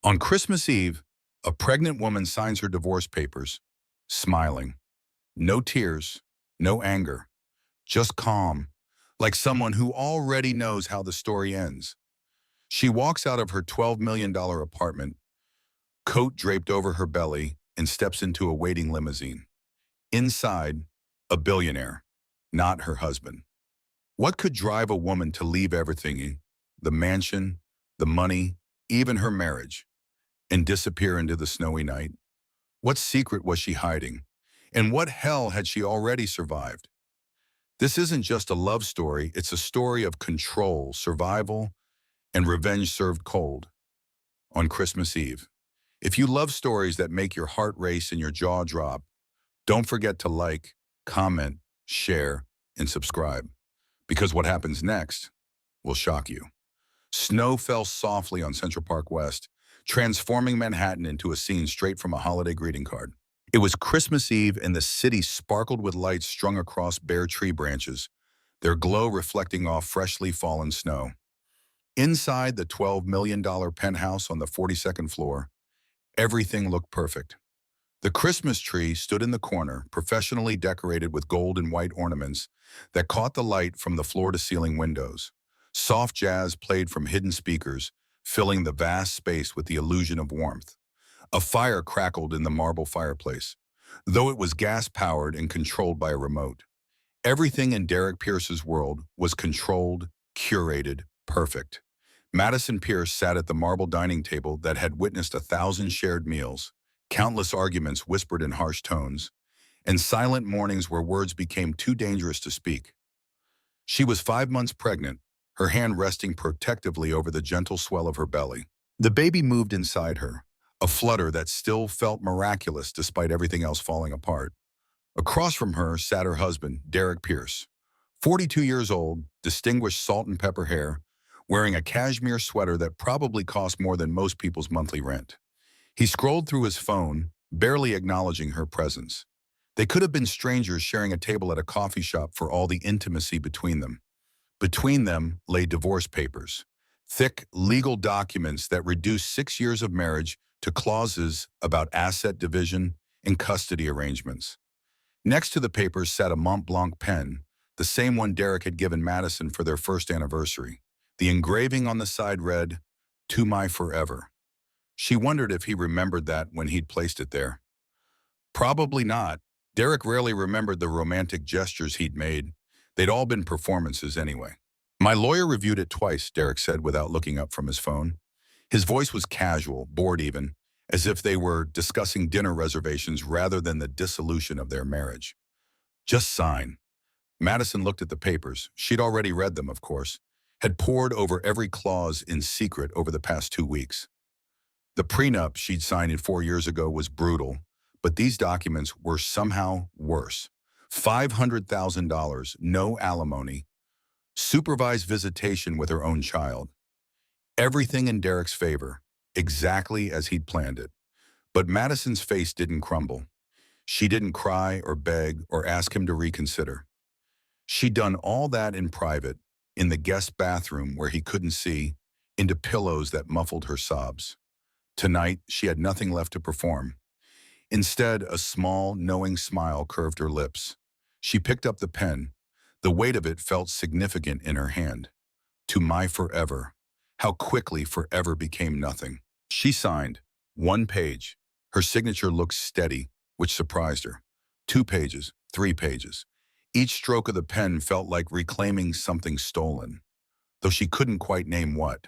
On Christmas Eve, a pregnant woman signs her divorce papers, smiling. No tears, no anger, just calm, like someone who already knows how the story ends. She walks out of her $12 million apartment, coat draped over her belly, and steps into a waiting limousine. Inside, a billionaire, not her husband. What could drive a woman to leave everything, the mansion, the money, even her marriage, and disappear into the snowy night? What secret was she hiding? And what hell had she already survived? This isn't just a love story, it's a story of control, survival, and revenge served cold on Christmas Eve. If you love stories that make your heart race and your jaw drop, don't forget to like, comment, share, and subscribe, because what happens next will shock you. Snow fell softly on Central Park West, transforming Manhattan into a scene straight from a holiday greeting card. It was Christmas Eve and the city sparkled with lights strung across bare tree branches, their glow reflecting off freshly fallen snow. Inside the $12 million penthouse on the 42nd floor, everything looked perfect. The Christmas tree stood in the corner, professionally decorated with gold and white ornaments that caught the light from the floor-to-ceiling windows. Soft jazz played from hidden speakers, filling the vast space with the illusion of warmth. A fire crackled in the marble fireplace, though it was gas-powered and controlled by a remote. Everything in Derek Pierce's world was controlled, curated, perfect. Madison Pierce sat at the marble dining table that had witnessed 1,000 shared meals, countless arguments whispered in harsh tones, and silent mornings where words became too dangerous to speak. She was 5 months pregnant, her hand resting protectively over the gentle swell of her belly. The baby moved inside her, a flutter that still felt miraculous despite everything else falling apart. Across from her sat her husband, Derek Pierce, 42 years old, distinguished salt and pepper hair, wearing a cashmere sweater that probably cost more than most people's monthly rent. He scrolled through his phone, barely acknowledging her presence. They could have been strangers sharing a table at a coffee shop for all the intimacy between them. Between them lay divorce papers, thick legal documents that reduced 6 years of marriage to clauses about asset division and custody arrangements. Next to the papers sat a Mont Blanc pen, the same one Derek had given Madison for their first anniversary. The engraving on the side read, "To my forever." She wondered if he remembered that when he'd placed it there. Probably not. Derek rarely remembered the romantic gestures he'd made. They'd all been performances anyway. "My lawyer reviewed it twice," Derek said without looking up from his phone. His voice was casual, bored even, as if they were discussing dinner reservations rather than the dissolution of their marriage. "Just sign." Madison looked at the papers. She'd already read them, of course, had pored over every clause in secret over the past 2 weeks. The prenup she'd signed 4 years ago was brutal, but these documents were somehow worse. $500,000, no alimony, supervised visitation with her own child. Everything in Derek's favor, exactly as he'd planned it. But Madison's face didn't crumble. She didn't cry or beg or ask him to reconsider. She'd done all that in private, in the guest bathroom where he couldn't see, into pillows that muffled her sobs. Tonight, she had nothing left to perform. Instead, a small, knowing smile curved her lips. She picked up the pen. The weight of it felt significant in her hand. "To my forever." How quickly forever became nothing. She signed. 1 page. Her signature looked steady, which surprised her. 2 pages, 3 pages. Each stroke of the pen felt like reclaiming something stolen, though she couldn't quite name what.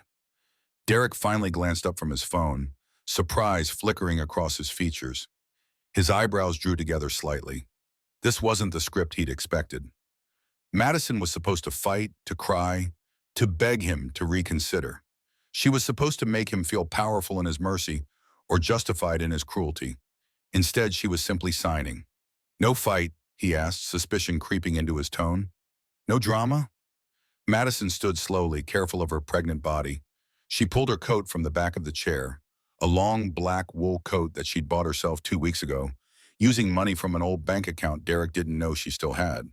Derek finally glanced up from his phone, surprise flickering across his features. His eyebrows drew together slightly. This wasn't the script he'd expected. Madison was supposed to fight, to cry, to beg him to reconsider. She was supposed to make him feel powerful in his mercy or justified in his cruelty. Instead, she was simply signing. "No fight?" he asked, suspicion creeping into his tone. "No drama?" Madison stood slowly, careful of her pregnant body. She pulled her coat from the back of the chair, a long black wool coat that she'd bought herself 2 weeks ago, using money from an old bank account Derek didn't know she still had.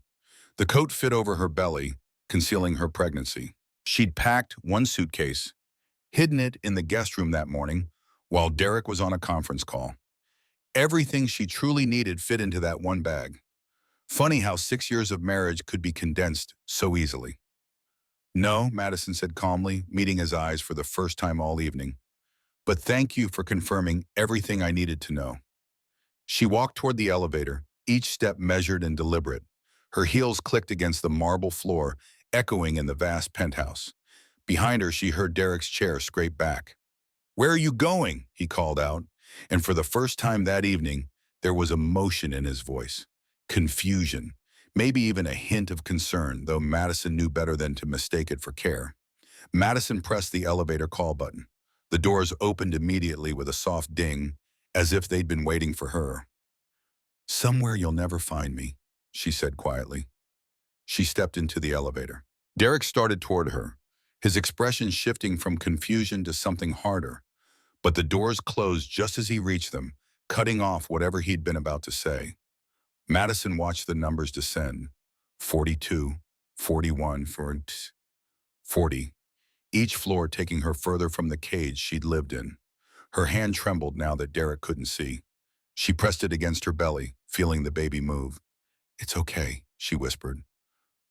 The coat fit over her belly, concealing her pregnancy. She'd packed 1 suitcase, hidden it in the guest room that morning, while Derek was on a conference call. Everything she truly needed fit into that one bag. Funny how 6 years of marriage could be condensed so easily. No, Madison said calmly, meeting his eyes for the first time all evening. But thank you for confirming everything I needed to know. She walked toward the elevator, each step measured and deliberate. Her heels clicked against the marble floor, echoing in the vast penthouse. Behind her, she heard Derek's chair scrape back. "Where are you going?" he called out. And for the first time that evening, there was emotion in his voice. Confusion, maybe even a hint of concern, though Madison knew better than to mistake it for care. Madison pressed the elevator call button. The doors opened immediately with a soft ding, as if they'd been waiting for her. "Somewhere you'll never find me," she said quietly. She stepped into the elevator. Derek started toward her, his expression shifting from confusion to something harder. But the doors closed just as he reached them, cutting off whatever he'd been about to say. Madison watched the numbers descend. 42, 41, 40. Each floor taking her further from the cage she'd lived in. Her hand trembled now that Derek couldn't see. She pressed it against her belly, feeling the baby move. "It's okay," she whispered.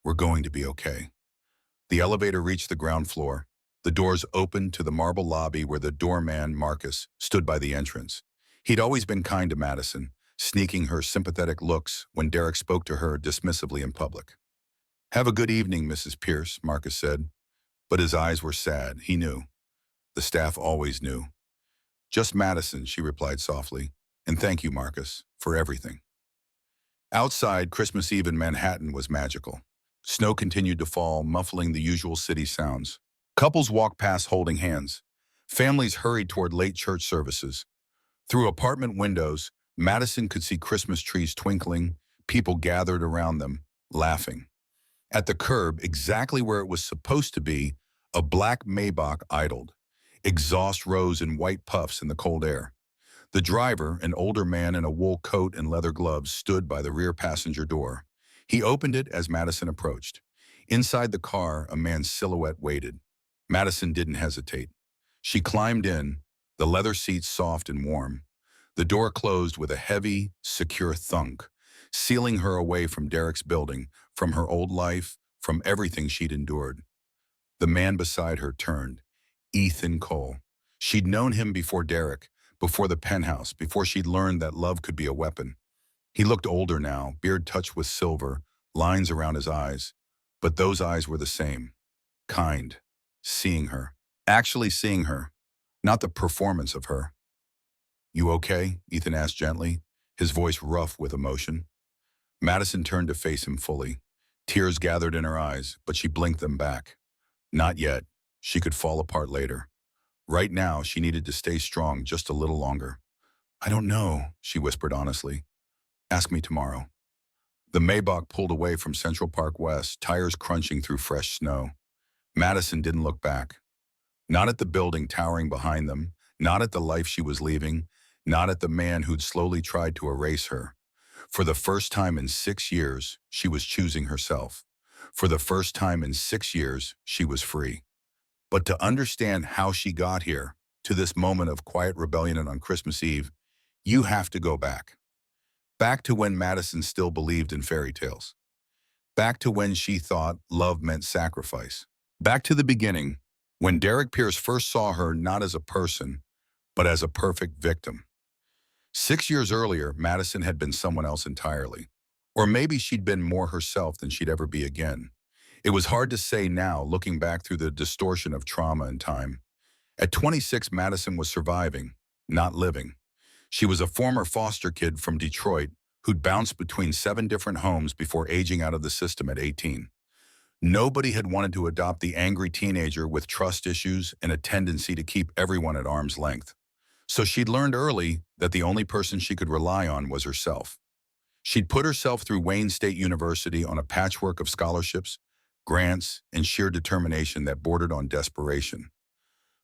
"We're going to be okay." The elevator reached the ground floor. The doors opened to the marble lobby where the doorman, Marcus, stood by the entrance. He'd always been kind to Madison, sneaking her sympathetic looks when Derek spoke to her dismissively in public. "Have a good evening, Mrs. Pierce," Marcus said. But his eyes were sad, he knew. The staff always knew. "Just Madison," she replied softly. "And thank you, Marcus, for everything." Outside, Christmas Eve in Manhattan was magical. Snow continued to fall, muffling the usual city sounds. Couples walked past holding hands. Families hurried toward late church services. Through apartment windows, Madison could see Christmas trees twinkling, people gathered around them, laughing. At the curb, exactly where it was supposed to be, a black Maybach idled. Exhaust rose in white puffs in the cold air. The driver, an older man in a wool coat and leather gloves, stood by the rear passenger door. He opened it as Madison approached. Inside the car, a man's silhouette waited. Madison didn't hesitate. She climbed in, the leather seats soft and warm. The door closed with a heavy, secure thunk, sealing her away from Derek's building, from her old life, from everything she'd endured. The man beside her turned. Ethan Cole. She'd known him before Derek, before the penthouse, before she'd learned that love could be a weapon. He looked older now, beard touched with silver, lines around his eyes. But those eyes were the same. Kind. Seeing her. Actually seeing her. Not the performance of her. "You okay?" Ethan asked gently, his voice rough with emotion. Madison turned to face him fully. Tears gathered in her eyes, but she blinked them back. Not yet. She could fall apart later. Right now, she needed to stay strong just a little longer. "I don't know," she whispered honestly. "Ask me tomorrow." The Maybach pulled away from Central Park West, tires crunching through fresh snow. Madison didn't look back. Not at the building towering behind them, not at the life she was leaving, not at the man who'd slowly tried to erase her. For the first time in 6 years, she was choosing herself. For the first time in 6 years, she was free. But to understand how she got here, to this moment of quiet rebellion on Christmas Eve, you have to go back. Back to when Madison still believed in fairy tales. Back to when she thought love meant sacrifice. Back to the beginning, when Derek Pierce first saw her not as a person, but as a perfect victim. 6 years earlier, Madison had been someone else entirely. Or maybe she'd been more herself than she'd ever be again. It was hard to say now, looking back through the distortion of trauma and time. At 26, Madison was surviving, not living. She was a former foster kid from Detroit who'd bounced between 7 different homes before aging out of the system at 18. Nobody had wanted to adopt the angry teenager with trust issues and a tendency to keep everyone at arm's length. So she'd learned early that the only person she could rely on was herself. She'd put herself through Wayne State University on a patchwork of scholarships, grants, and sheer determination that bordered on desperation.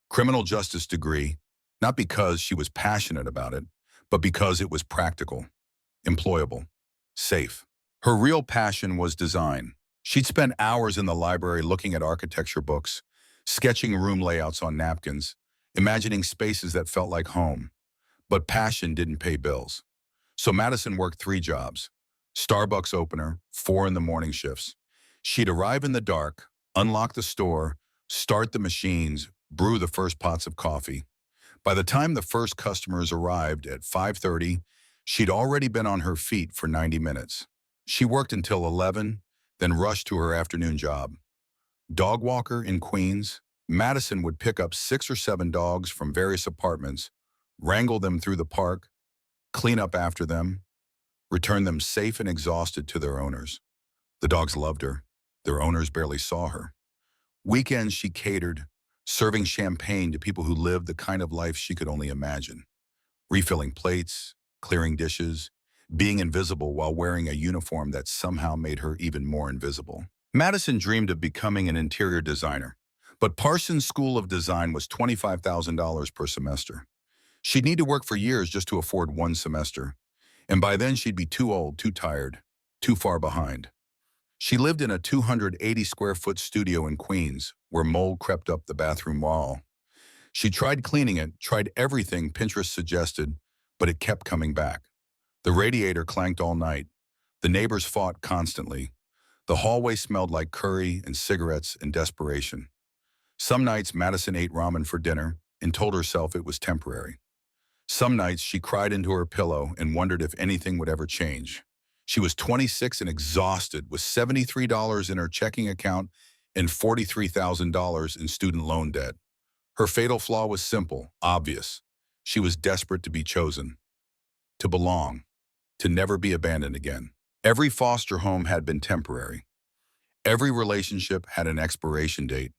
Criminal justice degree, not because she was passionate about it, but because it was practical, employable, safe. Her real passion was design. She'd spent hours in the library looking at architecture books, sketching room layouts on napkins, imagining spaces that felt like home. But passion didn't pay bills. So Madison worked 3 jobs. Starbucks opener, 4 in the morning shifts. She'd arrive in the dark, unlock the store, start the machines, brew the first pots of coffee. By the time the first customers arrived at 5:30, she'd already been on her feet for 90 minutes. She worked until 11, then rushed to her afternoon job. Dog walker in Queens, Madison would pick up 6 or 7 dogs from various apartments, wrangle them through the park, clean up after them, return them safe and exhausted to their owners. The dogs loved her. Their owners barely saw her. Weekends she catered, serving champagne to people who lived the kind of life she could only imagine. Refilling plates, clearing dishes, being invisible while wearing a uniform that somehow made her even more invisible. Madison dreamed of becoming an interior designer, but Parsons School of Design was $25,000 per semester. She'd need to work for years just to afford 1 semester, and by then she'd be too old, too tired, too far behind. She lived in a 280-square-foot studio in Queens, where mold crept up the bathroom wall. She tried cleaning it, tried everything Pinterest suggested, but it kept coming back. The radiator clanked all night. The neighbors fought constantly. The hallway smelled like curry and cigarettes and desperation. Some nights Madison ate ramen for dinner and told herself it was temporary. Some nights she cried into her pillow and wondered if anything would ever change. She was 26 and exhausted, with $73 in her checking account and $43,000 in student loan debt. Her fatal flaw was simple, obvious. She was desperate to be chosen, to belong, to never be abandoned again. Every foster home had been temporary. Every relationship had an expiration date.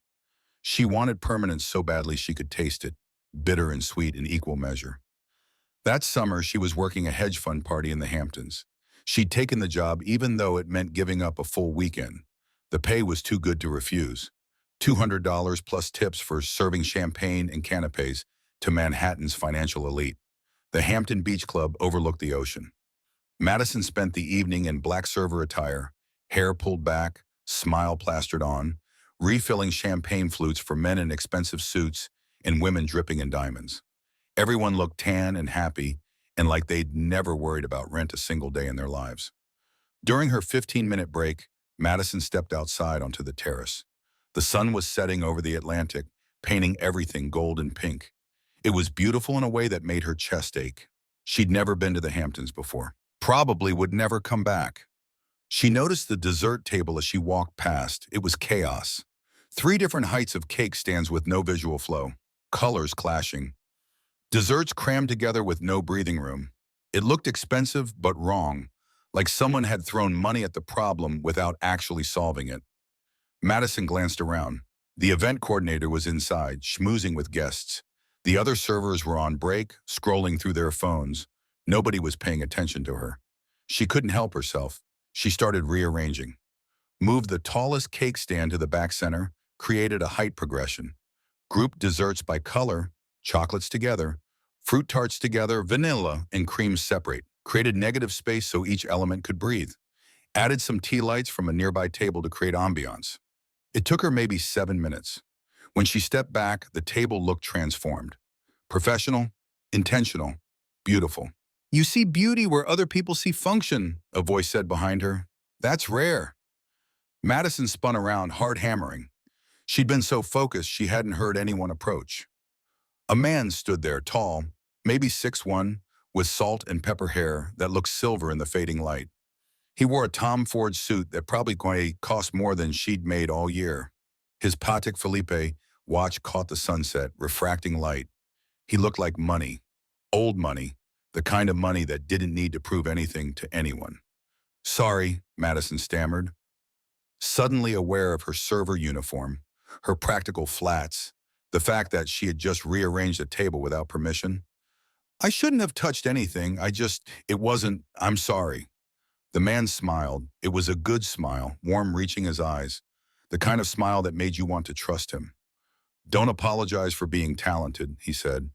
She wanted permanence so badly she could taste it, bitter and sweet in equal measure. That summer, she was working a hedge fund party in the Hamptons. She'd taken the job even though it meant giving up a full weekend. The pay was too good to refuse. $200 plus tips for serving champagne and canapes to Manhattan's financial elite. The Hampton Beach Club overlooked the ocean. Madison spent the evening in black server attire, hair pulled back, smile plastered on, refilling champagne flutes for men in expensive suits and women dripping in diamonds. Everyone looked tan and happy and like they'd never worried about rent a single day in their lives. During her 15-minute break, Madison stepped outside onto the terrace. The sun was setting over the Atlantic, painting everything gold and pink. It was beautiful in a way that made her chest ache. She'd never been to the Hamptons before. Probably would never come back. She noticed the dessert table as she walked past. It was chaos. 3 different heights of cake stands with no visual flow, colors clashing. Desserts crammed together with no breathing room. It looked expensive but wrong, like someone had thrown money at the problem without actually solving it. Madison glanced around. The event coordinator was inside, schmoozing with guests. The other servers were on break, scrolling through their phones. Nobody was paying attention to her. She couldn't help herself. She started rearranging. Moved the tallest cake stand to the back center, created a height progression. Grouped desserts by color, chocolates together, fruit tarts together, vanilla and cream separate. Created negative space so each element could breathe. Added some tea lights from a nearby table to create ambiance. It took her maybe 7 minutes. When she stepped back, the table looked transformed. Professional, intentional, beautiful. "You see beauty where other people see function," a voice said behind her. "That's rare." Madison spun around, hard hammering. She'd been so focused she hadn't heard anyone approach. A man stood there, tall, maybe 6'1", with salt and pepper hair that looked silver in the fading light. He wore a Tom Ford suit that probably cost more than she'd made all year. His Patek Philippe watch caught the sunset, refracting light. He looked like money, old money, the kind of money that didn't need to prove anything to anyone. "Sorry," Madison stammered, suddenly aware of her server uniform, her practical flats, the fact that she had just rearranged a table without permission. "I shouldn't have touched anything. It wasn't, I'm sorry." The man smiled. It was a good smile, warm reaching his eyes, the kind of smile that made you want to trust him. "Don't apologize for being talented," he said.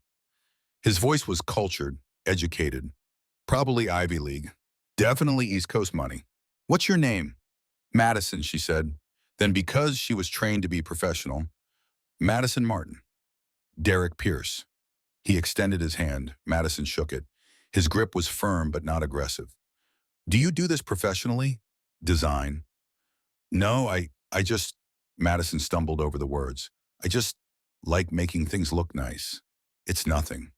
His voice was cultured, educated, probably Ivy League, definitely East Coast money. "What's your name?" "Madison," she said. Then, because she was trained to be professional, "Madison Martin." Derek Pierce. He extended his hand. Madison shook it. His grip was firm but not aggressive. Do you do this professionally? Design. No, I just, Madison stumbled over the words. I just like making things look nice. It's nothing.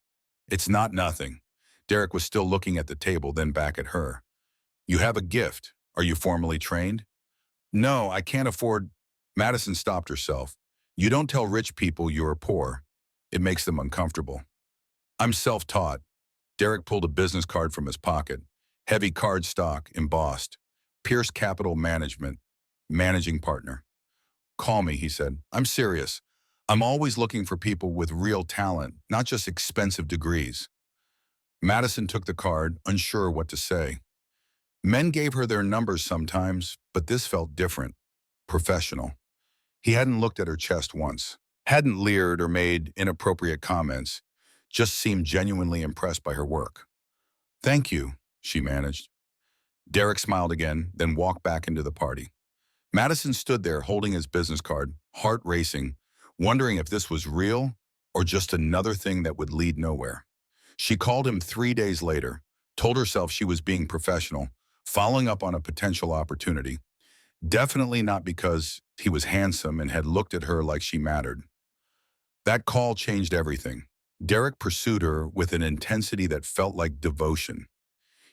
It's not nothing. Derek was still looking at the table, then back at her. You have a gift. Are you formally trained? No, I can't afford. Madison stopped herself. You don't tell rich people you are poor. It makes them uncomfortable. I'm self-taught. Derek pulled a business card from his pocket. Heavy card stock, embossed. Pierce Capital Management, managing partner. Call me, he said. I'm serious. I'm always looking for people with real talent, not just expensive degrees. Madison took the card, unsure what to say. Men gave her their numbers sometimes, but this felt different, professional. He hadn't looked at her chest once, hadn't leered or made inappropriate comments, just seemed genuinely impressed by her work. Thank you, she managed. Derek smiled again, then walked back into the party. Madison stood there holding his business card, heart racing, wondering if this was real or just another thing that would lead nowhere. She called him 3 days later, told herself she was being professional, following up on a potential opportunity. Definitely not because he was handsome and had looked at her like she mattered. That call changed everything. Derek pursued her with an intensity that felt like devotion.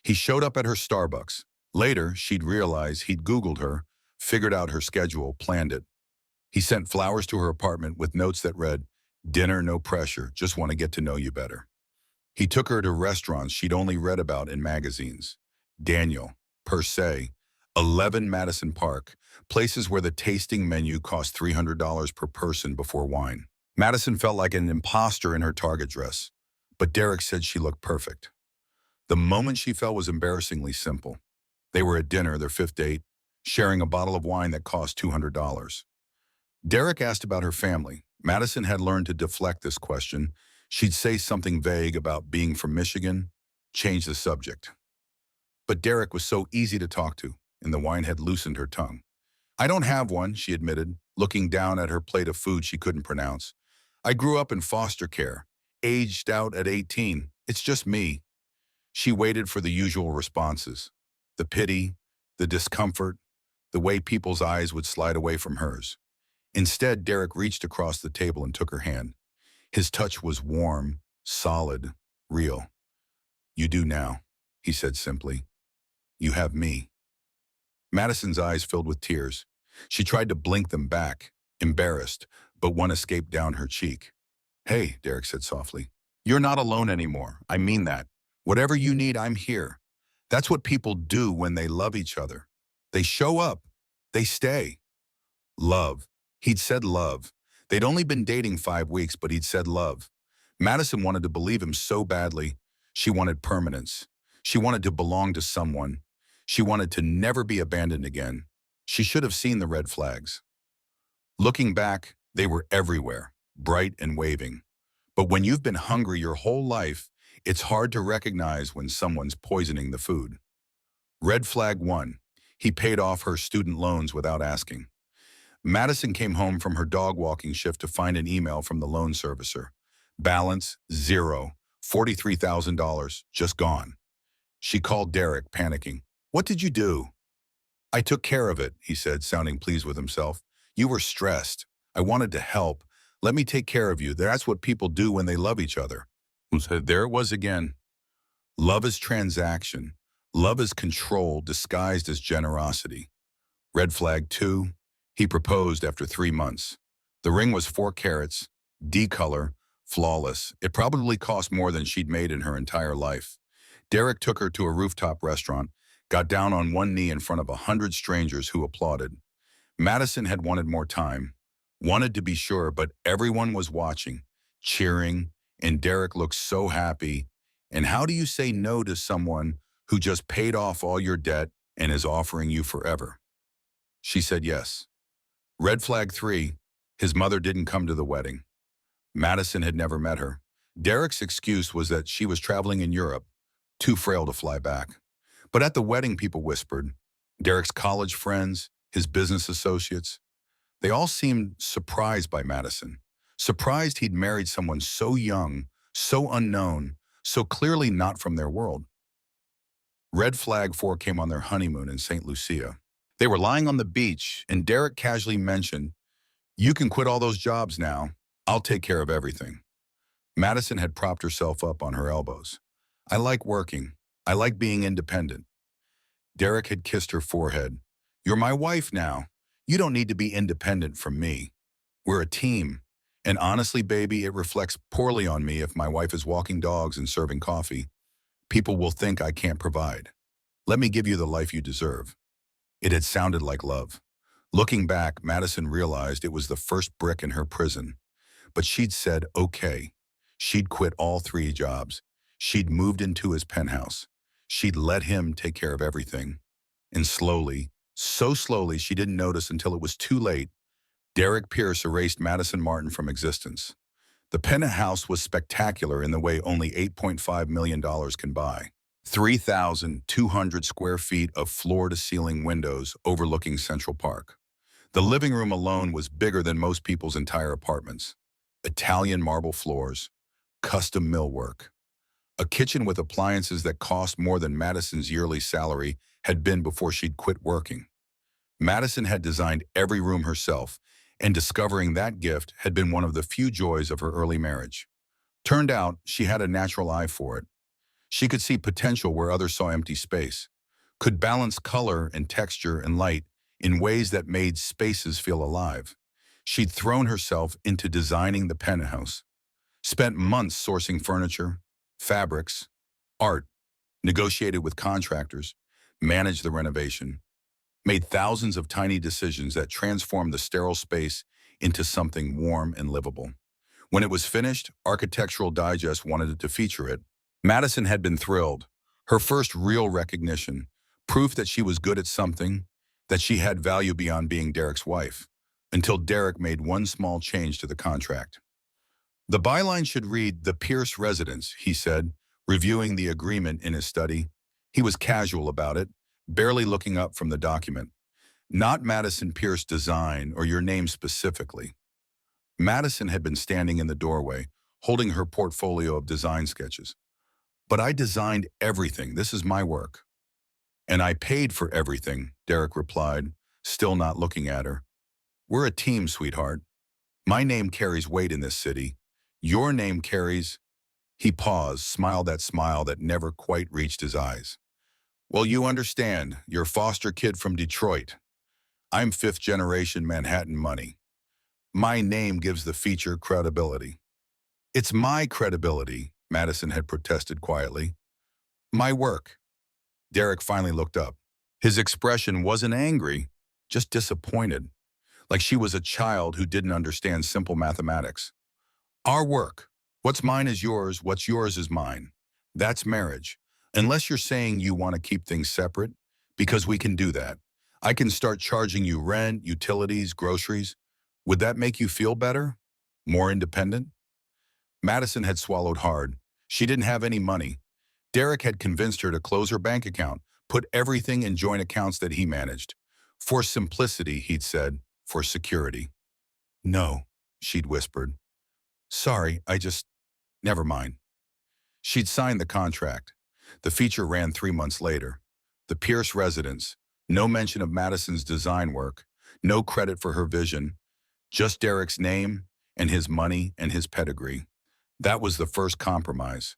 He showed up at her Starbucks. Later, she'd realized he'd Googled her, figured out her schedule, planned it. He sent flowers to her apartment with notes that read, "Dinner, no pressure, just want to get to know you better." He took her to restaurants she'd only read about in magazines. Daniel, Per Se, 11 Madison Park, places where the tasting menu cost $300 per person before wine. Madison felt like an imposter in her Target dress, but Derek said she looked perfect. The moment she felt was embarrassingly simple. They were at dinner, their fifth date, sharing a bottle of wine that cost $200. Derek asked about her family. Madison had learned to deflect this question. She'd say something vague about being from Michigan, change the subject. But Derek was so easy to talk to, and the wine had loosened her tongue. I don't have one, she admitted, looking down at her plate of food she couldn't pronounce. I grew up in foster care, aged out at 18. It's just me. She waited for the usual responses. The pity, the discomfort, the way people's eyes would slide away from hers. Instead, Derek reached across the table and took her hand. His touch was warm, solid, real. You do now, he said simply. You have me. Madison's eyes filled with tears. She tried to blink them back, embarrassed, but one escaped down her cheek. Hey, Derek said softly. You're not alone anymore. I mean that. Whatever you need, I'm here. That's what people do when they love each other. They show up. They stay. Love. He'd said love. They'd only been dating 5 weeks, but he'd said love. Madison wanted to believe him so badly. She wanted permanence. She wanted to belong to someone. She wanted to never be abandoned again. She should have seen the red flags. Looking back, they were everywhere, bright and waving. But when you've been hungry your whole life, it's hard to recognize when someone's poisoning the food. Red flag 1. He paid off her student loans without asking. Madison came home from her dog walking shift to find an email from the loan servicer. Balance, zero. $43,000, just gone. She called Derek, panicking. What did you do? I took care of it, he said, sounding pleased with himself. You were stressed. I wanted to help. Let me take care of you. That's what people do when they love each other. There it was again. Love is transaction. Love is control disguised as generosity. Red flag 2. He proposed after 3 months. The ring was 4 carats, D-color, flawless. It probably cost more than she'd made in her entire life. Derek took her to a rooftop restaurant, got down on one knee in front of 100 strangers who applauded. Madison had wanted more time, wanted to be sure, but everyone was watching, cheering, and Derek looked so happy. And how do you say no to someone who just paid off all your debt and is offering you forever? She said yes. Red flag 3, his mother didn't come to the wedding. Madison had never met her. Derek's excuse was that she was traveling in Europe, too frail to fly back. But at the wedding, people whispered. Derek's college friends, his business associates, they all seemed surprised by Madison. surprised he'd married someone so young, so unknown, so clearly not from their world. Red Flag 4 came on their honeymoon in St. Lucia. They were lying on the beach, and Derek casually mentioned, "You can quit all those jobs now. I'll take care of everything." Madison had propped herself up on her elbows. "I like working. I like being independent." Derek had kissed her forehead. "You're my wife now. You don't need to be independent from me. We're a team. And honestly, baby, it reflects poorly on me if my wife is walking dogs and serving coffee. People will think I can't provide. Let me give you the life you deserve." It had sounded like love. Looking back, Madison realized it was the first brick in her prison. But she'd said, okay. She'd quit all 3 jobs. She'd moved into his penthouse. She'd let him take care of everything. And slowly, so slowly she didn't notice until it was too late, Derek Pierce erased Madison Martin from existence. The penthouse was spectacular in the way only $8.5 million can buy. 3,200 square feet of floor-to-ceiling windows overlooking Central Park. The living room alone was bigger than most people's entire apartments. Italian marble floors, custom millwork. A kitchen with appliances that cost more than Madison's yearly salary had been before she'd quit working. Madison had designed every room herself, and discovering that gift had been one of the few joys of her early marriage. Turned out, she had a natural eye for it. She could see potential where others saw empty space, could balance color and texture and light in ways that made spaces feel alive. She'd thrown herself into designing the penthouse, spent months sourcing furniture, fabrics, art, negotiated with contractors, managed the renovation, made thousands of tiny decisions that transformed the sterile space into something warm and livable. When it was finished, Architectural Digest wanted it to feature it. Madison had been thrilled. Her first real recognition, proof that she was good at something, that she had value beyond being Derek's wife, until Derek made one small change to the contract. "The byline should read, 'The Pierce Residence,'" he said, reviewing the agreement in his study. He was casual about it, barely looking up from the document. "Not Madison Pierce Design or your name specifically." Madison had been standing in the doorway, holding her portfolio of design sketches. "But I designed everything. This is my work." "And I paid for everything," Derek replied, still not looking at her. "We're a team, sweetheart. My name carries weight in this city. Your name carries—" He paused, smiled that smile that never quite reached his eyes. "Well, you understand. You're foster kid from Detroit. I'm 5th-generation Manhattan money. My name gives the feature credibility." "It's my credibility," Madison had protested quietly. "My work." Derek finally looked up. His expression wasn't angry, just disappointed, like she was a child who didn't understand simple mathematics. "Our work. What's mine is yours, what's yours is mine. That's marriage. Unless you're saying you want to keep things separate, because we can do that. I can start charging you rent, utilities, groceries. Would that make you feel better? More independent?" Madison had swallowed hard. She didn't have any money. Derek had convinced her to close her bank account, put everything in joint accounts that he managed. For simplicity, he'd said, for security. "No," she'd whispered. "Sorry, never mind." She'd signed the contract. The feature ran 3 months later. The Pierce Residence. No mention of Madison's design work. No credit for her vision. Just Derek's name and his money and his pedigree. That was the first compromise.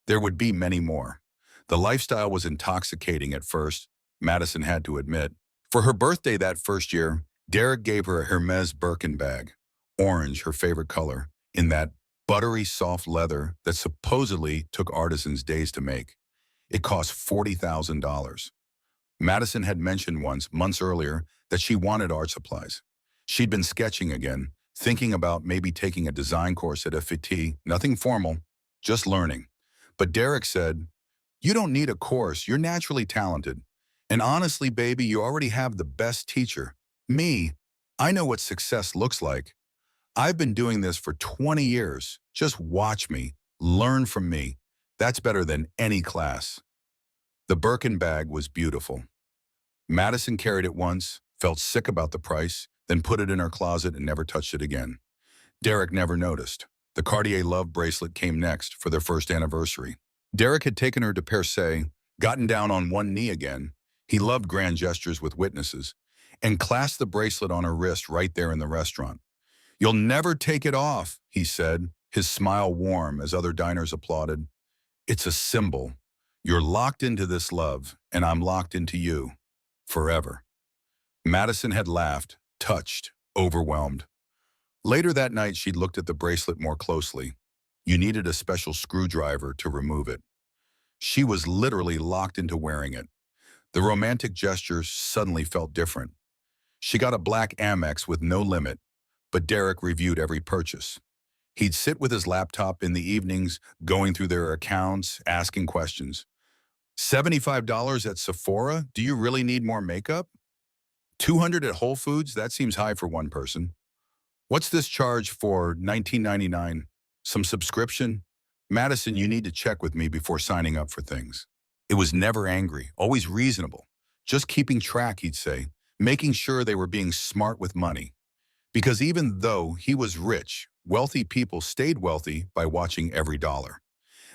There would be many more. The lifestyle was intoxicating at first, Madison had to admit. For her birthday that first year, Derek gave her a Hermes Birkin bag, orange, her favorite color, in that buttery soft leather that supposedly took artisans days to make. It cost $40,000. Madison had mentioned once, months earlier, that she wanted art supplies. She'd been sketching again, thinking about maybe taking a design course at FIT, nothing formal, just learning. But Derek said, "You don't need a course, you're naturally talented. And honestly, baby, you already have the best teacher. Me, I know what success looks like. I've been doing this for 20 years. Just watch me, learn from me. That's better than any class." The Birkin bag was beautiful. Madison carried it once, felt sick about the price, then put it in her closet and never touched it again. Derek never noticed. The Cartier Love bracelet came next for their first anniversary. Derek had taken her to Perse, gotten down on one knee again. He loved grand gestures with witnesses, and clasped the bracelet on her wrist right there in the restaurant. "You'll never take it off," he said, his smile warm as other diners applauded. "It's a symbol. You're locked into this love, and I'm locked into you. Forever." Madison had laughed, touched, overwhelmed. Later that night, she'd looked at the bracelet more closely. You needed a special screwdriver to remove it. She was literally locked into wearing it. The romantic gestures suddenly felt different. She got a black Amex with no limit, but Derek reviewed every purchase. He'd sit with his laptop in the evenings, going through their accounts, asking questions. $75 at Sephora? Do you really need more makeup? 200 at Whole Foods? That seems high for one person. What's this charge for $19.99? Some subscription? Madison, you need to check with me before signing up for things. It was never angry, always reasonable. Just keeping track, he'd say, making sure they were being smart with money. Because even though he was rich, wealthy people stayed wealthy by watching every dollar.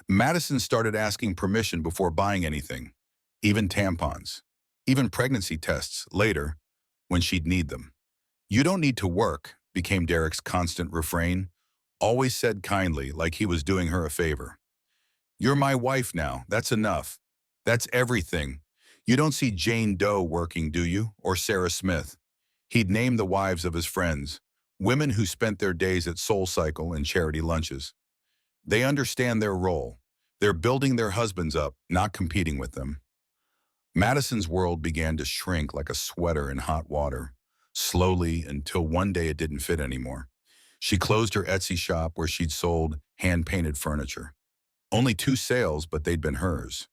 Madison started asking permission before buying anything, even tampons, even pregnancy tests later when she'd need them. "You don't need to work," became Derek's constant refrain, always said kindly, like he was doing her a favor. "You're my wife now. That's enough. That's everything. You don't see Jane Doe working, do you? Or Sarah Smith?" He'd name the wives of his friends, women who spent their days at SoulCycle and charity lunches. They understand their role. They're building their husbands up, not competing with them. Madison's world began to shrink like a sweater in hot water, slowly until one day it didn't fit anymore. She closed her Etsy shop where she'd sold hand-painted furniture. Only 2 sales, but they'd been hers.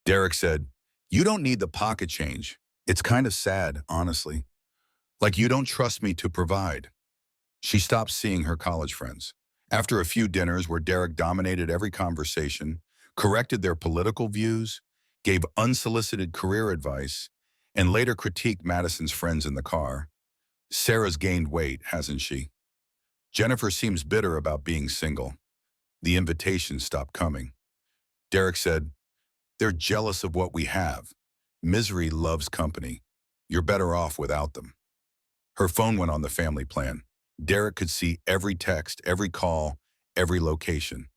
Derek said, "You don't need the pocket change. It's kind of sad, honestly. Like you don't trust me to provide." She stopped seeing her college friends. After a few dinners where Derek dominated every conversation, corrected their political views, gave unsolicited career advice, and later critiqued Madison's friends in the car. Sarah's gained weight, hasn't she? Jennifer seems bitter about being single. The invitations stopped coming. Derek said, "They're jealous of what we have. Misery loves company. You're better off without them." Her phone went on the family plan. Derek could see every text, every call, every location.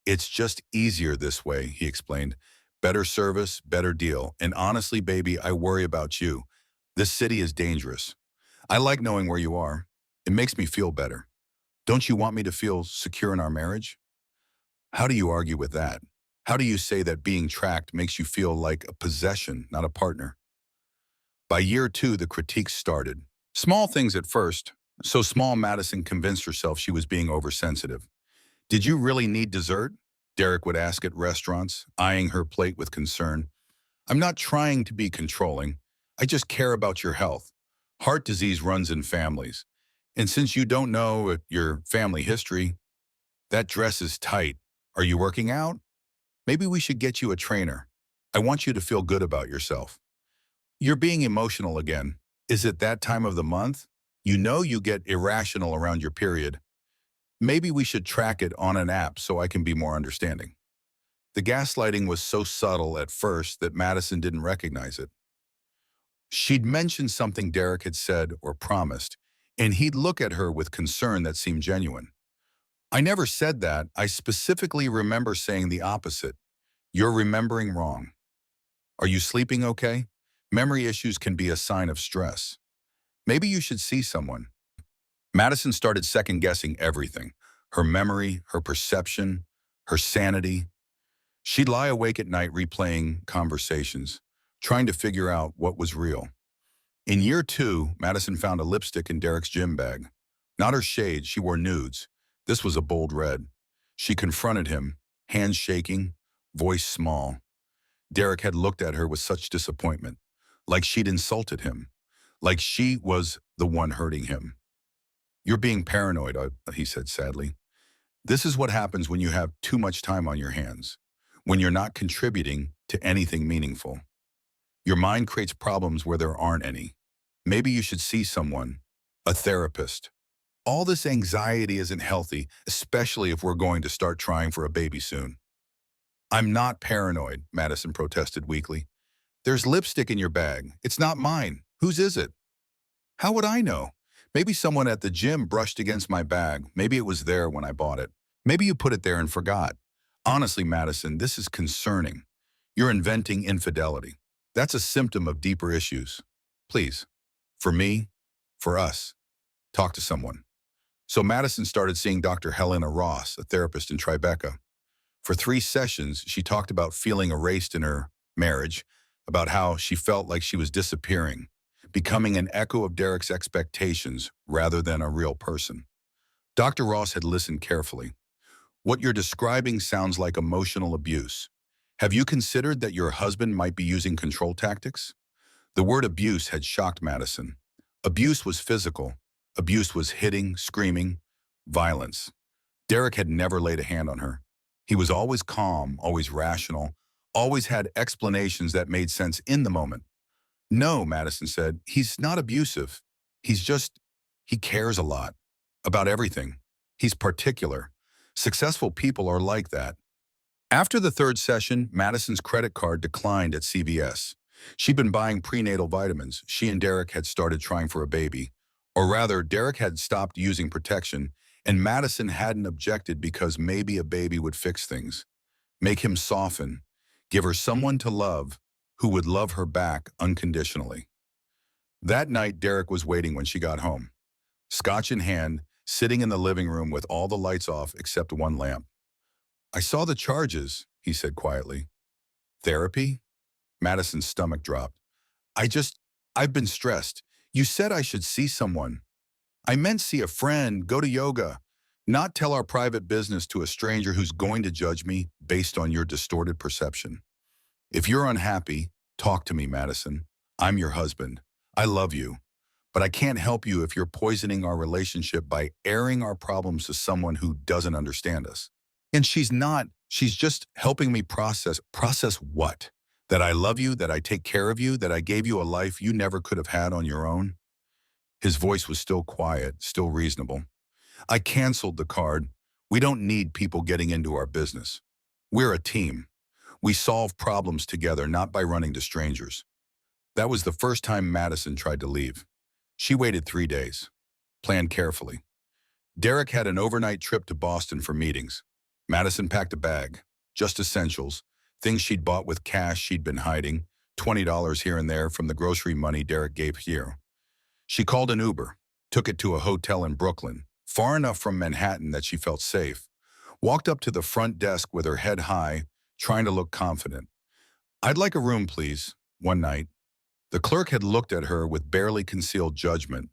"It's just easier this way," he explained. "Better service, better deal. And honestly, baby, I worry about you. This city is dangerous. I like knowing where you are. It makes me feel better. Don't you want me to feel secure in our marriage?" How do you argue with that? How do you say that being tracked makes you feel like a possession, not a partner? By year 2, the critiques started. Small things at first. So small Madison convinced herself she was being oversensitive. "Did you really need dessert?" Derek would ask at restaurants, eyeing her plate with concern. "I'm not trying to be controlling. I just care about your health. Heart disease runs in families. And since you don't know your family history, that dress is tight. Are you working out? Maybe we should get you a trainer. I want you to feel good about yourself. You're being emotional again. Is it that time of the month? You know you get irrational around your period. Maybe we should track it on an app so I can be more understanding." The gaslighting was so subtle at first that Madison didn't recognize it. She'd mentioned something Derek had said or promised, and he'd look at her with concern that seemed genuine. "I never said that. I specifically remember saying the opposite. You're remembering wrong. Are you sleeping okay? Memory issues can be a sign of stress. Maybe you should see someone." Madison started second-guessing everything. Her memory, her perception, her sanity. She'd lie awake at night replaying conversations, trying to figure out what was real. In year 2, Madison found a lipstick in Derek's gym bag. Not her shade, she wore nudes. This was a bold red. She confronted him, hands shaking, voice small. Derek had looked at her with such disappointment, like she'd insulted him, like she was the one hurting him. "You're being paranoid," he said sadly. "This is what happens when you have too much time on your hands, when you're not contributing to anything meaningful. Your mind creates problems where there aren't any. Maybe you should see someone, a therapist." All this anxiety isn't healthy, especially if we're going to start trying for a baby soon. I'm not paranoid, Madison protested weakly. There's lipstick in your bag. It's not mine. Whose is it? How would I know? Maybe someone at the gym brushed against my bag. Maybe it was there when I bought it. Maybe you put it there and forgot. Honestly, Madison, this is concerning. You're inventing infidelity. That's a symptom of deeper issues. Please, for me, for us, talk to someone. So Madison started seeing Dr. Helena Ross, a therapist in Tribeca. For 3 sessions, she talked about feeling erased in her marriage, about how she felt like she was disappearing, becoming an echo of Derek's expectations rather than a real person. Dr. Ross had listened carefully. What you're describing sounds like emotional abuse. Have you considered that your husband might be using control tactics? The word abuse had shocked Madison. Abuse was physical. Abuse was hitting, screaming, violence. Derek had never laid a hand on her. He was always calm, always rational, always had explanations that made sense in the moment. No, Madison said, he's not abusive. He cares a lot about everything. He's particular. Successful people are like that. After the 3rd session, Madison's credit card declined at CVS. She'd been buying prenatal vitamins. She and Derek had started trying for a baby. Or rather, Derek had stopped using protection, and Madison hadn't objected because maybe a baby would fix things, make him soften, give her someone to love who would love her back unconditionally. That night, Derek was waiting when she got home, scotch in hand, sitting in the living room with all the lights off except one lamp. I saw the charges, he said quietly. Therapy? Madison's stomach dropped. I've been stressed. You said I should see someone. I meant see a friend, go to yoga, not tell our private business to a stranger who's going to judge me based on your distorted perception. If you're unhappy, talk to me, Madison. I'm your husband. I love you. But I can't help you if you're poisoning our relationship by airing our problems to someone who doesn't understand us. And she's not. She's just helping me process. Process what? That I love you, that I take care of you, that I gave you a life you never could have had on your own? His voice was still quiet, still reasonable. I canceled the card. We don't need people getting into our business. We're a team. We solve problems together, not by running to strangers. That was the first time Madison tried to leave. She waited 3 days, planned carefully. Derek had an overnight trip to Boston for meetings. Madison packed a bag, just essentials, things she'd bought with cash she'd been hiding, $20 here and there from the grocery money Derek gave here. She called an Uber, took it to a hotel in Brooklyn, far enough from Manhattan that she felt safe, walked up to the front desk with her head high, trying to look confident. I'd like a room, please, one night. The clerk had looked at her with barely concealed judgment.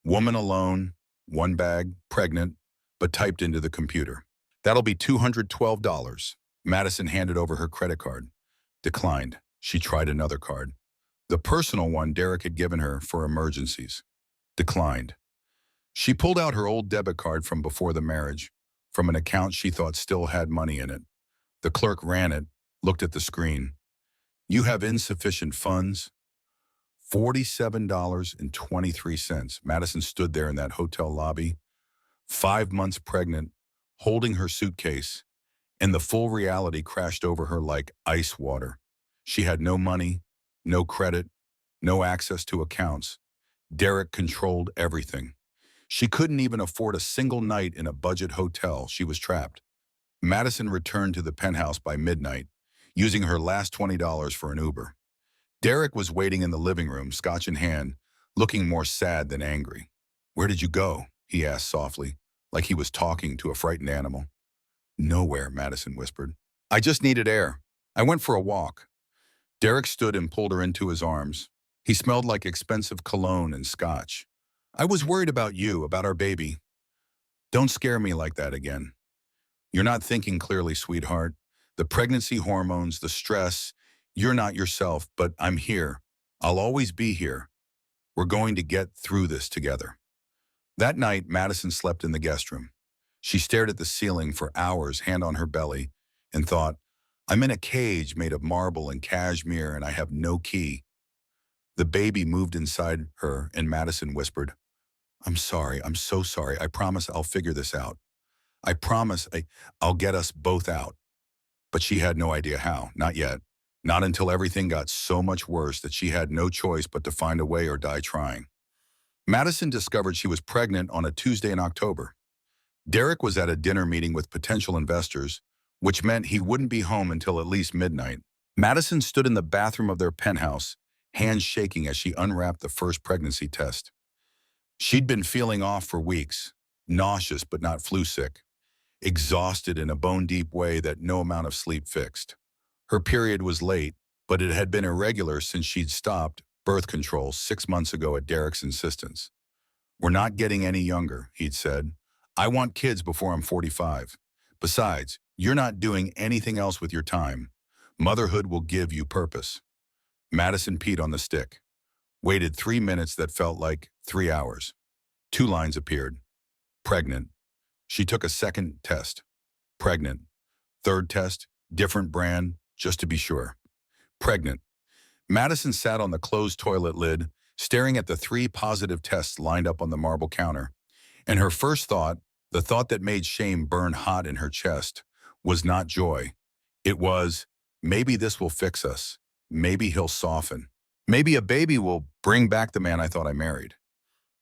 Woman alone, one bag, pregnant, but typed into the computer. That'll be $212. Madison handed over her credit card. Declined. She tried another card. The personal one Derek had given her for emergencies. Declined. She pulled out her old debit card from before the marriage, from an account she thought still had money in it. The clerk ran it, looked at the screen. You have insufficient funds. $47.23. Madison stood there in that hotel lobby, 5 months pregnant, holding her suitcase, and the full reality crashed over her like ice water. She had no money, no credit, no access to accounts. Derek controlled everything. She couldn't even afford a single night in a budget hotel. She was trapped. Madison returned to the penthouse by midnight, using her last $20 for an Uber. Derek was waiting in the living room, scotch in hand, looking more sad than angry. Where did you go? He asked softly, like he was talking to a frightened animal. Nowhere, Madison whispered. I just needed air. I went for a walk. Derek stood and pulled her into his arms. He smelled like expensive cologne and scotch. I was worried about you, about our baby. Don't scare me like that again. You're not thinking clearly, sweetheart. The pregnancy hormones, the stress, you're not yourself, but I'm here. I'll always be here. We're going to get through this together. That night, Madison slept in the guest room. She stared at the ceiling for hours, hand on her belly, and thought, I'm in a cage made of marble and cashmere, and I have no key. The baby moved inside her, and Madison whispered, I'm sorry. I'm so sorry. I promise I'll figure this out. I promise I'll get us both out. But she had no idea how, not yet. Not until everything got so much worse that she had no choice but to find a way or die trying. Madison discovered she was pregnant on a Tuesday in October. Derek was at a dinner meeting with potential investors, which meant he wouldn't be home until at least midnight. Madison stood in the bathroom of their penthouse, hands shaking as she unwrapped the first pregnancy test. She'd been feeling off for weeks, nauseous but not flu-sick, exhausted in a bone-deep way that no amount of sleep fixed. Her period was late, but it had been irregular since she'd stopped birth control 6 months ago at Derek's insistence. "We're not getting any younger," he'd said. "I want kids before I'm 45. Besides, you're not doing anything else with your time. Motherhood will give you purpose." Madison peed on the stick, waited 3 minutes that felt like 3 hours. 2 lines appeared. Pregnant. She took a second test. Pregnant. Third test, different brand, just to be sure. Pregnant. Madison sat on the closed toilet lid, staring at the 3 positive tests lined up on the marble counter. And her first thought, the thought that made shame burn hot in her chest, was not joy. It was, maybe this will fix us. Maybe he'll soften. Maybe a baby will bring back the man I thought I married.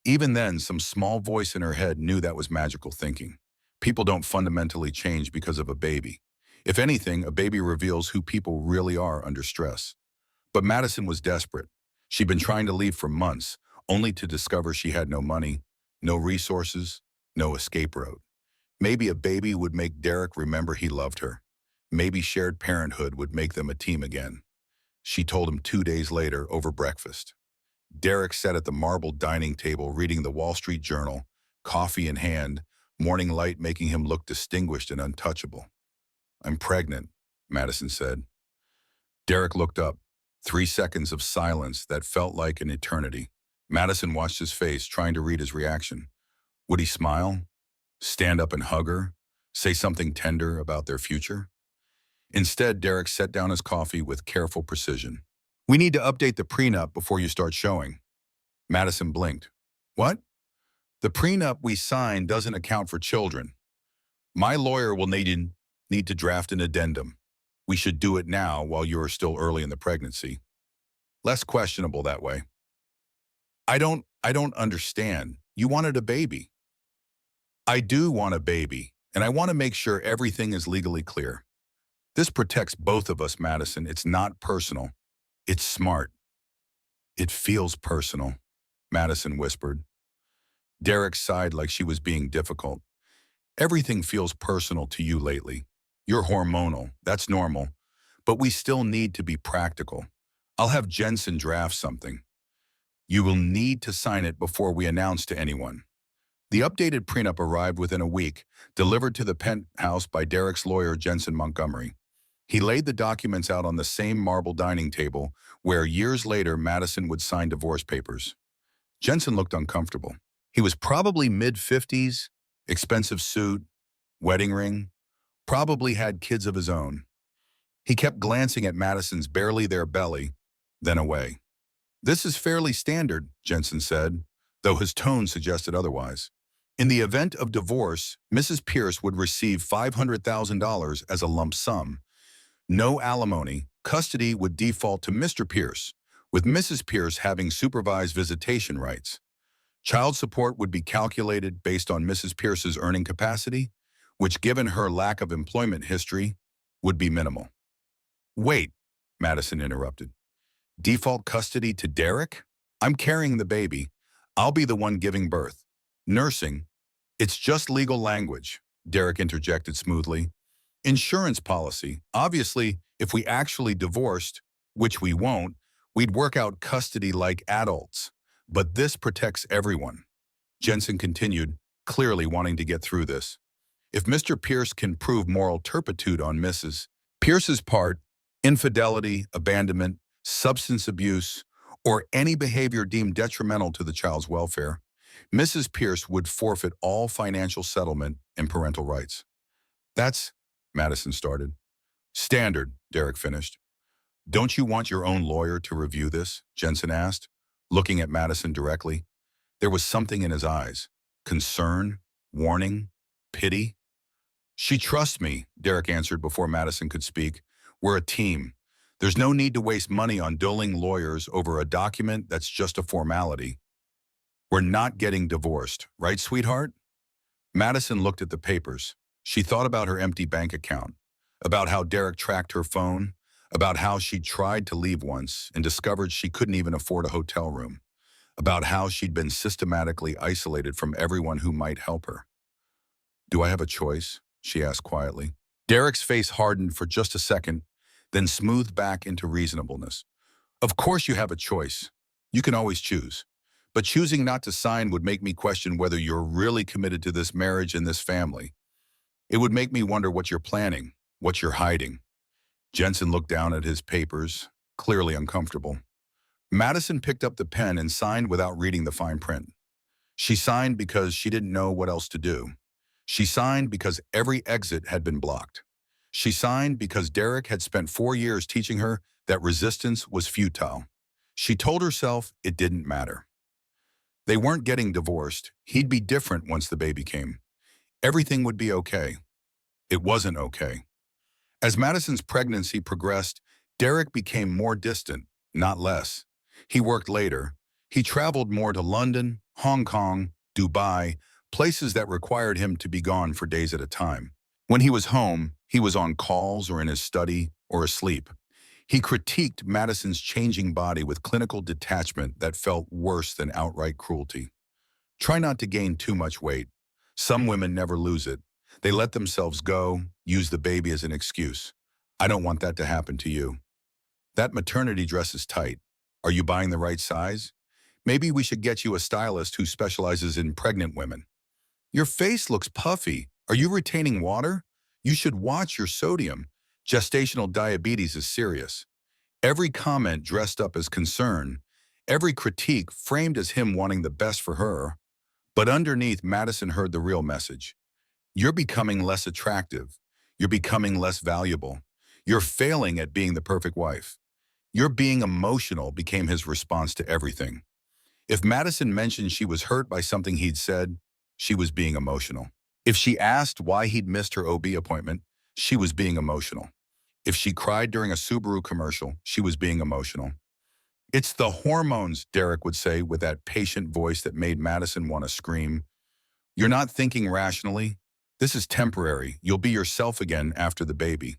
Even then, some small voice in her head knew that was magical thinking. People don't fundamentally change because of a baby. If anything, a baby reveals who people really are under stress. But Madison was desperate. She'd been trying to leave for months, only to discover she had no money, no resources, no escape route. Maybe a baby would make Derek remember he loved her. Maybe shared parenthood would make them a team again. She told him 2 days later over breakfast. Derek sat at the marble dining table reading the Wall Street Journal, coffee in hand, morning light making him look distinguished and untouchable. "I'm pregnant," Madison said. Derek looked up. 3 seconds of silence that felt like an eternity. Madison watched his face, trying to read his reaction. Would he smile? Stand up and hug her? Say something tender about their future? Instead, Derek set down his coffee with careful precision. "We need to update the prenup before you start showing." Madison blinked. "What?" "The prenup we signed doesn't account for children. My lawyer will need to draft an addendum. We should do it now while you are still early in the pregnancy. Less questionable that way." I don't understand. You wanted a baby." "I do want a baby, and I want to make sure everything is legally clear. This protects both of us, Madison. It's not personal. It's smart." "It feels personal," Madison whispered. Derek sighed like she was being difficult. "Everything feels personal to you lately. You're hormonal. That's normal. But we still need to be practical. I'll have Jensen draft something. You will need to sign it before we announce to anyone." The updated prenup arrived within a week, delivered to the penthouse by Derek's lawyer, Jensen Montgomery. He laid the documents out on the same marble dining table where years later Madison would sign divorce papers. Jensen looked uncomfortable. He was probably mid-50s, expensive suit, wedding ring, probably had kids of his own. He kept glancing at Madison's barely there belly, then away. "This is fairly standard," Jensen said, though his tone suggested otherwise. In the event of divorce, Mrs. Pierce would receive $500,000 as a lump sum. No alimony. Custody would default to Mr. Pierce, with Mrs. Pierce having supervised visitation rights. Child support would be calculated based on Mrs. Pierce's earning capacity, which, given her lack of employment history, would be minimal. "Wait," Madison interrupted. "Default custody to Derek? I'm carrying the baby. I'll be the one giving birth. Nursing. It's just legal language," Derek interjected smoothly. "Insurance policy. Obviously, if we actually divorced, which we won't, we'd work out custody like adults. But this protects everyone." Jensen continued, clearly wanting to get through this. "If Mr. Pierce can prove moral turpitude on Mrs. Pierce's part, infidelity, abandonment, substance abuse, or any behavior deemed detrimental to the child's welfare, Mrs. Pierce would forfeit all financial settlement and parental rights." "That's," Madison started. "Standard," Derek finished. "Don't you want your own lawyer to review this?" Jensen asked, looking at Madison directly. There was something in his eyes. Concern, warning, pity. She trusts me, Derek answered before Madison could speak. We're a team. There's no need to waste money on dulling lawyers over a document that's just a formality. We're not getting divorced, right, sweetheart? Madison looked at the papers. She thought about her empty bank account, about how Derek tracked her phone, about how she tried to leave once and discovered she couldn't even afford a hotel room, about how she'd been systematically isolated from everyone who might help her. Do I have a choice? She asked quietly. Derek's face hardened for just a second, then smoothed back into reasonableness. Of course you have a choice. You can always choose. But choosing not to sign would make me question whether you're really committed to this marriage and this family. It would make me wonder what you're planning, what you're hiding. Jensen looked down at his papers, clearly uncomfortable. Madison picked up the pen and signed without reading the fine print. She signed because she didn't know what else to do. She signed because every exit had been blocked. She signed because Derek had spent 4 years teaching her that resistance was futile. She told herself it didn't matter. They weren't getting divorced. He'd be different once the baby came. Everything would be okay. It wasn't okay. As Madison's pregnancy progressed, Derek became more distant, not less. He worked later. He traveled more to London, Hong Kong, Dubai, places that required him to be gone for days at a time. When he was home, he was on calls or in his study or asleep. He critiqued Madison's changing body with clinical detachment that felt worse than outright cruelty. Try not to gain too much weight. Some women never lose it. They let themselves go, use the baby as an excuse. I don't want that to happen to you. That maternity dress is tight. Are you buying the right size? Maybe we should get you a stylist who specializes in pregnant women. Your face looks puffy. Are you retaining water? You should watch your sodium. Gestational diabetes is serious. Every comment dressed up as concern, every critique framed as him wanting the best for her. But underneath, Madison heard the real message. You're becoming less attractive. You're becoming less valuable. You're failing at being the perfect wife. Your being emotional became his response to everything. If Madison mentioned she was hurt by something he'd said, she was being emotional. If she asked why he'd missed her OB appointment, she was being emotional. If she cried during a Subaru commercial, she was being emotional. It's the hormones, Derek would say with that patient voice that made Madison want to scream. You're not thinking rationally. This is temporary. You'll be yourself again after the baby.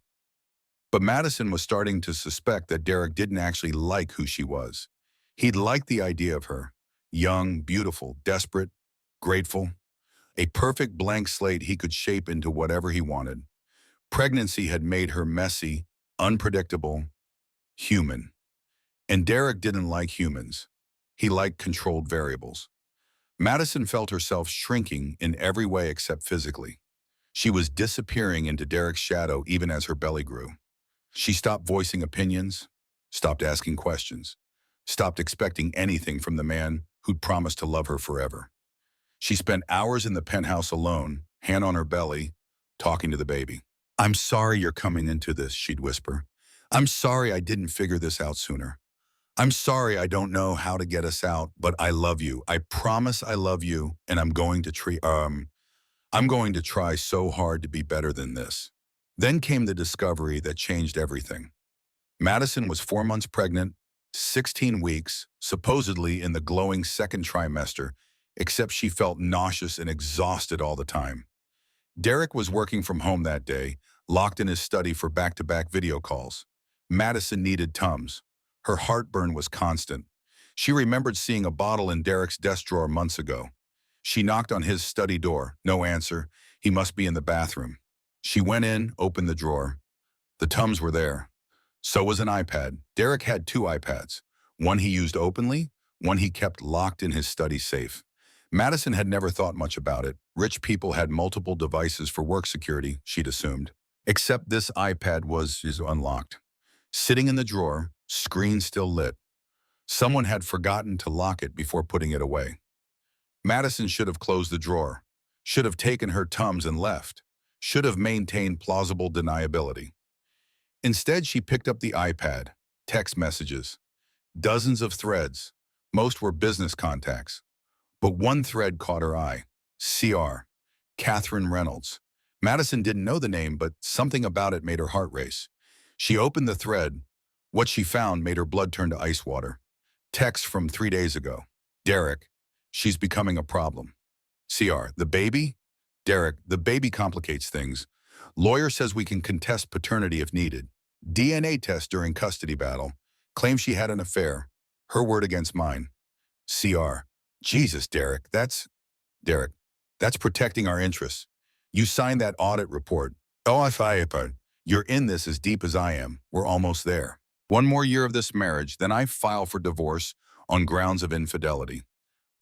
But Madison was starting to suspect that Derek didn't actually like who she was. He'd liked the idea of her. Young, beautiful, desperate, grateful. A perfect blank slate he could shape into whatever he wanted. Pregnancy had made her messy, unpredictable, human. And Derek didn't like humans. He liked controlled variables. Madison felt herself shrinking in every way except physically. She was disappearing into Derek's shadow even as her belly grew. She stopped voicing opinions, stopped asking questions, stopped expecting anything from the man who'd promised to love her forever. She spent hours in the penthouse alone, hand on her belly, talking to the baby. I'm sorry you're coming into this, she'd whisper. I'm sorry I didn't figure this out sooner. I'm sorry I don't know how to get us out, but I love you. I promise I love you, and I'm going to try so hard to be better than this. Then came the discovery that changed everything. Madison was 4 months pregnant, 16 weeks, supposedly in the glowing second trimester, except she felt nauseous and exhausted all the time. Derek was working from home that day, locked in his study for back-to-back video calls. Madison needed Tums. Her heartburn was constant. She remembered seeing a bottle in Derek's desk drawer months ago. She knocked on his study door. No answer. He must be in the bathroom. She went in, opened the drawer. The Tums were there. So was an iPad. Derek had 2 iPads. One he used openly, one he kept locked in his study safe. Madison had never thought much about it. Rich people had multiple devices for work security, she'd assumed. Except this iPad was unlocked. Sitting in the drawer, screen still lit. Someone had forgotten to lock it before putting it away. Madison should have closed the drawer, should have taken her Tums and left, should have maintained plausible deniability. Instead, she picked up the iPad, text messages, dozens of threads. Most were business contacts. But one thread caught her eye. CR. Catherine Reynolds. Madison didn't know the name, but something about it made her heart race. She opened the thread. What she found made her blood turn to ice water. Text from 3 days ago. Derek, she's becoming a problem. CR. The baby? Derek, the baby complicates things. Lawyer says we can contest paternity if needed. DNA test during custody battle. Claims she had an affair. Her word against mine. CR. Jesus, Derek, that's protecting our interests. You signed that audit report. Oh, if I, you're in this as deep as I am. We're almost there. One more year of this marriage, then I file for divorce on grounds of infidelity.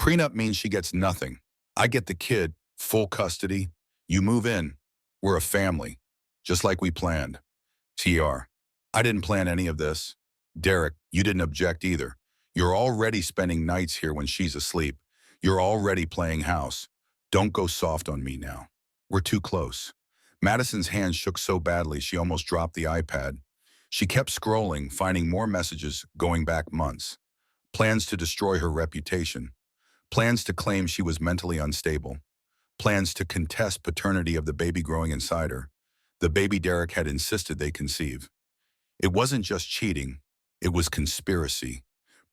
Prenup means she gets nothing. I get the kid, full custody. You move in. We're a family, just like we planned. TR. I didn't plan any of this. Derek, you didn't object either. You're already spending nights here when she's asleep. You're already playing house. Don't go soft on me now. We're too close. Madison's hands shook so badly she almost dropped the iPad. She kept scrolling, finding more messages going back months. Plans to destroy her reputation. Plans to claim she was mentally unstable. Plans to contest paternity of the baby growing inside her. The baby Derek had insisted they conceive. It wasn't just cheating. It was conspiracy.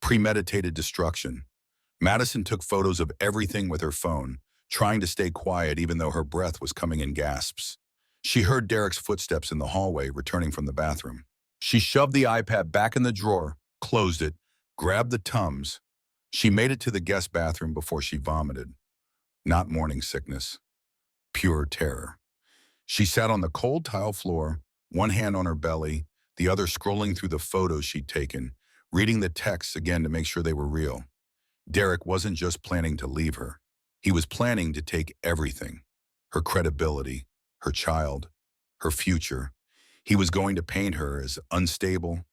Premeditated destruction. Madison took photos of everything with her phone, trying to stay quiet even though her breath was coming in gasps. She heard Derek's footsteps in the hallway returning from the bathroom. She shoved the iPad back in the drawer, closed it, grabbed the Tums. She made it to the guest bathroom before she vomited. Not morning sickness. Pure terror. She sat on the cold tile floor, one hand on her belly, the other scrolling through the photos she'd taken, reading the texts again to make sure they were real. Derek wasn't just planning to leave her. He was planning to take everything. Her credibility, her child, her future. He was going to paint her as unstable,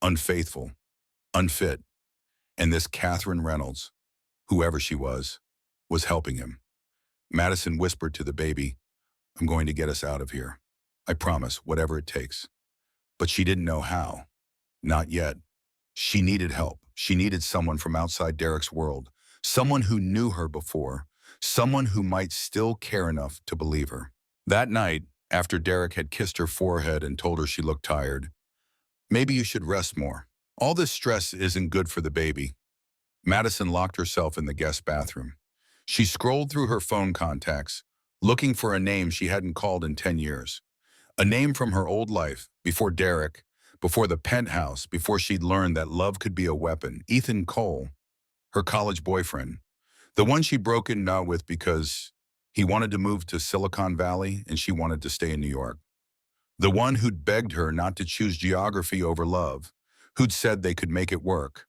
unfaithful, unfit. And this Catherine Reynolds, whoever she was helping him. Madison whispered to the baby, I'm going to get us out of here. I promise, whatever it takes. But she didn't know how. Not yet. She needed help. She needed someone from outside Derek's world, someone who knew her before, someone who might still care enough to believe her. That night, after Derek had kissed her forehead and told her she looked tired, maybe you should rest more. All this stress isn't good for the baby. Madison locked herself in the guest bathroom. She scrolled through her phone contacts, looking for a name she hadn't called in 10 years. A name from her old life, before Derek, before the penthouse, before she'd learned that love could be a weapon. Ethan Cole, her college boyfriend. The one she'd broken up with because he wanted to move to Silicon Valley and she wanted to stay in New York. The one who'd begged her not to choose geography over love, who'd said they could make it work,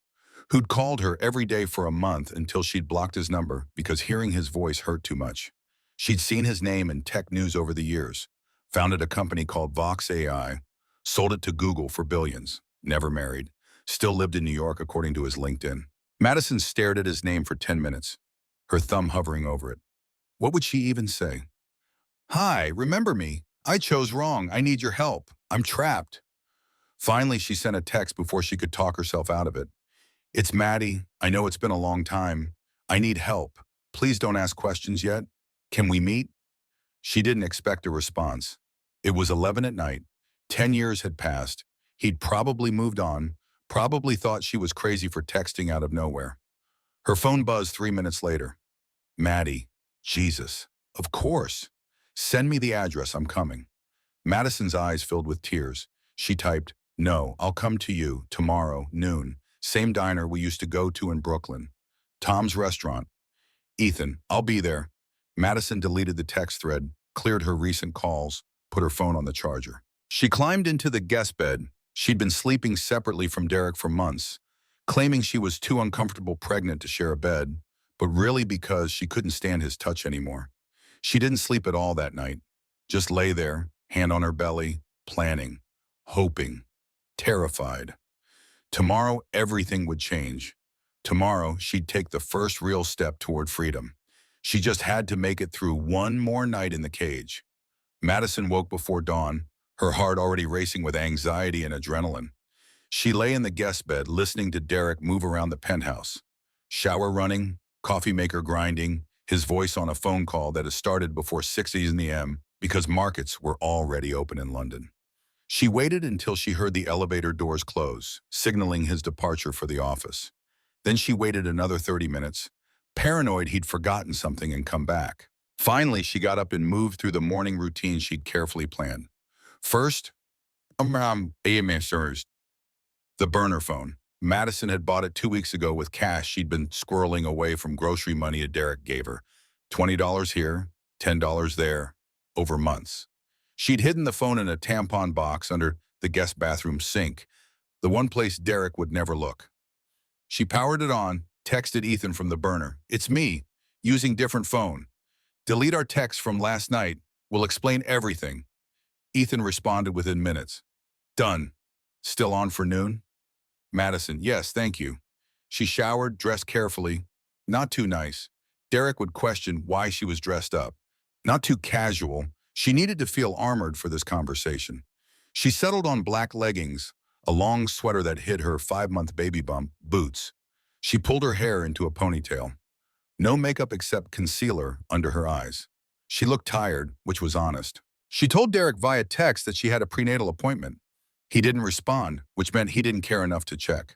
who'd called her every day for a month until she'd blocked his number because hearing his voice hurt too much. She'd seen his name in tech news over the years, founded a company called Vox AI, sold it to Google for billions, never married, still lived in New York according to his LinkedIn. Madison stared at his name for 10 minutes, her thumb hovering over it. What would she even say? Hi, remember me? I chose wrong. I need your help. I'm trapped. Finally, she sent a text before she could talk herself out of it. It's Maddie. I know it's been a long time. I need help. Please don't ask questions yet. Can we meet? She didn't expect a response. It was 11 at night. 10 years had passed. He'd probably moved on, probably thought she was crazy for texting out of nowhere. Her phone buzzed 3 minutes later. Maddie. Jesus. Of course. Send me the address. I'm coming. Madison's eyes filled with tears. She typed, No, I'll come to you tomorrow, noon. Same diner we used to go to in Brooklyn. Tom's Restaurant. Ethan, I'll be there. Madison deleted the text thread, cleared her recent calls, put her phone on the charger. She climbed into the guest bed. She'd been sleeping separately from Derek for months, claiming she was too uncomfortable pregnant to share a bed, but really because she couldn't stand his touch anymore. She didn't sleep at all that night, just lay there, hand on her belly, planning, hoping, terrified. Tomorrow, everything would change. Tomorrow, she'd take the first real step toward freedom. She just had to make it through one more night in the cage. Madison woke before dawn, her heart already racing with anxiety and adrenaline. She lay in the guest bed listening to Derek move around the penthouse. Shower running, coffee maker grinding, his voice on a phone call that had started before 6 a.m. because markets were already open in London. She waited until she heard the elevator doors close, signaling his departure for the office. Then she waited another 30 minutes, paranoid he'd forgotten something and come back. Finally, she got up and moved through the morning routine she'd carefully planned. First, the burner phone. Madison had bought it 2 weeks ago with cash she'd been squirreling away from grocery money Derek gave her. $20 here, $10 there, over months. She'd hidden the phone in a tampon box under the guest bathroom sink, the one place Derek would never look. She powered it on, texted Ethan from the burner. "It's me, using different phone. Delete our text from last night. We'll explain everything." Ethan responded within minutes. "Done. Still on for noon?" Madison, "Yes, thank you." She showered, dressed carefully. Not too nice. Derek would question why she was dressed up. Not too casual. She needed to feel armored for this conversation. She settled on black leggings, a long sweater that hid her 5-month baby bump, boots. She pulled her hair into a ponytail. No makeup except concealer under her eyes. She looked tired, which was honest. She told Derek via text that she had a prenatal appointment. He didn't respond, which meant he didn't care enough to check.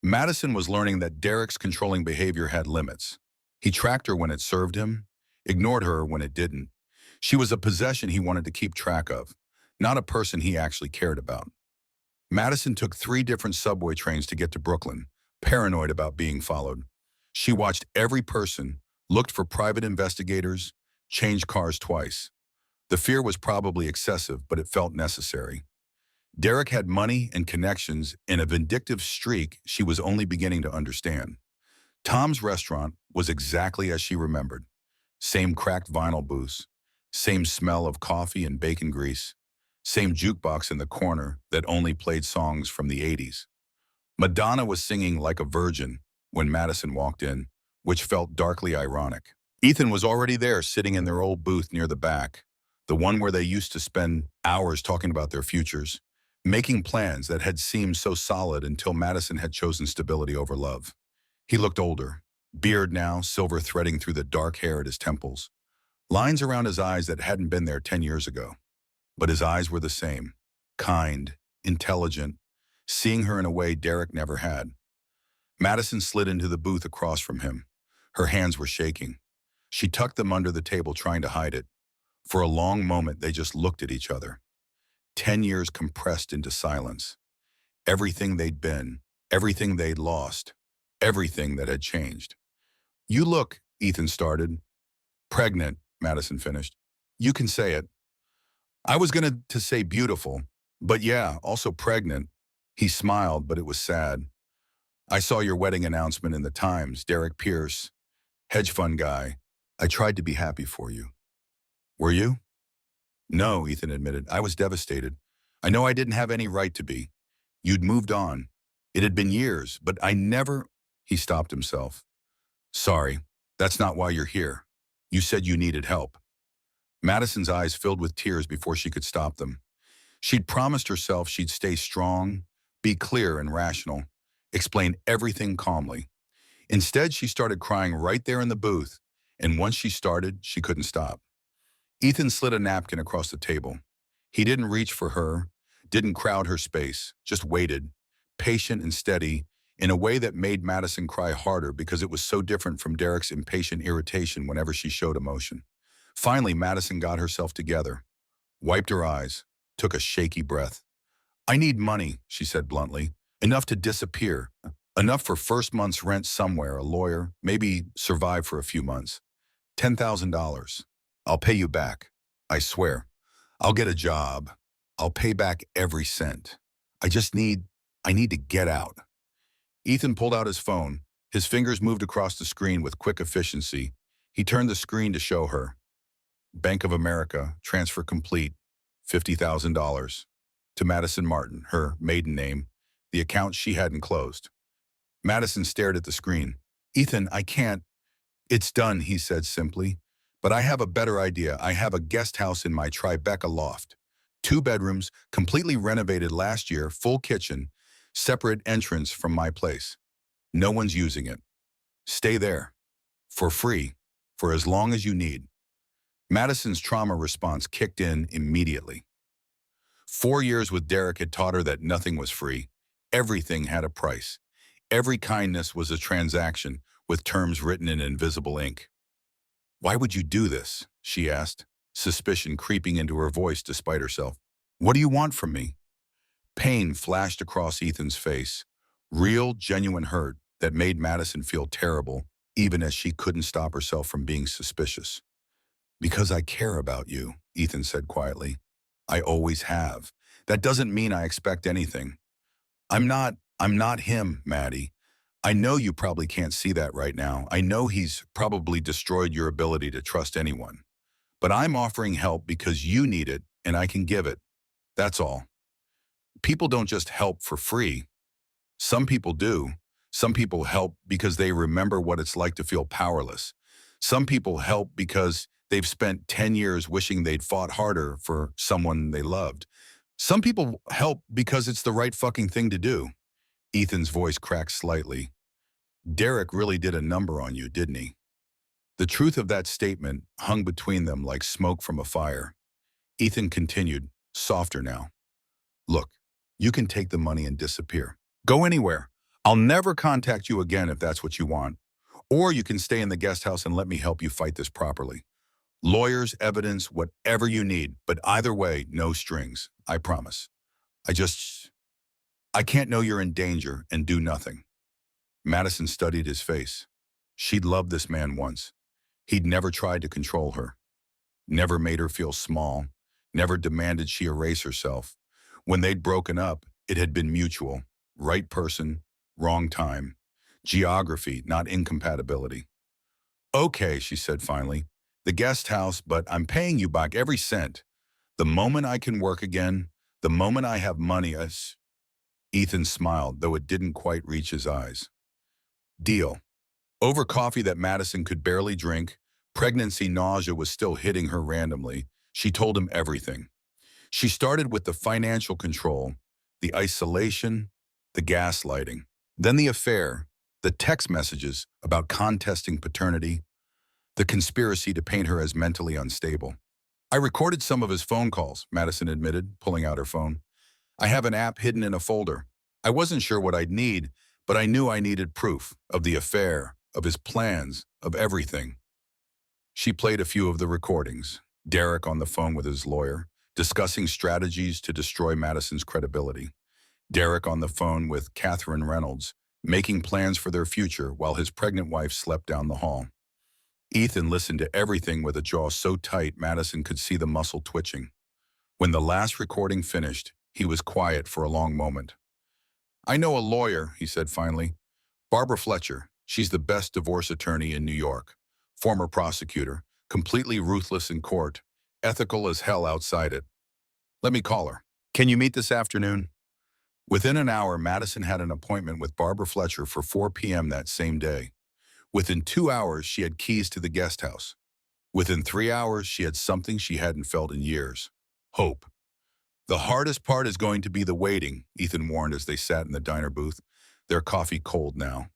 Madison was learning that Derek's controlling behavior had limits. He tracked her when it served him, ignored her when it didn't. She was a possession he wanted to keep track of, not a person he actually cared about. Madison took 3 different subway trains to get to Brooklyn, paranoid about being followed. She watched every person, looked for private investigators, changed cars twice. The fear was probably excessive, but it felt necessary. Derek had money and connections and a vindictive streak she was only beginning to understand. Tom's restaurant was exactly as she remembered. Same cracked vinyl booths, same smell of coffee and bacon grease, same jukebox in the corner that only played songs from the 80s. Madonna was singing Like a Virgin when Madison walked in, which felt darkly ironic. Ethan was already there, sitting in their old booth near the back, the one where they used to spend hours talking about their futures, making plans that had seemed so solid until Madison had chosen stability over love. He looked older, beard now, silver threading through the dark hair at his temples, lines around his eyes that hadn't been there 10 years ago. But his eyes were the same, kind, intelligent, seeing her in a way Derek never had. Madison slid into the booth across from him. Her hands were shaking. She tucked them under the table, trying to hide it. For a long moment, they just looked at each other. 10 years compressed into silence. Everything they'd been, everything they'd lost, everything that had changed. "You look," Ethan started. "Pregnant," Madison finished. "You can say it." "I was going to say beautiful, but yeah, also pregnant." He smiled, but it was sad. "I saw your wedding announcement in the Times, Derek Pierce, hedge fund guy. I tried to be happy for you." "Were you?" "No," Ethan admitted. "I was devastated. I know I didn't have any right to be. You'd moved on. It had been years, but I never—" He stopped himself. "Sorry, that's not why you're here. You said you needed help." Madison's eyes filled with tears before she could stop them. She'd promised herself she'd stay strong, be clear and rational, explain everything calmly. Instead, she started crying right there in the booth, and once she started, she couldn't stop. Ethan slid a napkin across the table. He didn't reach for her, didn't crowd her space, just waited, patient and steady, in a way that made Madison cry harder because it was so different from Derek's impatient irritation whenever she showed emotion. Finally, Madison got herself together, wiped her eyes, took a shaky breath. "I need money," she said bluntly. "Enough to disappear. Enough for first month's rent somewhere, a lawyer, maybe survive for a few months. $10,000. I'll pay you back. I swear. I'll get a job. I'll pay back every cent. I need to get out." Ethan pulled out his phone. His fingers moved across the screen with quick efficiency. He turned the screen to show her. Bank of America, transfer complete, $50,000. To Madison Martin, her maiden name, the account she hadn't closed. Madison stared at the screen. "Ethan, I can't." "It's done," he said simply. "But I have a better idea. I have a guest house in my Tribeca loft. 2 bedrooms, completely renovated last year, full kitchen, separate entrance from my place. No one's using it. Stay there." For free, for as long as you need. Madison's trauma response kicked in immediately. 4 years with Derek had taught her that nothing was free. Everything had a price. Every kindness was a transaction with terms written in invisible ink. "Why would you do this?" she asked, suspicion creeping into her voice despite herself. "What do you want from me?" Pain flashed across Ethan's face. Real, genuine hurt that made Madison feel terrible, even as she couldn't stop herself from being suspicious. "Because I care about you," Ethan said quietly. "I always have. That doesn't mean I expect anything. I'm not him, Maddie. I know you probably can't see that right now. I know he's probably destroyed your ability to trust anyone. But I'm offering help because you need it and I can give it. That's all. People don't just help for free. Some people do. Some people help because they remember what it's like to feel powerless. Some people help because they've spent 10 years wishing they'd fought harder for someone they loved. Some people help because it's the right fucking thing to do." Ethan's voice cracked slightly. "Derek really did a number on you, didn't he?" The truth of that statement hung between them like smoke from a fire. Ethan continued, softer now. "Look, you can take the money and disappear. Go anywhere. I'll never contact you again if that's what you want. Or you can stay in the guest house and let me help you fight this properly. Lawyers, evidence, whatever you need, but either way, no strings. I promise. I can't know you're in danger and do nothing." Madison studied his face. She'd loved this man once. He'd never tried to control her. Never made her feel small. Never demanded she erase herself. When they'd broken up, it had been mutual. Right person, wrong time. Geography, not incompatibility. "Okay," she said finally. "The guest house, but I'm paying you back every cent. The moment I can work again, the moment I have money." Ethan smiled, though it didn't quite reach his eyes. "Deal." Over coffee that Madison could barely drink, pregnancy nausea was still hitting her randomly, she told him everything. She started with the financial control, the isolation, the gaslighting. Then the affair, the text messages about contesting paternity, the conspiracy to paint her as mentally unstable. "I recorded some of his phone calls," Madison admitted, pulling out her phone. "I have an app hidden in a folder. I wasn't sure what I'd need, but I knew I needed proof of the affair, of his plans, of everything." She played a few of the recordings. Derek on the phone with his lawyer, discussing strategies to destroy Madison's credibility. Derek on the phone with Catherine Reynolds, making plans for their future while his pregnant wife slept down the hall. Ethan listened to everything with a jaw so tight Madison could see the muscle twitching. When the last recording finished, he was quiet for a long moment. "I know a lawyer," he said finally. "Barbara Fletcher. She's the best divorce attorney in New York. Former prosecutor, completely ruthless in court, ethical as hell outside it. Let me call her. Can you meet this afternoon?" Within an hour, Madison had an appointment with Barbara Fletcher for 4 p.m. that same day. Within 2 hours, she had keys to the guest house. Within 3 hours, she had something she hadn't felt in years. Hope. "The hardest part is going to be the waiting," Ethan warned as they sat in the diner booth, their coffee cold now.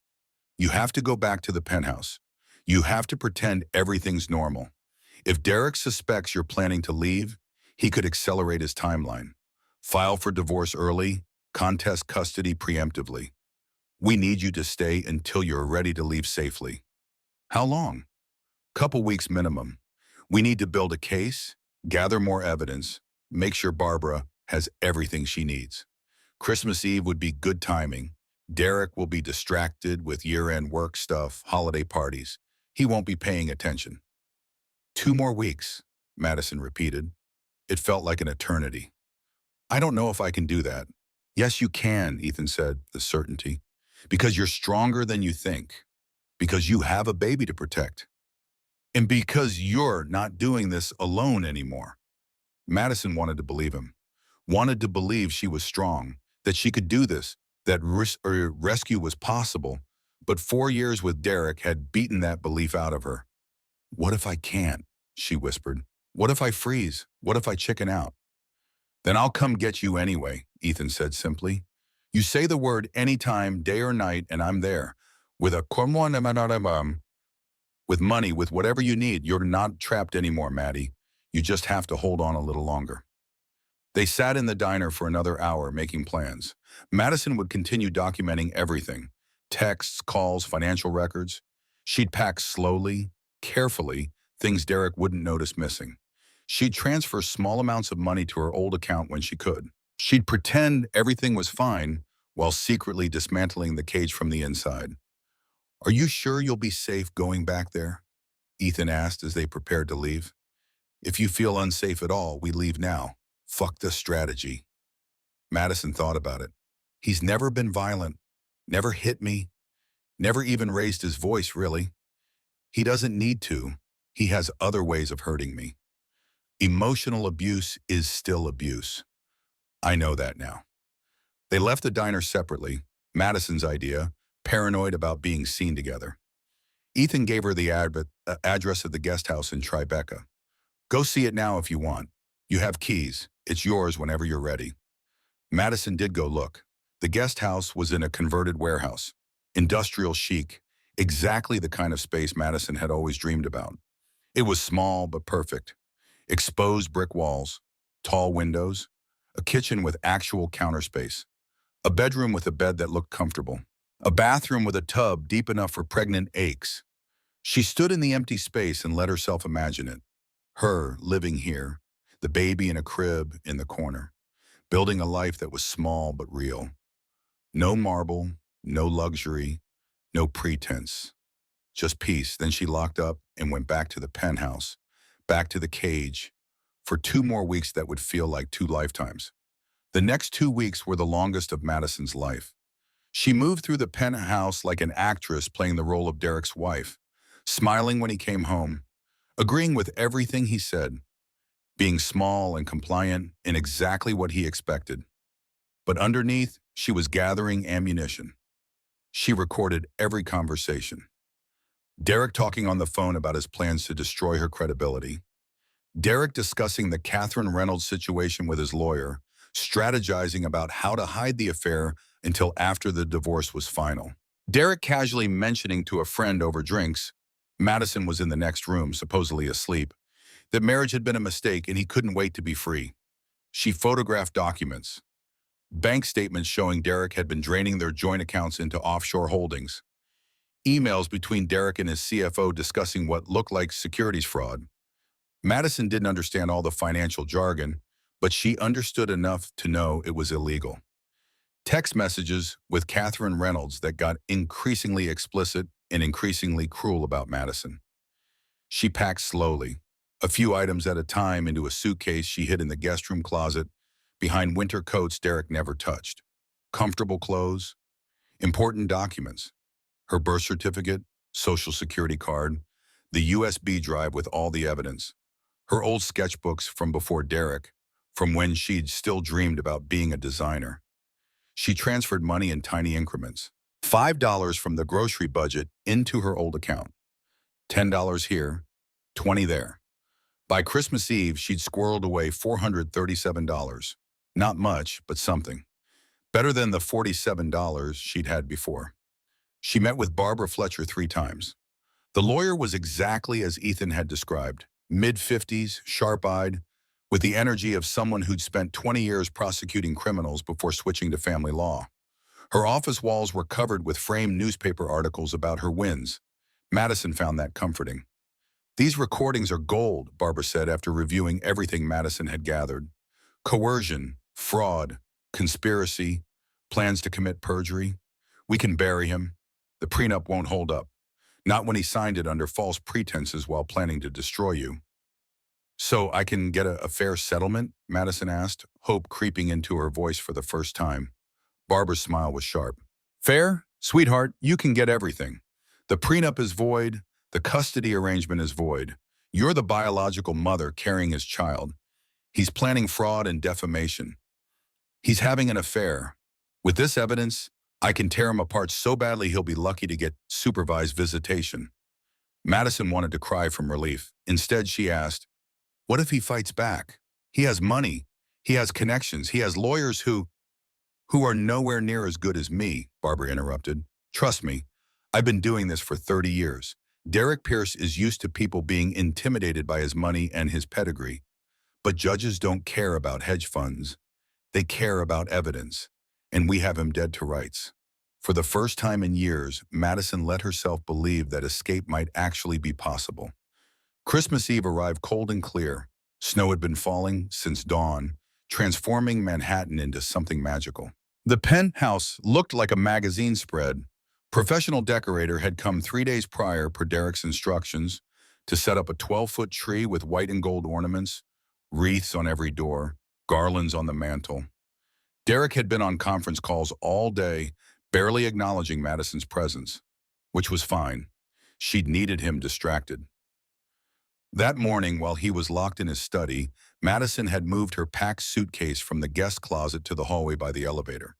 "You have to go back to the penthouse. You have to pretend everything's normal. If Derek suspects you're planning to leave, he could accelerate his timeline. File for divorce early, contest custody preemptively. We need you to stay until you're ready to leave safely." "How long?" "Couple weeks minimum. We need to build a case, gather more evidence, make sure Barbara has everything she needs. Christmas Eve would be good timing. Derek will be distracted with year-end work stuff, holiday parties. He won't be paying attention." 2 more weeks, Madison repeated. It felt like an eternity. "I don't know if I can do that." "Yes, you can," Ethan said, with certainty. "Because you're stronger than you think. Because you have a baby to protect. And because you're not doing this alone anymore." Madison wanted to believe him. Wanted to believe she was strong, that she could do this, that rescue was possible. But 4 years with Derek had beaten that belief out of her. "What if I can't?" she whispered. "What if I freeze? What if I chicken out?" "Then I'll come get you anyway," Ethan said simply. "You say the word anytime, day or night, and I'm there. With a With money, with whatever you need, you're not trapped anymore, Maddie. You just have to hold on a little longer. They sat in the diner for another hour making plans. Madison would continue documenting everything. Texts, calls, financial records. She'd pack slowly, carefully, things Derek wouldn't notice missing. She'd transfer small amounts of money to her old account when she could. She'd pretend everything was fine while secretly dismantling the cage from the inside. "Are you sure you'll be safe going back there?" Ethan asked as they prepared to leave. "If you feel unsafe at all, we leave now. Fuck this strategy." Madison thought about it. "He's never been violent, never hit me, never even raised his voice, really. He doesn't need to. He has other ways of hurting me. Emotional abuse is still abuse. I know that now." They left the diner separately, Madison's idea, paranoid about being seen together. Ethan gave her the address of the guest house in Tribeca. "Go see it now if you want. You have keys. It's yours whenever you're ready." Madison did go look. The guest house was in a converted warehouse. Industrial chic, exactly the kind of space Madison had always dreamed about. It was small but perfect. Exposed brick walls, tall windows, a kitchen with actual counter space, a bedroom with a bed that looked comfortable, a bathroom with a tub deep enough for pregnant aches. She stood in the empty space and let herself imagine it. Her living here, the baby in a crib in the corner, building a life that was small but real. No marble, no luxury, no pretense, just peace. Then she locked up and went back to the penthouse, back to the cage, for 2 more weeks that would feel like 2 lifetimes. The next 2 weeks were the longest of Madison's life. She moved through the penthouse like an actress playing the role of Derek's wife, smiling when he came home, agreeing with everything he said, being small and compliant in exactly what he expected. But underneath, she was gathering ammunition. She recorded every conversation. Derek talking on the phone about his plans to destroy her credibility. Derek discussing the Catherine Reynolds situation with his lawyer, strategizing about how to hide the affair until after the divorce was final. Derek casually mentioning to a friend over drinks, Madison was in the next room, supposedly asleep, that marriage had been a mistake and he couldn't wait to be free. She photographed documents, bank statements showing Derek had been draining their joint accounts into offshore holdings, emails between Derek and his CFO discussing what looked like securities fraud. Madison didn't understand all the financial jargon, but she understood enough to know it was illegal. Text messages with Catherine Reynolds that got increasingly explicit and increasingly cruel about Madison. She packed slowly, a few items at a time, into a suitcase she hid in the guest room closet behind winter coats Derek never touched. Comfortable clothes, important documents, her birth certificate, social security card, the USB drive with all the evidence, her old sketchbooks from before Derek, from when she'd still dreamed about being a designer. She transferred money in tiny increments, $5 from the grocery budget into her old account, $10 here, $20 there. By Christmas Eve, she'd squirreled away $437. Not much, but something. Better than the $47 she'd had before. She met with Barbara Fletcher 3 times. The lawyer was exactly as Ethan had described, mid-50s, sharp-eyed, with the energy of someone who'd spent 20 years prosecuting criminals before switching to family law. Her office walls were covered with framed newspaper articles about her wins. Madison found that comforting. "These recordings are gold," Barbara said after reviewing everything Madison had gathered. "Coercion, fraud, conspiracy, plans to commit perjury. We can bury him. The prenup won't hold up. Not when he signed it under false pretenses while planning to destroy you." "So I can get a fair settlement?" Madison asked, hope creeping into her voice for the first time. Barbara's smile was sharp. "Fair? Sweetheart, you can get everything. The prenup is void. The custody arrangement is void. You're the biological mother carrying his child. He's planning fraud and defamation. He's having an affair. With this evidence, I can tear him apart so badly he'll be lucky to get supervised visitation." Madison wanted to cry from relief. Instead, she asked, "What if he fights back? He has money. He has connections. He has lawyers who are nowhere near as good as me," Barbara interrupted. "Trust me, I've been doing this for 30 years. Derek Pierce is used to people being intimidated by his money and his pedigree, but judges don't care about hedge funds. They care about evidence, and we have him dead to rights. For the first time in years, Madison let herself believe that escape might actually be possible. Christmas Eve arrived cold and clear. Snow had been falling since dawn, transforming Manhattan into something magical. The penthouse looked like a magazine spread. Professional decorator had come 3 days prior per Derek's instructions to set up a 12-foot tree with white and gold ornaments, wreaths on every door, garlands on the mantel. Derek had been on conference calls all day, barely acknowledging Madison's presence, which was fine. She'd needed him distracted. That morning, while he was locked in his study, Madison had moved her packed suitcase from the guest closet to the hallway by the elevator.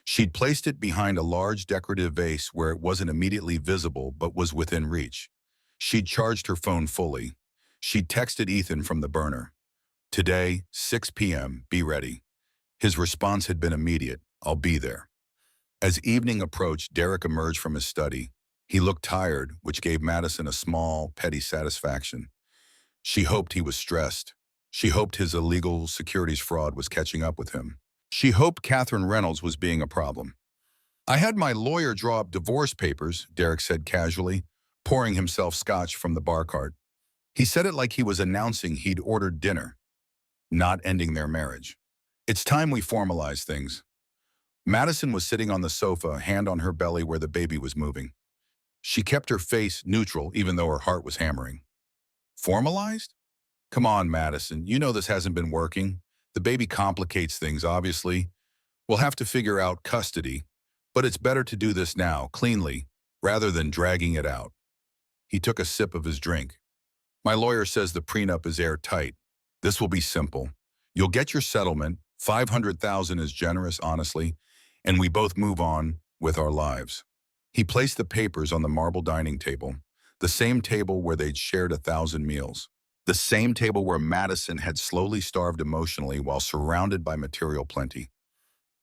She'd placed it behind a large decorative vase where it wasn't immediately visible but was within reach. She'd charged her phone fully. She'd texted Ethan from the burner. "Today, 6 p.m., be ready." His response had been immediate, "I'll be there." As evening approached, Derek emerged from his study. He looked tired, which gave Madison a small, petty satisfaction. She hoped he was stressed. She hoped his illegal securities fraud was catching up with him. She hoped Catherine Reynolds was being a problem. "I had my lawyer draw up divorce papers," Derek said casually, pouring himself scotch from the bar cart. He said it like he was announcing he'd ordered dinner, not ending their marriage. "It's time we formalize things." Madison was sitting on the sofa, hand on her belly where the baby was moving. She kept her face neutral even though her heart was hammering. "Formalized? Come on, Madison, you know this hasn't been working. The baby complicates things, obviously. We'll have to figure out custody, but it's better to do this now, cleanly, rather than dragging it out." He took a sip of his drink. "My lawyer says the prenup is airtight. This will be simple. You'll get your settlement, 500,000 is generous, honestly, and we both move on with our lives." He placed the papers on the marble dining table, the same table where they'd shared 1,000 meals, the same table where Madison had slowly starved emotionally while surrounded by material plenty.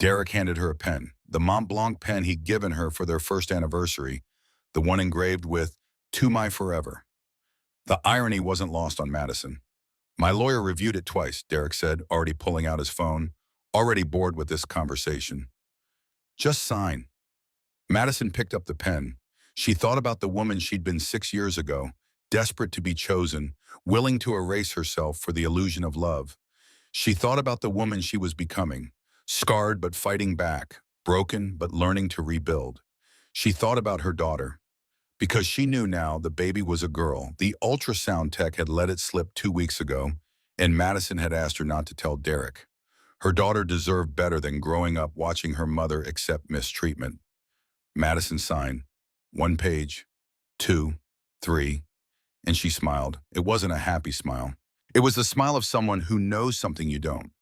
Derek handed her a pen, the Mont Blanc pen he'd given her for their first anniversary, the one engraved with "To My Forever." The irony wasn't lost on Madison. "My lawyer reviewed it twice," Derek said, already pulling out his phone, already bored with this conversation. "Just sign." Madison picked up the pen. She thought about the woman she'd been 6 years ago, desperate to be chosen, willing to erase herself for the illusion of love. She thought about the woman she was becoming, scarred but fighting back, broken but learning to rebuild. She thought about her daughter. Because she knew now the baby was a girl, the ultrasound tech had let it slip 2 weeks ago, and Madison had asked her not to tell Derek. Her daughter deserved better than growing up watching her mother accept mistreatment. Madison signed. 1 page, 2, 3, and she smiled. It wasn't a happy smile. It was the smile of someone who knows something you don't.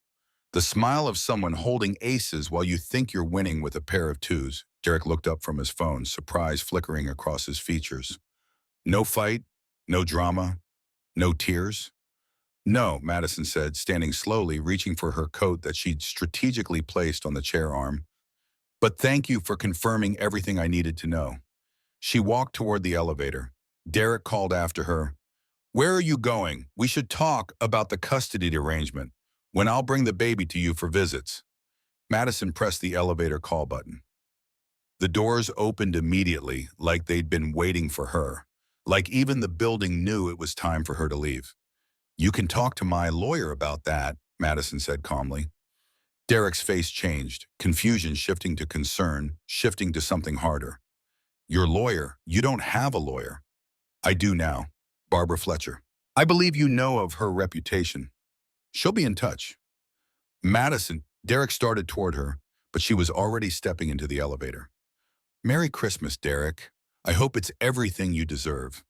The smile of someone holding aces while you think you're winning with a pair of twos. Derek looked up from his phone, surprise flickering across his features. "No fight, no drama, no tears?" "No," Madison said, standing slowly, reaching for her coat that she'd strategically placed on the chair arm. "But thank you for confirming everything I needed to know." She walked toward the elevator. Derek called after her, "Where are you going? We should talk about the custody arrangement, when I'll bring the baby to you for visits." Madison pressed the elevator call button. The doors opened immediately, like they'd been waiting for her, like even the building knew it was time for her to leave. "You can talk to my lawyer about that," Madison said calmly. Derek's face changed, confusion shifting to concern, shifting to something harder. "Your lawyer? You don't have a lawyer." "I do now. Barbara Fletcher. I believe you know of her reputation. She'll be in touch." "Madison," Derek started toward her, but she was already stepping into the elevator. "Merry Christmas, Derek. I hope it's everything you deserve."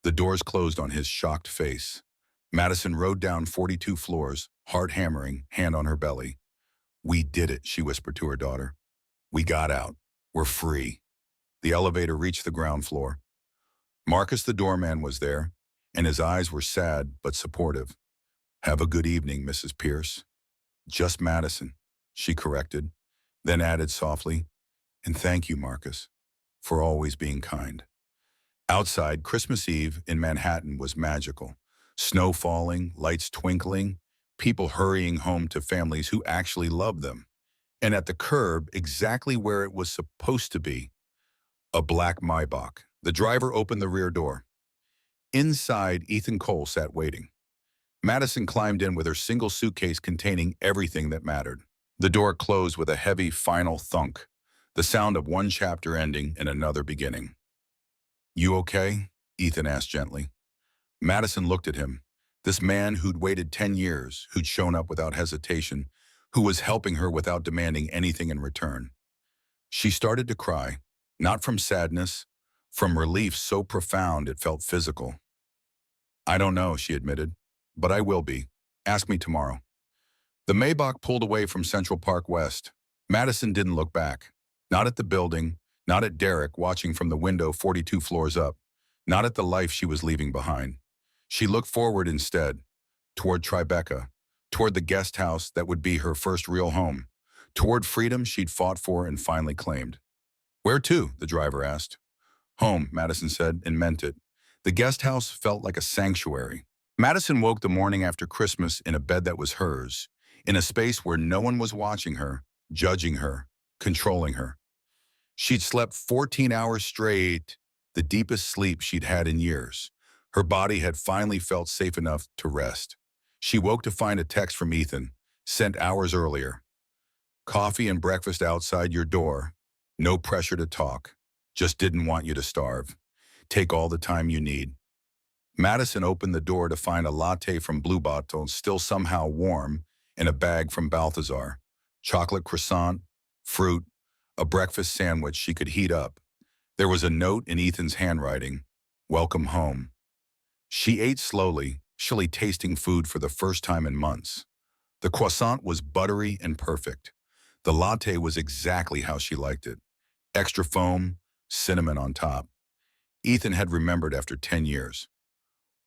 The doors closed on his shocked face. Madison rode down 42 floors, heart hammering, hand on her belly. "We did it," she whispered to her daughter. "We got out. We're free." The elevator reached the ground floor. Marcus the doorman was there, and his eyes were sad but supportive. "Have a good evening, Mrs. Pierce." "Just Madison," she corrected, then added softly, "And thank you, Marcus, for always being kind." Outside, Christmas Eve in Manhattan was magical. Snow falling, lights twinkling, people hurrying home to families who actually loved them. And at the curb, exactly where it was supposed to be, a black Maybach. The driver opened the rear door. Inside, Ethan Cole sat waiting. Madison climbed in with her single suitcase containing everything that mattered. The door closed with a heavy, final thunk, the sound of one chapter ending and another beginning. "You okay?" Ethan asked gently. Madison looked at him. This man who'd waited 10 years, who'd shown up without hesitation, who was helping her without demanding anything in return. She started to cry, not from sadness, from relief so profound it felt physical. "I don't know," she admitted, "but I will be. Ask me tomorrow." The Maybach pulled away from Central Park West. Madison didn't look back. Not at the building, not at Derek watching from the window 42 floors up, not at the life she was leaving behind. She looked forward instead, toward Tribeca, toward the guest house that would be her first real home, toward freedom she'd fought for and finally claimed. "Where to?" the driver asked. "Home," Madison said, and meant it. The guest house felt like a sanctuary. Madison woke the morning after Christmas in a bed that was hers, in a space where no one was watching her, judging her, controlling her. She'd slept 14 hours straight, the deepest sleep she'd had in years. Her body had finally felt safe enough to rest. She woke to find a text from Ethan, sent hours earlier. "Coffee and breakfast outside your door. No pressure to talk. Just didn't want you to starve. Take all the time you need." Madison opened the door to find a latte from Blue Bottle still somehow warm and a bag from Balthazar. Chocolate croissant, fruit, a breakfast sandwich she could heat up. There was a note in Ethan's handwriting, "Welcome home." She ate slowly, surely tasting food for the first time in months. The croissant was buttery and perfect. The latte was exactly how she liked it. Extra foam, cinnamon on top. Ethan had remembered after 10 years.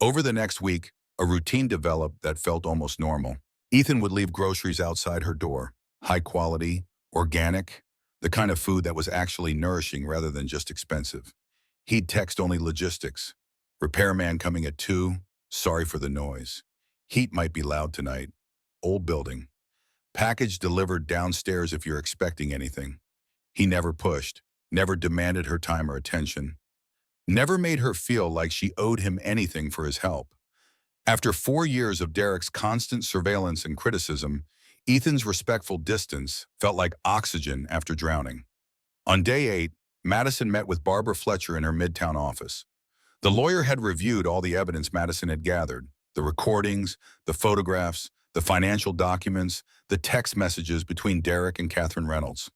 Over the next week, a routine developed that felt almost normal. Ethan would leave groceries outside her door, high quality, organic, the kind of food that was actually nourishing rather than just expensive. He'd text only logistics. "Repairman coming at 2, sorry for the noise. Heat might be loud tonight. Old building. Package delivered downstairs if you're expecting anything." He never pushed, never demanded her time or attention, never made her feel like she owed him anything for his help. After 4 years of Derek's constant surveillance and criticism, Ethan's respectful distance felt like oxygen after drowning. On day 8, Madison met with Barbara Fletcher in her Midtown office. The lawyer had reviewed all the evidence Madison had gathered, the recordings, the photographs, the financial documents, the text messages between Derek and Catherine Reynolds.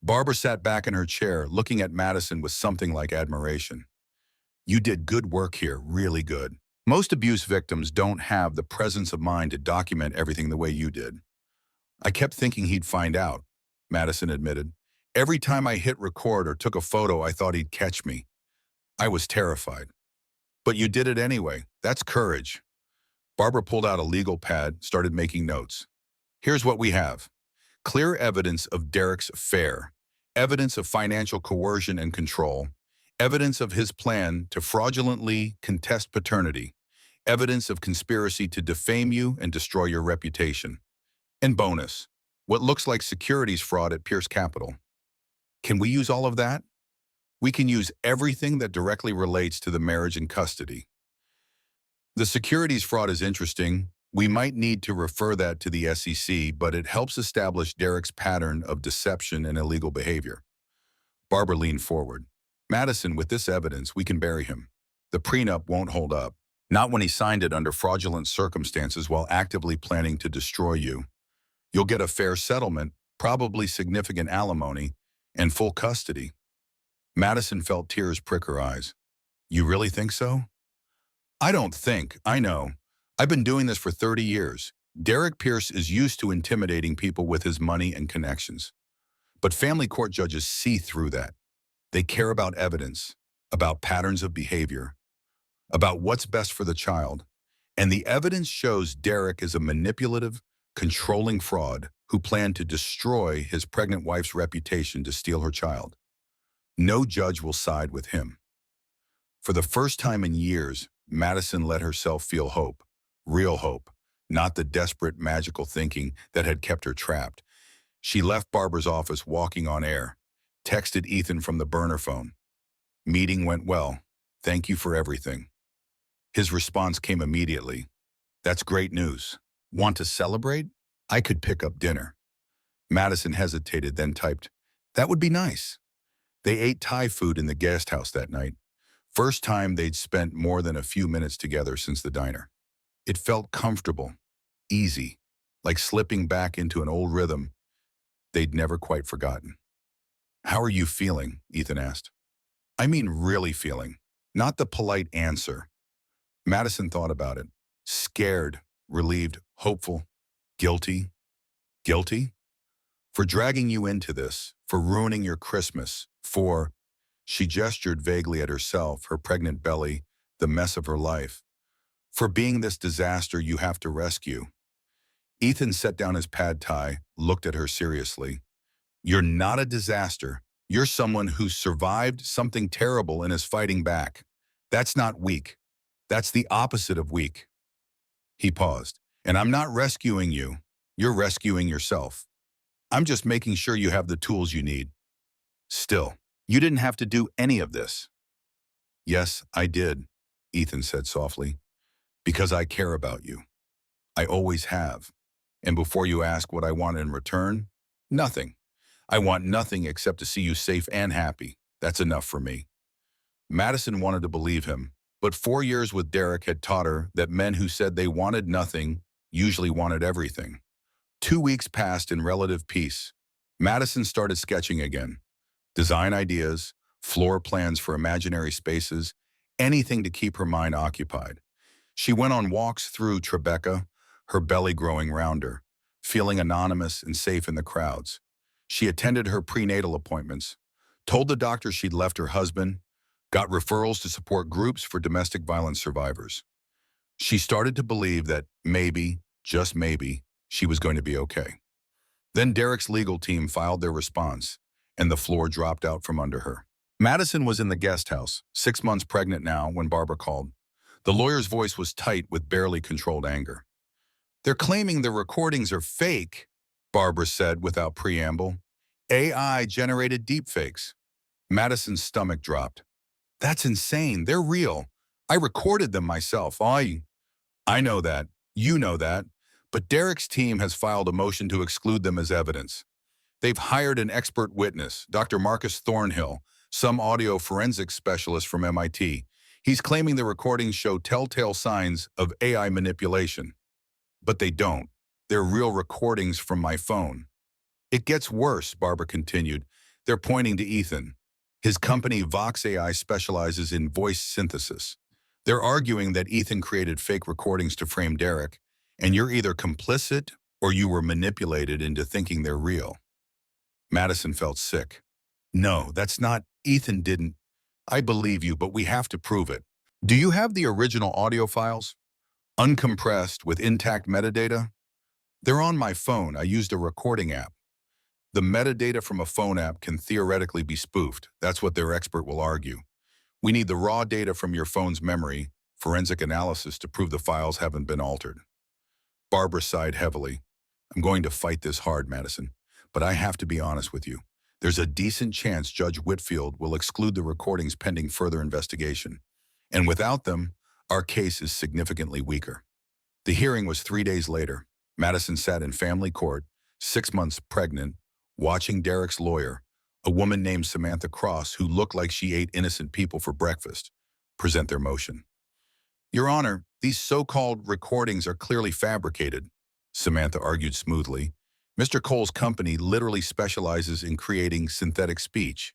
Barbara sat back in her chair, looking at Madison with something like admiration. "You did good work here, really good. Most abuse victims don't have the presence of mind to document everything the way you did." "I kept thinking he'd find out," Madison admitted. "Every time I hit record or took a photo, I thought he'd catch me. I was terrified." "But you did it anyway. That's courage." Barbara pulled out a legal pad, started making notes. "Here's what we have. Clear evidence of Derek's affair, evidence of financial coercion and control, evidence of his plan to fraudulently contest paternity, evidence of conspiracy to defame you and destroy your reputation. And bonus, what looks like securities fraud at Pierce Capital. Can we use all of that? We can use everything that directly relates to the marriage and custody. The securities fraud is interesting. We might need to refer that to the SEC, but it helps establish Derek's pattern of deception and illegal behavior." Barbara leaned forward. "Madison, with this evidence, we can bury him. The prenup won't hold up. Not when he signed it under fraudulent circumstances while actively planning to destroy you. You'll get a fair settlement, probably significant alimony, and full custody." Madison felt tears prick her eyes. "You really think so?" "I don't think, I know. I've been doing this for 30 years. Derek Pierce is used to intimidating people with his money and connections. But family court judges see through that. They care about evidence, about patterns of behavior, about what's best for the child. And the evidence shows Derek is a manipulative, controlling fraud who planned to destroy his pregnant wife's reputation to steal her child. No judge will side with him." For the first time in years, Madison let herself feel hope, real hope, not the desperate magical thinking that had kept her trapped. She left Barbara's office walking on air, texted Ethan from the burner phone. Meeting went well. Thank you for everything. His response came immediately. That's great news. Want to celebrate? I could pick up dinner. Madison hesitated, then typed, that would be nice. They ate Thai food in the guest house that night. First time they'd spent more than a few minutes together since the diner. It felt comfortable, easy, like slipping back into an old rhythm they'd never quite forgotten. How are you feeling? Ethan asked. I mean really feeling, not the polite answer. Madison thought about it. Scared, relieved, hopeful, guilty. Guilty? For dragging you into this, for ruining your Christmas, for... She gestured vaguely at herself, her pregnant belly, the mess of her life. For being this disaster you have to rescue. Ethan set down his pad thai, looked at her seriously. You're not a disaster. You're someone who survived something terrible and is fighting back. That's not weak. That's the opposite of weak. He paused. And I'm not rescuing you. You're rescuing yourself. I'm just making sure you have the tools you need. Still, you didn't have to do any of this. Yes, I did, Ethan said softly. Because I care about you. I always have. And before you ask what I want in return, nothing. I want nothing except to see you safe and happy. That's enough for me. Madison wanted to believe him, but 4 years with Derek had taught her that men who said they wanted nothing usually wanted everything. 2 weeks passed in relative peace. Madison started sketching again. Design ideas, floor plans for imaginary spaces, anything to keep her mind occupied. She went on walks through Tribeca, her belly growing rounder, feeling anonymous and safe in the crowds. She attended her prenatal appointments, told the doctor she'd left her husband, got referrals to support groups for domestic violence survivors. She started to believe that maybe, just maybe, she was going to be okay. Then Derek's legal team filed their response, and the floor dropped out from under her. Madison was in the guest house, 6 months pregnant now, when Barbara called. The lawyer's voice was tight with barely controlled anger. They're claiming the recordings are fake, Barbara said without preamble. AI-generated deepfakes. Madison's stomach dropped. That's insane. They're real. I recorded them myself. I know that. You know that. But Derek's team has filed a motion to exclude them as evidence. They've hired an expert witness, Dr. Marcus Thornhill, some audio forensics specialist from MIT. He's claiming the recordings show telltale signs of AI manipulation. But they don't. They're real recordings from my phone. It gets worse, Barbara continued. They're pointing to Ethan. His company Vox AI specializes in voice synthesis. They're arguing that Ethan created fake recordings to frame Derek, and you're either complicit or you were manipulated into thinking they're real. Madison felt sick. No, that's not. Ethan didn't. I believe you, but we have to prove it. Do you have the original audio files? Uncompressed with intact metadata? They're on my phone. I used a recording app. The metadata from a phone app can theoretically be spoofed. That's what their expert will argue. We need the raw data from your phone's memory, forensic analysis to prove the files haven't been altered. Barbara sighed heavily. I'm going to fight this hard, Madison, but I have to be honest with you. There's a decent chance Judge Whitfield will exclude the recordings pending further investigation. And without them, our case is significantly weaker. The hearing was 3 days later. Madison sat in family court, 6 months pregnant, watching Derek's lawyer, a woman named Samantha Cross who looked like she ate innocent people for breakfast, present their motion. Your Honor, these so-called recordings are clearly fabricated, Samantha argued smoothly. Mr. Cole's company literally specializes in creating synthetic speech.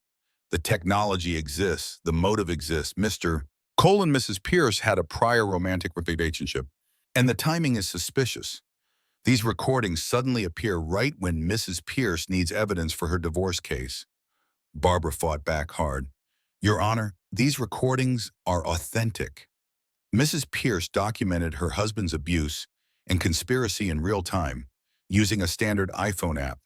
The technology exists, the motive exists. Mr. Cole and Mrs. Pierce had a prior romantic relationship, and the timing is suspicious. These recordings suddenly appear right when Mrs. Pierce needs evidence for her divorce case. Barbara fought back hard. Your Honor, these recordings are authentic. Mrs. Pierce documented her husband's abuse and conspiracy in real time using a standard iPhone app.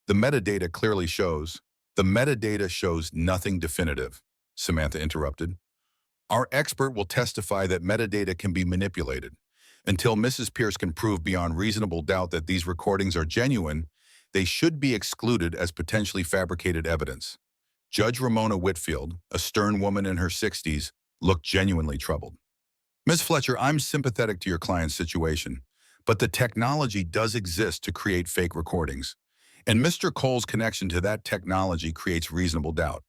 The metadata clearly shows. The metadata shows nothing definitive, Samantha interrupted. Our expert will testify that metadata can be manipulated. Until Mrs. Pierce can prove beyond reasonable doubt that these recordings are genuine, they should be excluded as potentially fabricated evidence. Judge Ramona Whitfield, a stern woman in her 60s, looked genuinely troubled. Ms. Fletcher, I'm sympathetic to your client's situation, but the technology does exist to create fake recordings, and Mr. Cole's connection to that technology creates reasonable doubt.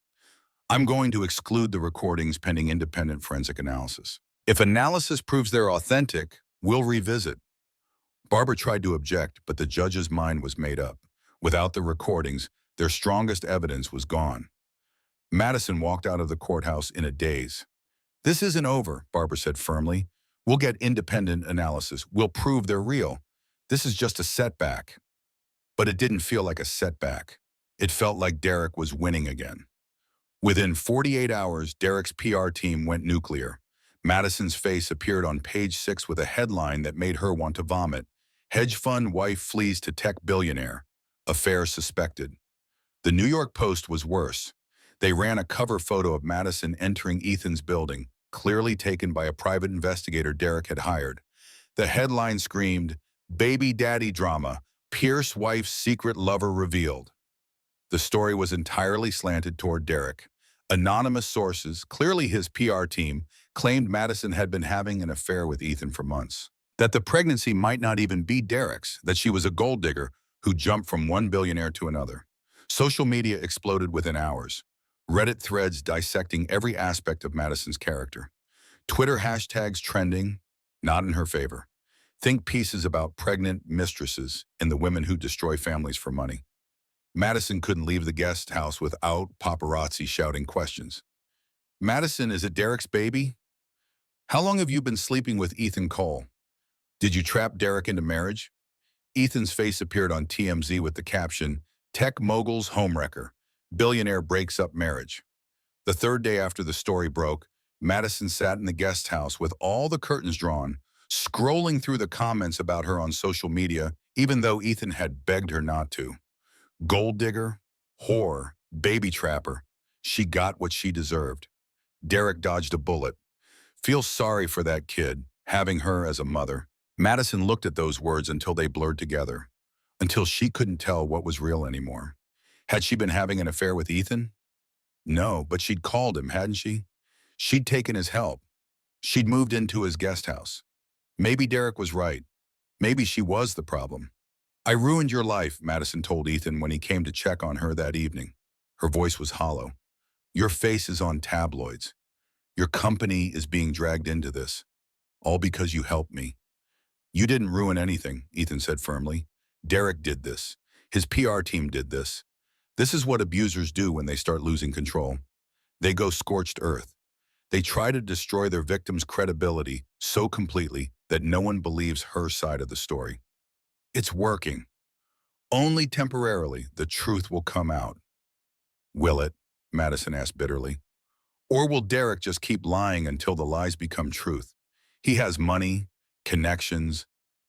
I'm going to exclude the recordings pending independent forensic analysis. If analysis proves they're authentic, we'll revisit. Barbara tried to object, but the judge's mind was made up. Without the recordings, their strongest evidence was gone. Madison walked out of the courthouse in a daze. This isn't over, Barbara said firmly. We'll get independent analysis. We'll prove they're real. This is just a setback. But it didn't feel like a setback. It felt like Derek was winning again. Within 48 hours, Derek's PR team went nuclear. Madison's face appeared on page 6 with a headline that made her want to vomit. Hedge fund wife flees to tech billionaire. Affair suspected. The New York Post was worse. They ran a cover photo of Madison entering Ethan's building, clearly taken by a private investigator Derek had hired. The headline screamed, "Baby Daddy Drama, Pierce Wife's Secret Lover Revealed." The story was entirely slanted toward Derek. Anonymous sources, clearly his PR team, claimed Madison had been having an affair with Ethan for months. That the pregnancy might not even be Derek's, that she was a gold digger who jumped from one billionaire to another. Social media exploded within hours. Reddit threads dissecting every aspect of Madison's character. Twitter hashtags trending, not in her favor. Think pieces about pregnant mistresses and the women who destroy families for money. Madison couldn't leave the guest house without paparazzi shouting questions. Madison, is it Derek's baby? How long have you been sleeping with Ethan Cole? Did you trap Derek into marriage? Ethan's face appeared on TMZ with the caption, "Tech mogul's homewrecker. Billionaire breaks up marriage." The third day after the story broke, Madison sat in the guest house with all the curtains drawn, scrolling through the comments about her on social media, even though Ethan had begged her not to. Gold digger, whore, baby trapper. She got what she deserved. Derek dodged a bullet. Feel sorry for that kid, having her as a mother. Madison looked at those words until they blurred together, until she couldn't tell what was real anymore. Had she been having an affair with Ethan? No, but she'd called him, hadn't she? She'd taken his help. She'd moved into his guest house. Maybe Derek was right. Maybe she was the problem. I ruined your life, Madison told Ethan when he came to check on her that evening. Her voice was hollow. Your face is on tabloids. Your company is being dragged into this, all because you helped me. You didn't ruin anything, Ethan said firmly. Derek did this. His PR team did this. This is what abusers do when they start losing control. They go scorched earth. They try to destroy their victim's credibility so completely that no one believes her side of the story. It's working. Only temporarily, the truth will come out. Will it? Madison asked bitterly. Or will Derek just keep lying until the lies become truth? He has money, connections,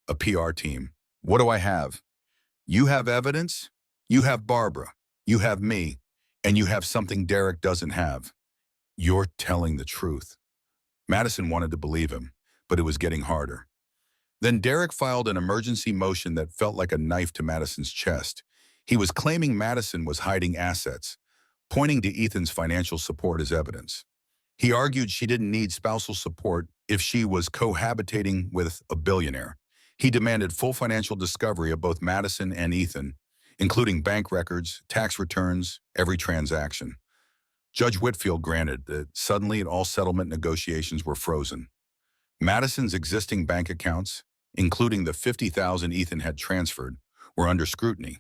a PR team. What do I have? You have evidence? You have Barbara. You have me. And you have something Derek doesn't have. You're telling the truth. Madison wanted to believe him, but it was getting harder. Then Derek filed an emergency motion that felt like a knife to Madison's chest. He was claiming Madison was hiding assets, pointing to Ethan's financial support as evidence. He argued she didn't need spousal support if she was cohabitating with a billionaire. He demanded full financial discovery of both Madison and Ethan, including bank records, tax returns, every transaction. Judge Whitfield granted that suddenly all settlement negotiations were frozen. Madison's existing bank accounts, including the $50,000 Ethan had transferred, were under scrutiny.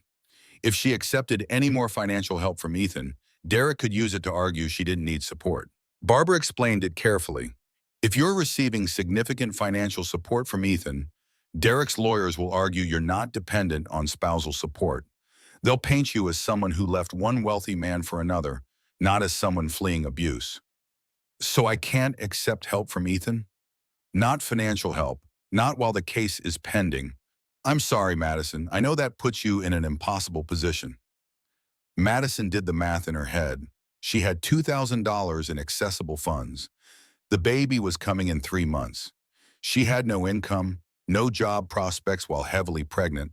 If she accepted any more financial help from Ethan, Derek could use it to argue she didn't need support. Barbara explained it carefully. If you're receiving significant financial support from Ethan, Derek's lawyers will argue you're not dependent on spousal support. They'll paint you as someone who left one wealthy man for another, not as someone fleeing abuse. So I can't accept help from Ethan? Not financial help, not while the case is pending. I'm sorry, Madison. I know that puts you in an impossible position. Madison did the math in her head. She had $2,000 in accessible funds. The baby was coming in 3 months. She had no income, no job prospects while heavily pregnant,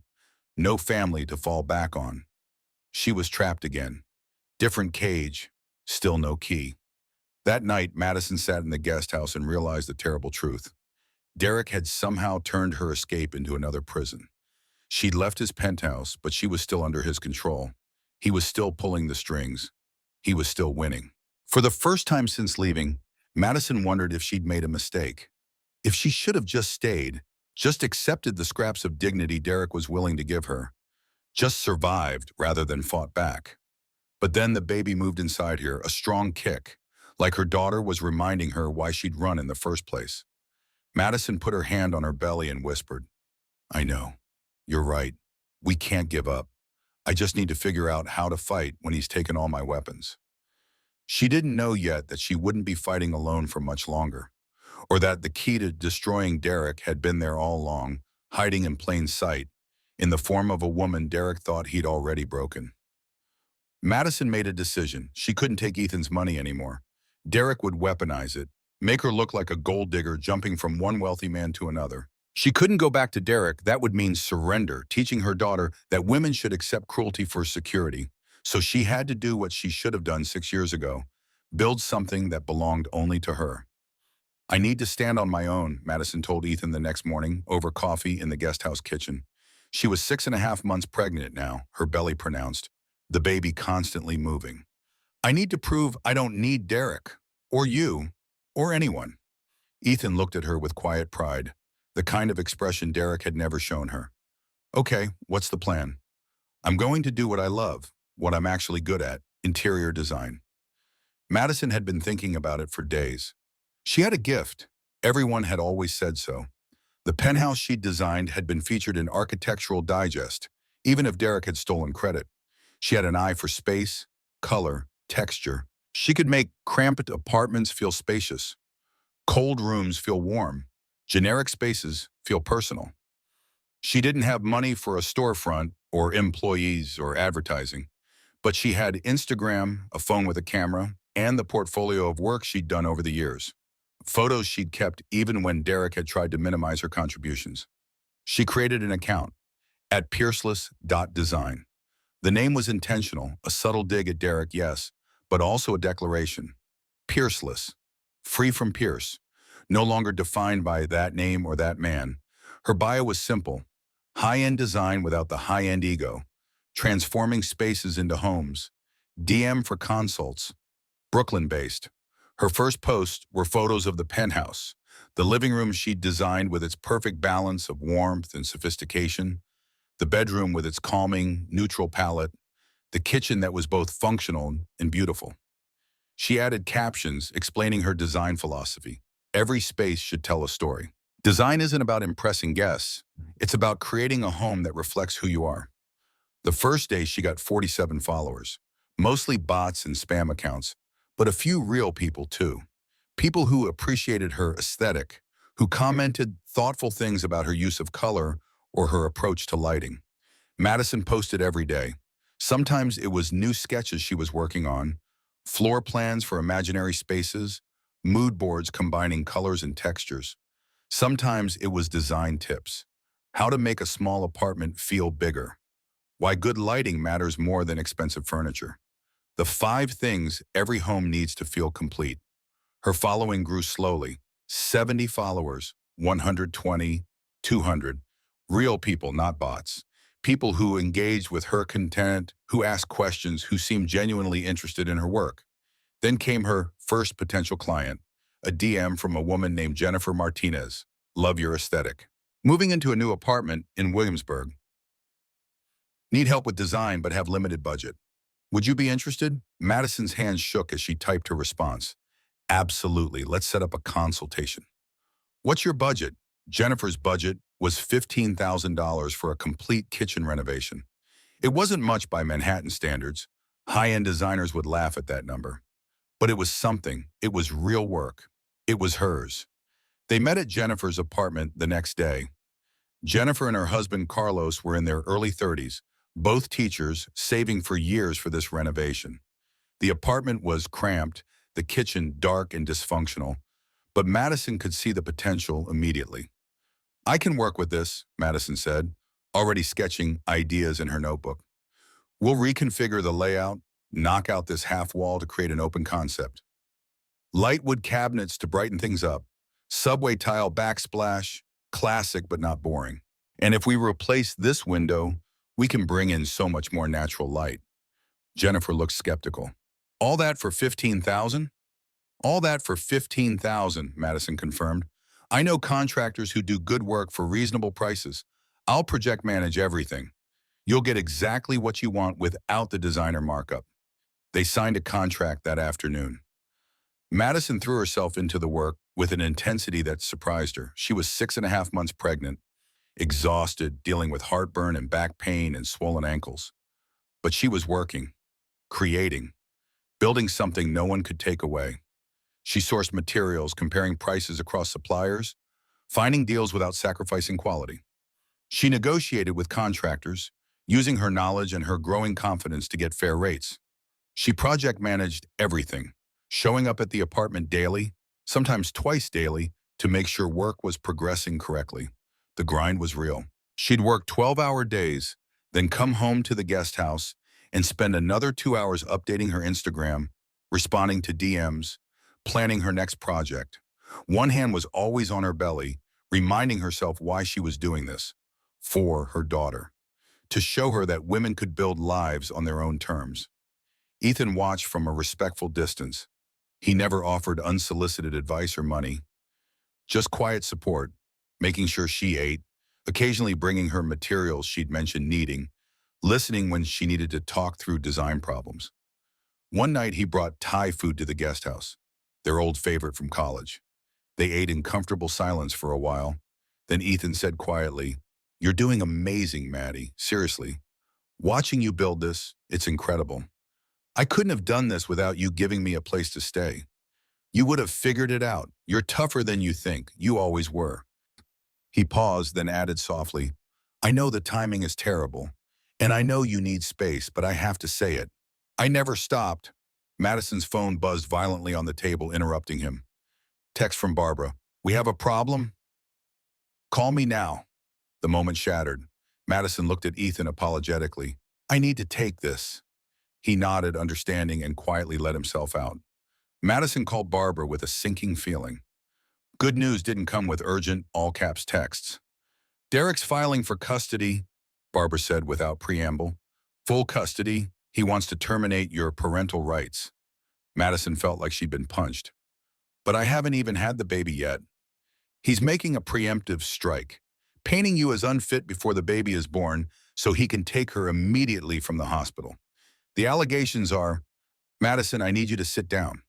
no family to fall back on. She was trapped again. Different cage, still no key. That night, Madison sat in the guest house and realized the terrible truth. Derek had somehow turned her escape into another prison. She'd left his penthouse, but she was still under his control. He was still pulling the strings. He was still winning. For the first time since leaving, Madison wondered if she'd made a mistake. If she should have just stayed, just accepted the scraps of dignity Derek was willing to give her, just survived rather than fought back. But then the baby moved inside her, a strong kick, like her daughter was reminding her why she'd run in the first place. Madison put her hand on her belly and whispered, "I know. You're right. We can't give up. I just need to figure out how to fight when he's taken all my weapons." She didn't know yet that she wouldn't be fighting alone for much longer, or that the key to destroying Derek had been there all along, hiding in plain sight, in the form of a woman Derek thought he'd already broken. Madison made a decision. She couldn't take Ethan's money anymore. Derek would weaponize it, make her look like a gold digger jumping from one wealthy man to another. She couldn't go back to Derek. That would mean surrender, teaching her daughter that women should accept cruelty for security. So she had to do what she should have done 6 years ago, build something that belonged only to her. "I need to stand on my own," Madison told Ethan the next morning over coffee in the guest house kitchen. She was 6.5 months pregnant now, her belly pronounced, the baby constantly moving. "I need to prove I don't need Derek, or you, or anyone." Ethan looked at her with quiet pride, the kind of expression Derek had never shown her. "Okay, what's the plan?" "I'm going to do what I love, what I'm actually good at, interior design." Madison had been thinking about it for days. She had a gift. Everyone had always said so. The penthouse she'd designed had been featured in Architectural Digest, even if Derek had stolen credit. She had an eye for space, color, texture. She could make cramped apartments feel spacious, cold rooms feel warm, generic spaces feel personal. She didn't have money for a storefront or employees or advertising, but she had Instagram, a phone with a camera, and the portfolio of work she'd done over the years. Photos she'd kept even when Derek had tried to minimize her contributions. She created an account at pierceless.design. The name was intentional, a subtle dig at Derek, yes, but also a declaration. Pierceless, free from Pierce, no longer defined by that name or that man. Her bio was simple: high-end design without the high-end ego, transforming spaces into homes, DM for consults, Brooklyn-based. Her first posts were photos of the penthouse, the living room she'd designed with its perfect balance of warmth and sophistication, the bedroom with its calming, neutral palette, the kitchen that was both functional and beautiful. She added captions explaining her design philosophy. Every space should tell a story. Design isn't about impressing guests. It's about creating a home that reflects who you are. The first day she got 47 followers, mostly bots and spam accounts, but a few real people too. People who appreciated her aesthetic, who commented thoughtful things about her use of color or her approach to lighting. Madison posted every day. Sometimes it was new sketches she was working on, floor plans for imaginary spaces, mood boards combining colors and textures. Sometimes it was design tips, how to make a small apartment feel bigger, why good lighting matters more than expensive furniture. The 5 things every home needs to feel complete. Her following grew slowly. 70 followers, 120, 200. Real people, not bots. People who engaged with her content, who asked questions, who seemed genuinely interested in her work. Then came her first potential client, a DM from a woman named Jennifer Martinez. "Love your aesthetic. Moving into a new apartment in Williamsburg. Need help with design but have limited budget. Would you be interested?" Madison's hands shook as she typed her response. "Absolutely, let's set up a consultation." "What's your budget?" Jennifer's budget was $15,000 for a complete kitchen renovation. It wasn't much by Manhattan standards. High-end designers would laugh at that number. But it was something. It was real work. It was hers. They met at Jennifer's apartment the next day. Jennifer and her husband Carlos were in their early 30s, both teachers, saving for years for this renovation. The apartment was cramped, the kitchen dark and dysfunctional, But Madison could see the potential immediately. I can work with this, Madison said, already sketching ideas in her notebook. We'll reconfigure the layout, knock out this half wall to create an open concept. Light wood cabinets to brighten things up. Subway tile backsplash, classic but not boring. And if we replace this window, we can bring in so much more natural light. Jennifer looked skeptical. All that for 15,000? All that for 15,000, Madison confirmed. I know contractors who do good work for reasonable prices. I'll project manage everything. You'll get exactly what you want without the designer markup. They signed a contract that afternoon. Madison threw herself into the work with an intensity that surprised her. She was 6.5 months pregnant, exhausted, dealing with heartburn and back pain and swollen ankles. But she was working, creating, building something no one could take away. She sourced materials, comparing prices across suppliers, finding deals without sacrificing quality. She negotiated with contractors, using her knowledge and her growing confidence to get fair rates. She project managed everything, showing up at the apartment daily, sometimes twice daily, to make sure work was progressing correctly. The grind was real. She'd work 12-hour days, then come home to the guest house and spend another 2 hours updating her Instagram, responding to DMs, planning her next project. One hand was always on her belly, reminding herself why she was doing this. For her daughter. To show her that women could build lives on their own terms. Ethan watched from a respectful distance. He never offered unsolicited advice or money. Just quiet support, making sure she ate, occasionally bringing her materials she'd mentioned needing, listening when she needed to talk through design problems. One night he brought Thai food to the guest house, their old favorite from college. They ate in comfortable silence for a while. Then Ethan said quietly, "You're doing amazing, Maddie. Seriously. Watching you build this, it's incredible. I couldn't have done this without you giving me a place to stay. You would have figured it out. You're tougher than you think. You always were." He paused, then added softly, "I know the timing is terrible, and I know you need space, but I have to say it. I never stopped." Madison's phone buzzed violently on the table, interrupting him. Text from Barbara. "We have a problem? Call me now." The moment shattered. Madison looked at Ethan apologetically. "I need to take this." He nodded, understanding, and quietly let himself out. Madison called Barbara with a sinking feeling. Good news didn't come with urgent, all-caps texts. "Derek's filing for custody," Barbara said without preamble. "Full custody. He wants to terminate your parental rights." Madison felt like she'd been punched. "But I haven't even had the baby yet. He's making a preemptive strike, painting you as unfit before the baby is born so he can take her immediately from the hospital. The allegations are..." "Madison, I need you to sit down."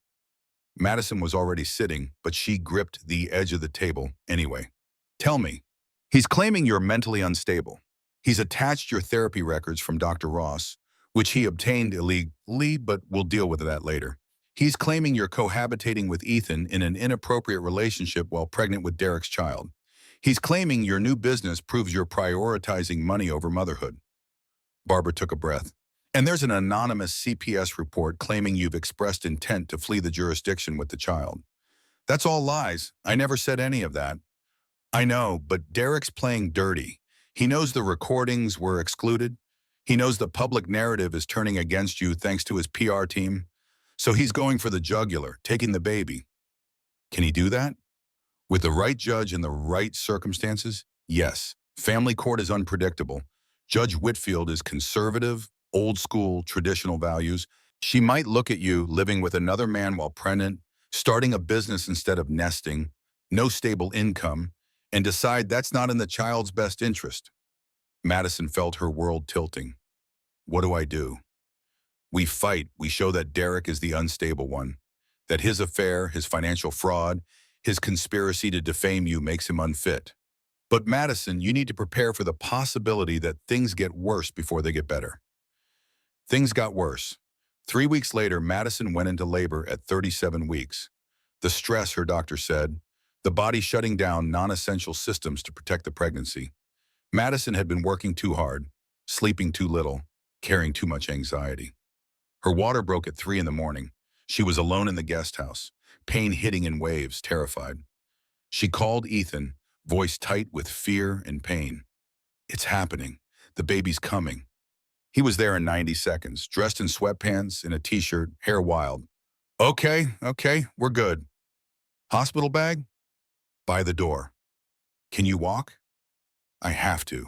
Madison was already sitting, but she gripped the edge of the table anyway. "Tell me." "He's claiming you're mentally unstable. He's attached your therapy records from Dr. Ross, which he obtained illegally, but we'll deal with that later. He's claiming you're cohabitating with Ethan in an inappropriate relationship while pregnant with Derek's child. He's claiming your new business proves you're prioritizing money over motherhood." Barbara took a breath. "And there's an anonymous CPS report claiming you've expressed intent to flee the jurisdiction with the child." "That's all lies. I never said any of that." "I know, but Derek's playing dirty. He knows the recordings were excluded. He knows the public narrative is turning against you thanks to his PR team. So he's going for the jugular, taking the baby." "Can he do that?" "With the right judge and the right circumstances, yes. Family court is unpredictable. Judge Whitfield is conservative, old school, traditional values. She might look at you living with another man while pregnant, starting a business instead of nesting, no stable income, and decide that's not in the child's best interest." Madison felt her world tilting. "What do I do?" "We fight. We show that Derek is the unstable one, that his affair, his financial fraud, his conspiracy to defame you makes him unfit. But Madison, you need to prepare for the possibility that things get worse before they get better." Things got worse. 3 weeks later, Madison went into labor at 37 weeks. The stress, her doctor said, the body shutting down non-essential systems to protect the pregnancy. Madison had been working too hard, sleeping too little, carrying too much anxiety. Her water broke at 3 in the morning. She was alone in the guest house, pain hitting in waves, terrified. She called Ethan, voice tight with fear and pain. It's happening. The baby's coming. He was there in 90 seconds, dressed in sweatpants, in a t-shirt, hair wild. Okay, we're good. Hospital bag? By the door. Can you walk? I have to.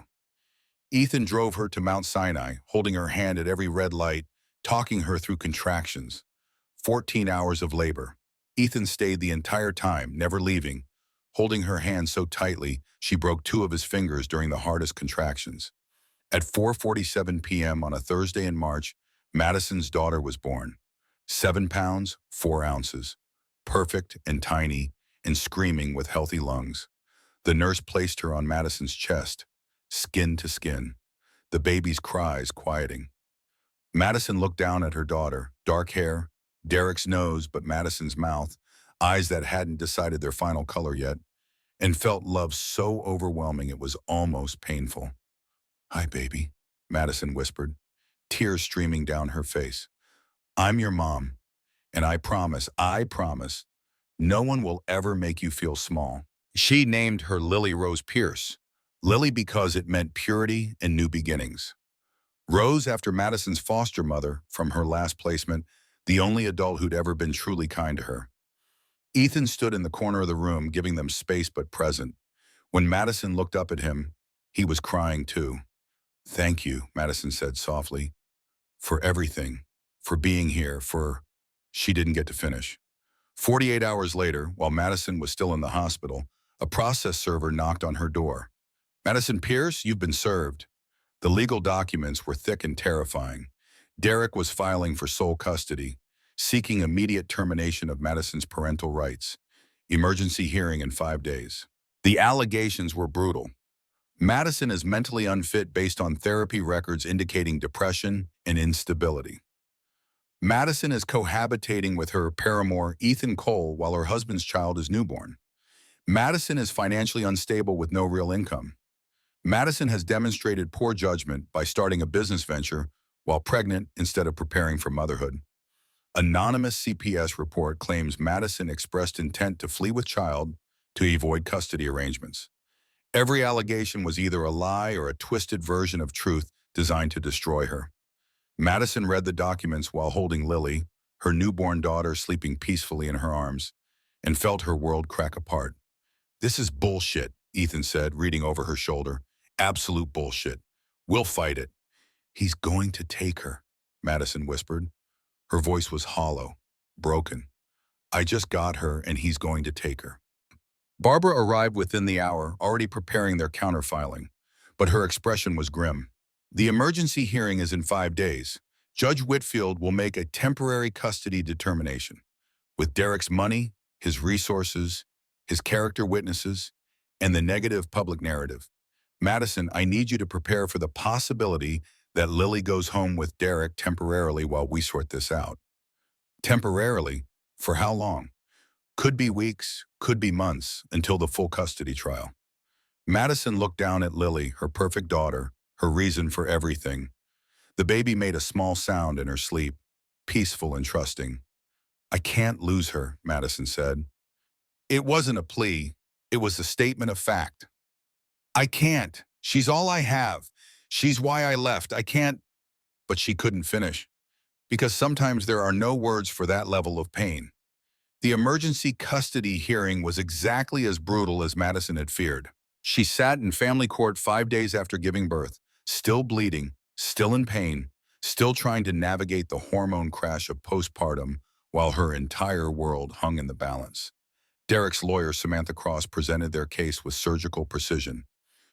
Ethan drove her to Mount Sinai, holding her hand at every red light, talking her through contractions. 14 hours of labor. Ethan stayed the entire time, never leaving, holding her hand so tightly she broke two of his fingers during the hardest contractions. At 4:47 p.m. on a Thursday in March, Madison's daughter was born. 7 pounds, 4 ounces. Perfect and tiny and screaming with healthy lungs. The nurse placed her on Madison's chest, skin to skin, the baby's cries quieting. Madison looked down at her daughter, dark hair, Derek's nose but Madison's mouth, eyes that hadn't decided their final color yet, and felt love so overwhelming it was almost painful. Hi, baby, Madison whispered, tears streaming down her face. I'm your mom, and I promise, no one will ever make you feel small. She named her Lily Rose Pierce. Lily because it meant purity and new beginnings. Rose after Madison's foster mother from her last placement, the only adult who'd ever been truly kind to her. Ethan stood in the corner of the room, giving them space but present. When Madison looked up at him, he was crying too. Thank you, Madison said softly, for everything, for being here, for... She didn't get to finish. 48 hours later, while Madison was still in the hospital, a process server knocked on her door. Madison Pierce, you've been served. The legal documents were thick and terrifying. Derek was filing for sole custody, seeking immediate termination of Madison's parental rights. Emergency hearing in 5 days. The allegations were brutal. Madison is mentally unfit based on therapy records indicating depression and instability. Madison is cohabitating with her paramour, Ethan Cole, while her husband's child is newborn. Madison is financially unstable with no real income. Madison has demonstrated poor judgment by starting a business venture while pregnant instead of preparing for motherhood. Anonymous CPS report claims Madison expressed intent to flee with child to avoid custody arrangements. Every allegation was either a lie or a twisted version of truth designed to destroy her. Madison read the documents while holding Lily, her newborn daughter sleeping peacefully in her arms, and felt her world crack apart. This is bullshit, Ethan said, reading over her shoulder. Absolute bullshit. We'll fight it. He's going to take her, Madison whispered. Her voice was hollow, broken. I just got her and he's going to take her. Barbara arrived within the hour, already preparing their counterfiling, but her expression was grim. The emergency hearing is in 5 days. Judge Whitfield will make a temporary custody determination. With Derek's money, his resources, his character witnesses, and the negative public narrative. Madison, I need you to prepare for the possibility that Lily goes home with Derek temporarily while we sort this out. Temporarily? For how long? Could be weeks, could be months, until the full custody trial. Madison looked down at Lily, her perfect daughter, her reason for everything. The baby made a small sound in her sleep, peaceful and trusting. I can't lose her, Madison said. It wasn't a plea, it was a statement of fact. I can't. She's all I have. She's why I left. I can't. But she couldn't finish. Because sometimes there are no words for that level of pain. The emergency custody hearing was exactly as brutal as Madison had feared. She sat in family court 5 days after giving birth, still bleeding, still in pain, still trying to navigate the hormone crash of postpartum while her entire world hung in the balance. Derek's lawyer, Samantha Cross, presented their case with surgical precision.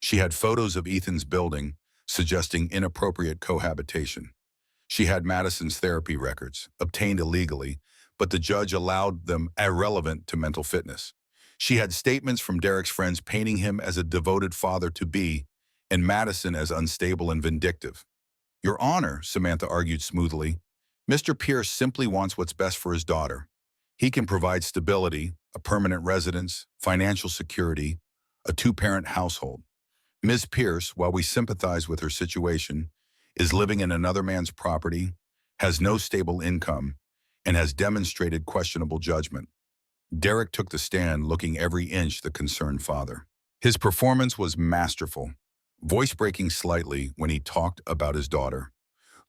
She had photos of Ethan's building, suggesting inappropriate cohabitation. She had Madison's therapy records, obtained illegally, but the judge allowed them irrelevant to mental fitness. She had statements from Derek's friends painting him as a devoted father-to-be and Madison as unstable and vindictive. Your Honor, Samantha argued smoothly, Mr. Pierce simply wants what's best for his daughter. He can provide stability, a permanent residence, financial security, a 2-parent household. Ms. Pierce, while we sympathize with her situation, is living in another man's property, has no stable income, and has demonstrated questionable judgment. Derek took the stand, looking every inch the concerned father. His performance was masterful, voice breaking slightly when he talked about his daughter,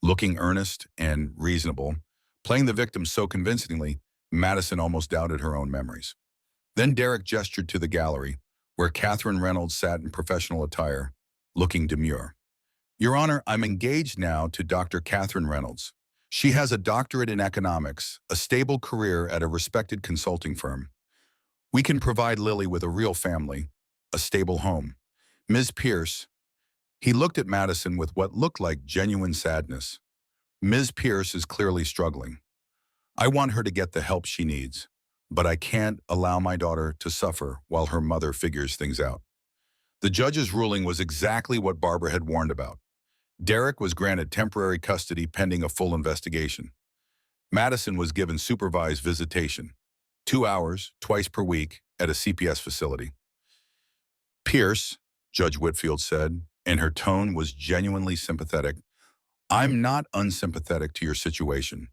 looking earnest and reasonable, playing the victim so convincingly, Madison almost doubted her own memories. Then Derek gestured to the gallery, where Catherine Reynolds sat in professional attire, looking demure. Your Honor, I'm engaged now to Dr. Catherine Reynolds. She has a doctorate in economics, a stable career at a respected consulting firm. We can provide Lily with a real family, a stable home. Ms. Pierce, he looked at Madison with what looked like genuine sadness. Ms. Pierce is clearly struggling. I want her to get the help she needs, but I can't allow my daughter to suffer while her mother figures things out. The judge's ruling was exactly what Barbara had warned about. Derek was granted temporary custody pending a full investigation. Madison was given supervised visitation, 2 hours, twice per week, at a CPS facility. Pierce, Judge Whitfield said, and her tone was genuinely sympathetic, I'm not unsympathetic to your situation,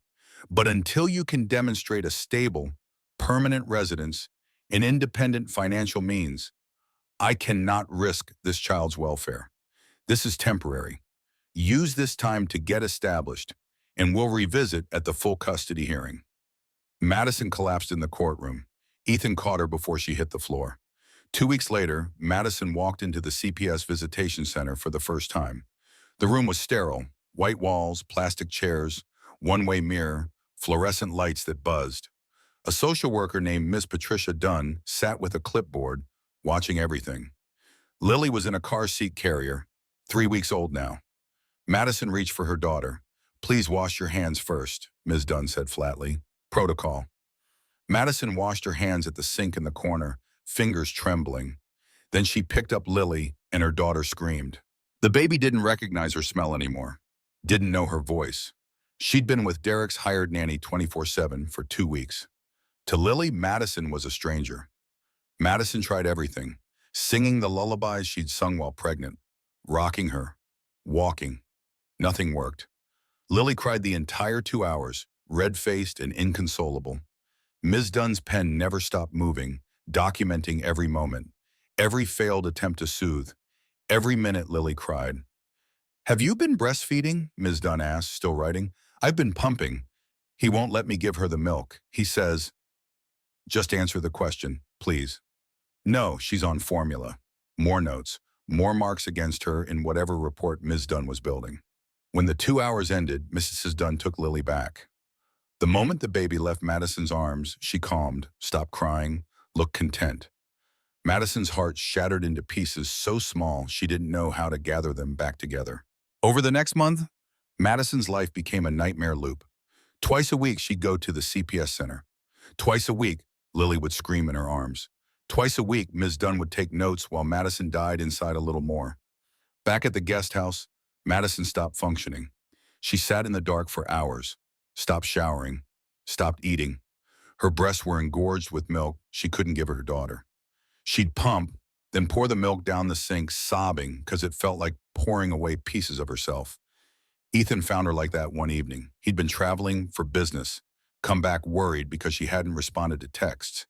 but until you can demonstrate a stable, permanent residence and independent financial means, I cannot risk this child's welfare. This is temporary. Use this time to get established, and we'll revisit at the full custody hearing. Madison collapsed in the courtroom. Ethan caught her before she hit the floor. 2 weeks later, Madison walked into the CPS Visitation Center for the first time. The room was sterile, white walls, plastic chairs, one-way mirror, fluorescent lights that buzzed. A social worker named Miss Patricia Dunn sat with a clipboard, watching everything. Lily was in a car seat carrier, 3 weeks old now. Madison reached for her daughter. Please wash your hands first, Ms. Dunn said flatly. Protocol. Madison washed her hands at the sink in the corner, fingers trembling. Then she picked up Lily, and her daughter screamed. The baby didn't recognize her smell anymore, didn't know her voice. She'd been with Derek's hired nanny 24/7 for 2 weeks. To Lily, Madison was a stranger. Madison tried everything, singing the lullabies she'd sung while pregnant, rocking her, walking. Nothing worked. Lily cried the entire 2 hours, red-faced and inconsolable. Ms. Dunn's pen never stopped moving, documenting every moment, every failed attempt to soothe. Every minute Lily cried. Have you been breastfeeding? Ms. Dunn asked, still writing. I've been pumping. He won't let me give her the milk. He says, just answer the question, please. No, she's on formula. More notes, more marks against her in whatever report Ms. Dunn was building. When the 2 hours ended, Mrs. Dunn took Lily back. The moment the baby left Madison's arms, she calmed, stopped crying, looked content. Madison's heart shattered into pieces so small she didn't know how to gather them back together. Over the next month, Madison's life became a nightmare loop. Twice a week, she'd go to the CPS center. Twice a week, Lily would scream in her arms. Twice a week, Ms. Dunn would take notes while Madison died inside a little more. Back at the guest house, Madison stopped functioning. She sat in the dark for hours, stopped showering, stopped eating. Her breasts were engorged with milk she couldn't give her daughter. She'd pump, then pour the milk down the sink, sobbing because it felt like pouring away pieces of herself. Ethan found her like that one evening. He'd been traveling for business, come back worried because she hadn't responded to texts.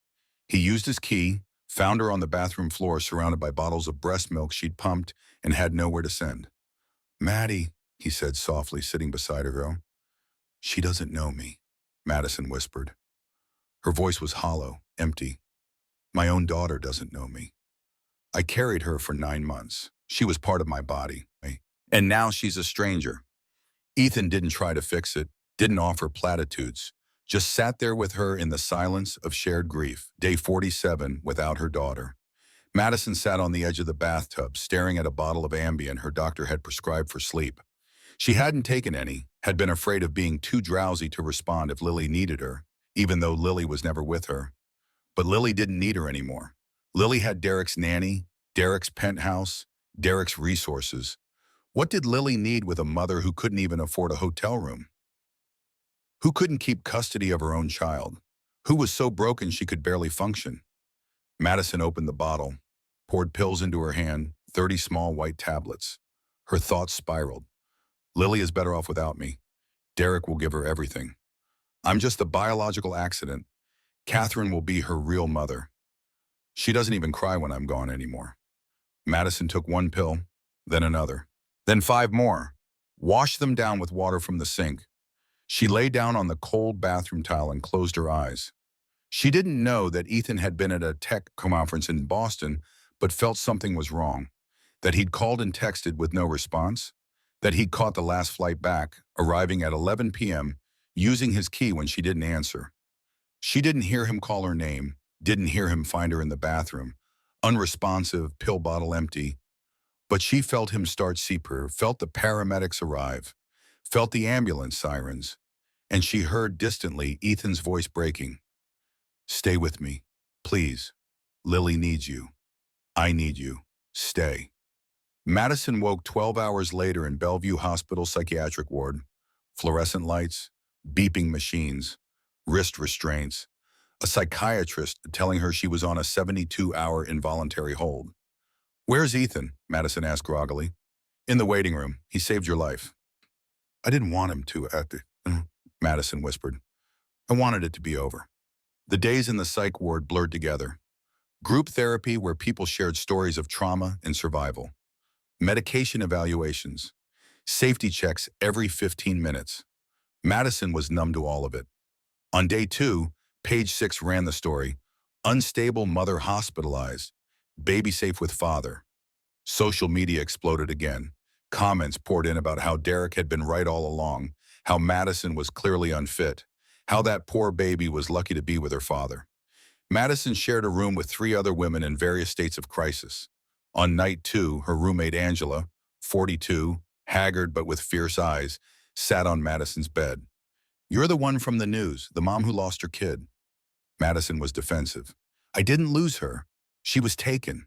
He used his key, found her on the bathroom floor surrounded by bottles of breast milk she'd pumped and had nowhere to send. Maddie, he said softly, sitting beside her. She doesn't know me, Madison whispered. Her voice was hollow, empty. My own daughter doesn't know me. I carried her for 9 months. She was part of my body. And now she's a stranger. Ethan didn't try to fix it, didn't offer platitudes, just sat there with her in the silence of shared grief, day 47 without her daughter. Madison sat on the edge of the bathtub, staring at a bottle of Ambien her doctor had prescribed for sleep. She hadn't taken any, had been afraid of being too drowsy to respond if Lily needed her, even though Lily was never with her. But Lily didn't need her anymore. Lily had Derek's nanny, Derek's penthouse, Derek's resources. What did Lily need with a mother who couldn't even afford a hotel room? Who couldn't keep custody of her own child? Who was so broken she could barely function? Madison opened the bottle, poured pills into her hand, 30 small white tablets. Her thoughts spiraled. Lily is better off without me. Derek will give her everything. I'm just a biological accident. Catherine will be her real mother. She doesn't even cry when I'm gone anymore. Madison took one pill, then another, then five more. Washed them down with water from the sink. She lay down on the cold bathroom tile and closed her eyes. She didn't know that Ethan had been at a tech conference in Boston, but felt something was wrong. That he'd called and texted with no response. That he'd caught the last flight back, arriving at 11 p.m., using his key when she didn't answer. She didn't hear him call her name, didn't hear him find her in the bathroom, unresponsive, pill bottle empty. But she felt him start CPR, felt the paramedics arrive, felt the ambulance sirens, and she heard distantly Ethan's voice breaking. Stay with me, please. Lily needs you. I need you. Stay. Madison woke 12 hours later in Bellevue Hospital psychiatric ward. Fluorescent lights, beeping machines, wrist restraints, a psychiatrist telling her she was on a 72-hour involuntary hold. Where's Ethan? Madison asked groggily. In the waiting room. He saved your life. I didn't want him to, Madison whispered. I wanted it to be over. The days in the psych ward blurred together. Group therapy where people shared stories of trauma and survival. Medication evaluations. Safety checks every 15 minutes. Madison was numb to all of it. On day 2, page 6 ran the story. Unstable mother hospitalized. Baby safe with father. Social media exploded again. Comments poured in about how Derek had been right all along, how Madison was clearly unfit, how that poor baby was lucky to be with her father. Madison shared a room with 3 other women in various states of crisis. On night 2, her roommate Angela, 42, haggard but with fierce eyes, sat on Madison's bed. You're the one from the news, the mom who lost her kid. Madison was defensive. I didn't lose her. She was taken.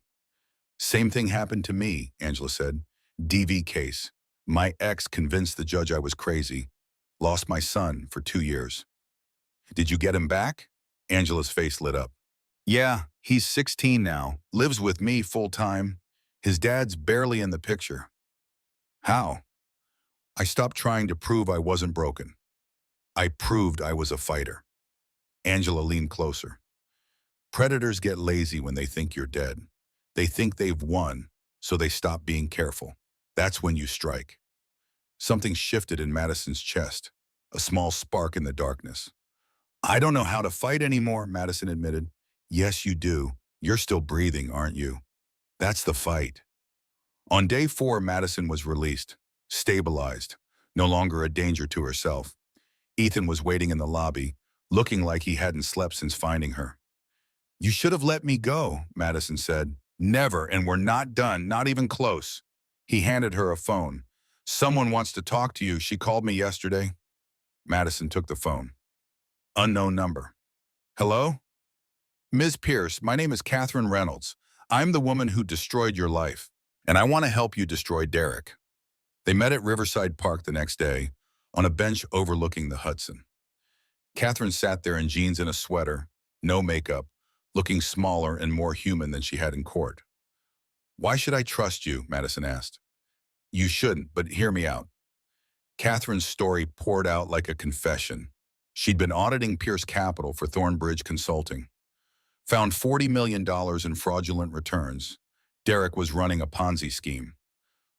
Same thing happened to me, Angela said. DV case. My ex convinced the judge I was crazy. Lost my son for 2 years. Did you get him back? Angela's face lit up. Yeah, he's 16 now, lives with me full-time. His dad's barely in the picture. How? I stopped trying to prove I wasn't broken. I proved I was a fighter. Angela leaned closer. Predators get lazy when they think you're dead. They think they've won, so they stop being careful. That's when you strike. Something shifted in Madison's chest, a small spark in the darkness. I don't know how to fight anymore, Madison admitted. Yes, you do. You're still breathing, aren't you? That's the fight. On day 4, Madison was released, stabilized, no longer a danger to herself. Ethan was waiting in the lobby, looking like he hadn't slept since finding her. You should have let me go, Madison said. Never, and we're not done, not even close. He handed her a phone. Someone wants to talk to you. She called me yesterday. Madison took the phone. Unknown number. Hello? Ms. Pierce, my name is Catherine Reynolds. I'm the woman who destroyed your life, and I want to help you destroy Derek. They met at Riverside Park the next day, on a bench overlooking the Hudson. Catherine sat there in jeans and a sweater, no makeup, looking smaller and more human than she had in court. Why should I trust you? Madison asked. You shouldn't, but hear me out. Catherine's story poured out like a confession. She'd been auditing Pierce Capital for Thornbridge Consulting. Found $40 million in fraudulent returns. Derek was running a Ponzi scheme.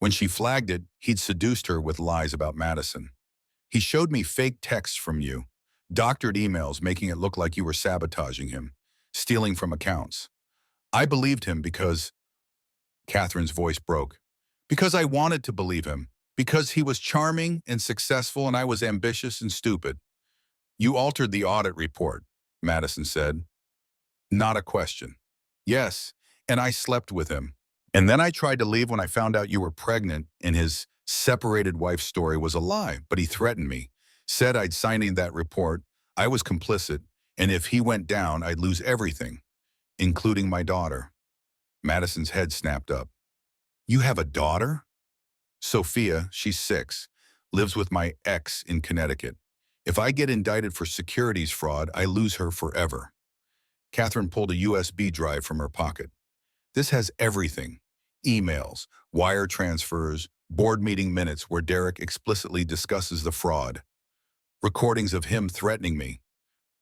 When she flagged it, he'd seduced her with lies about Madison. He showed me fake texts from you, doctored emails making it look like you were sabotaging him, stealing from accounts. I believed him because... Catherine's voice broke. Because I wanted to believe him. Because he was charming and successful and I was ambitious and stupid. You altered the audit report, Madison said. Not a question. Yes, and I slept with him. And then I tried to leave when I found out you were pregnant and his separated wife story was a lie, but he threatened me. Said I'd signed that report, I was complicit, and if he went down, I'd lose everything, including my daughter. Madison's head snapped up. You have a daughter? Sophia, she's 6, lives with my ex in Connecticut. If I get indicted for securities fraud, I lose her forever. Catherine pulled a USB drive from her pocket. This has everything. Emails, wire transfers, board meeting minutes where Derek explicitly discusses the fraud. Recordings of him threatening me.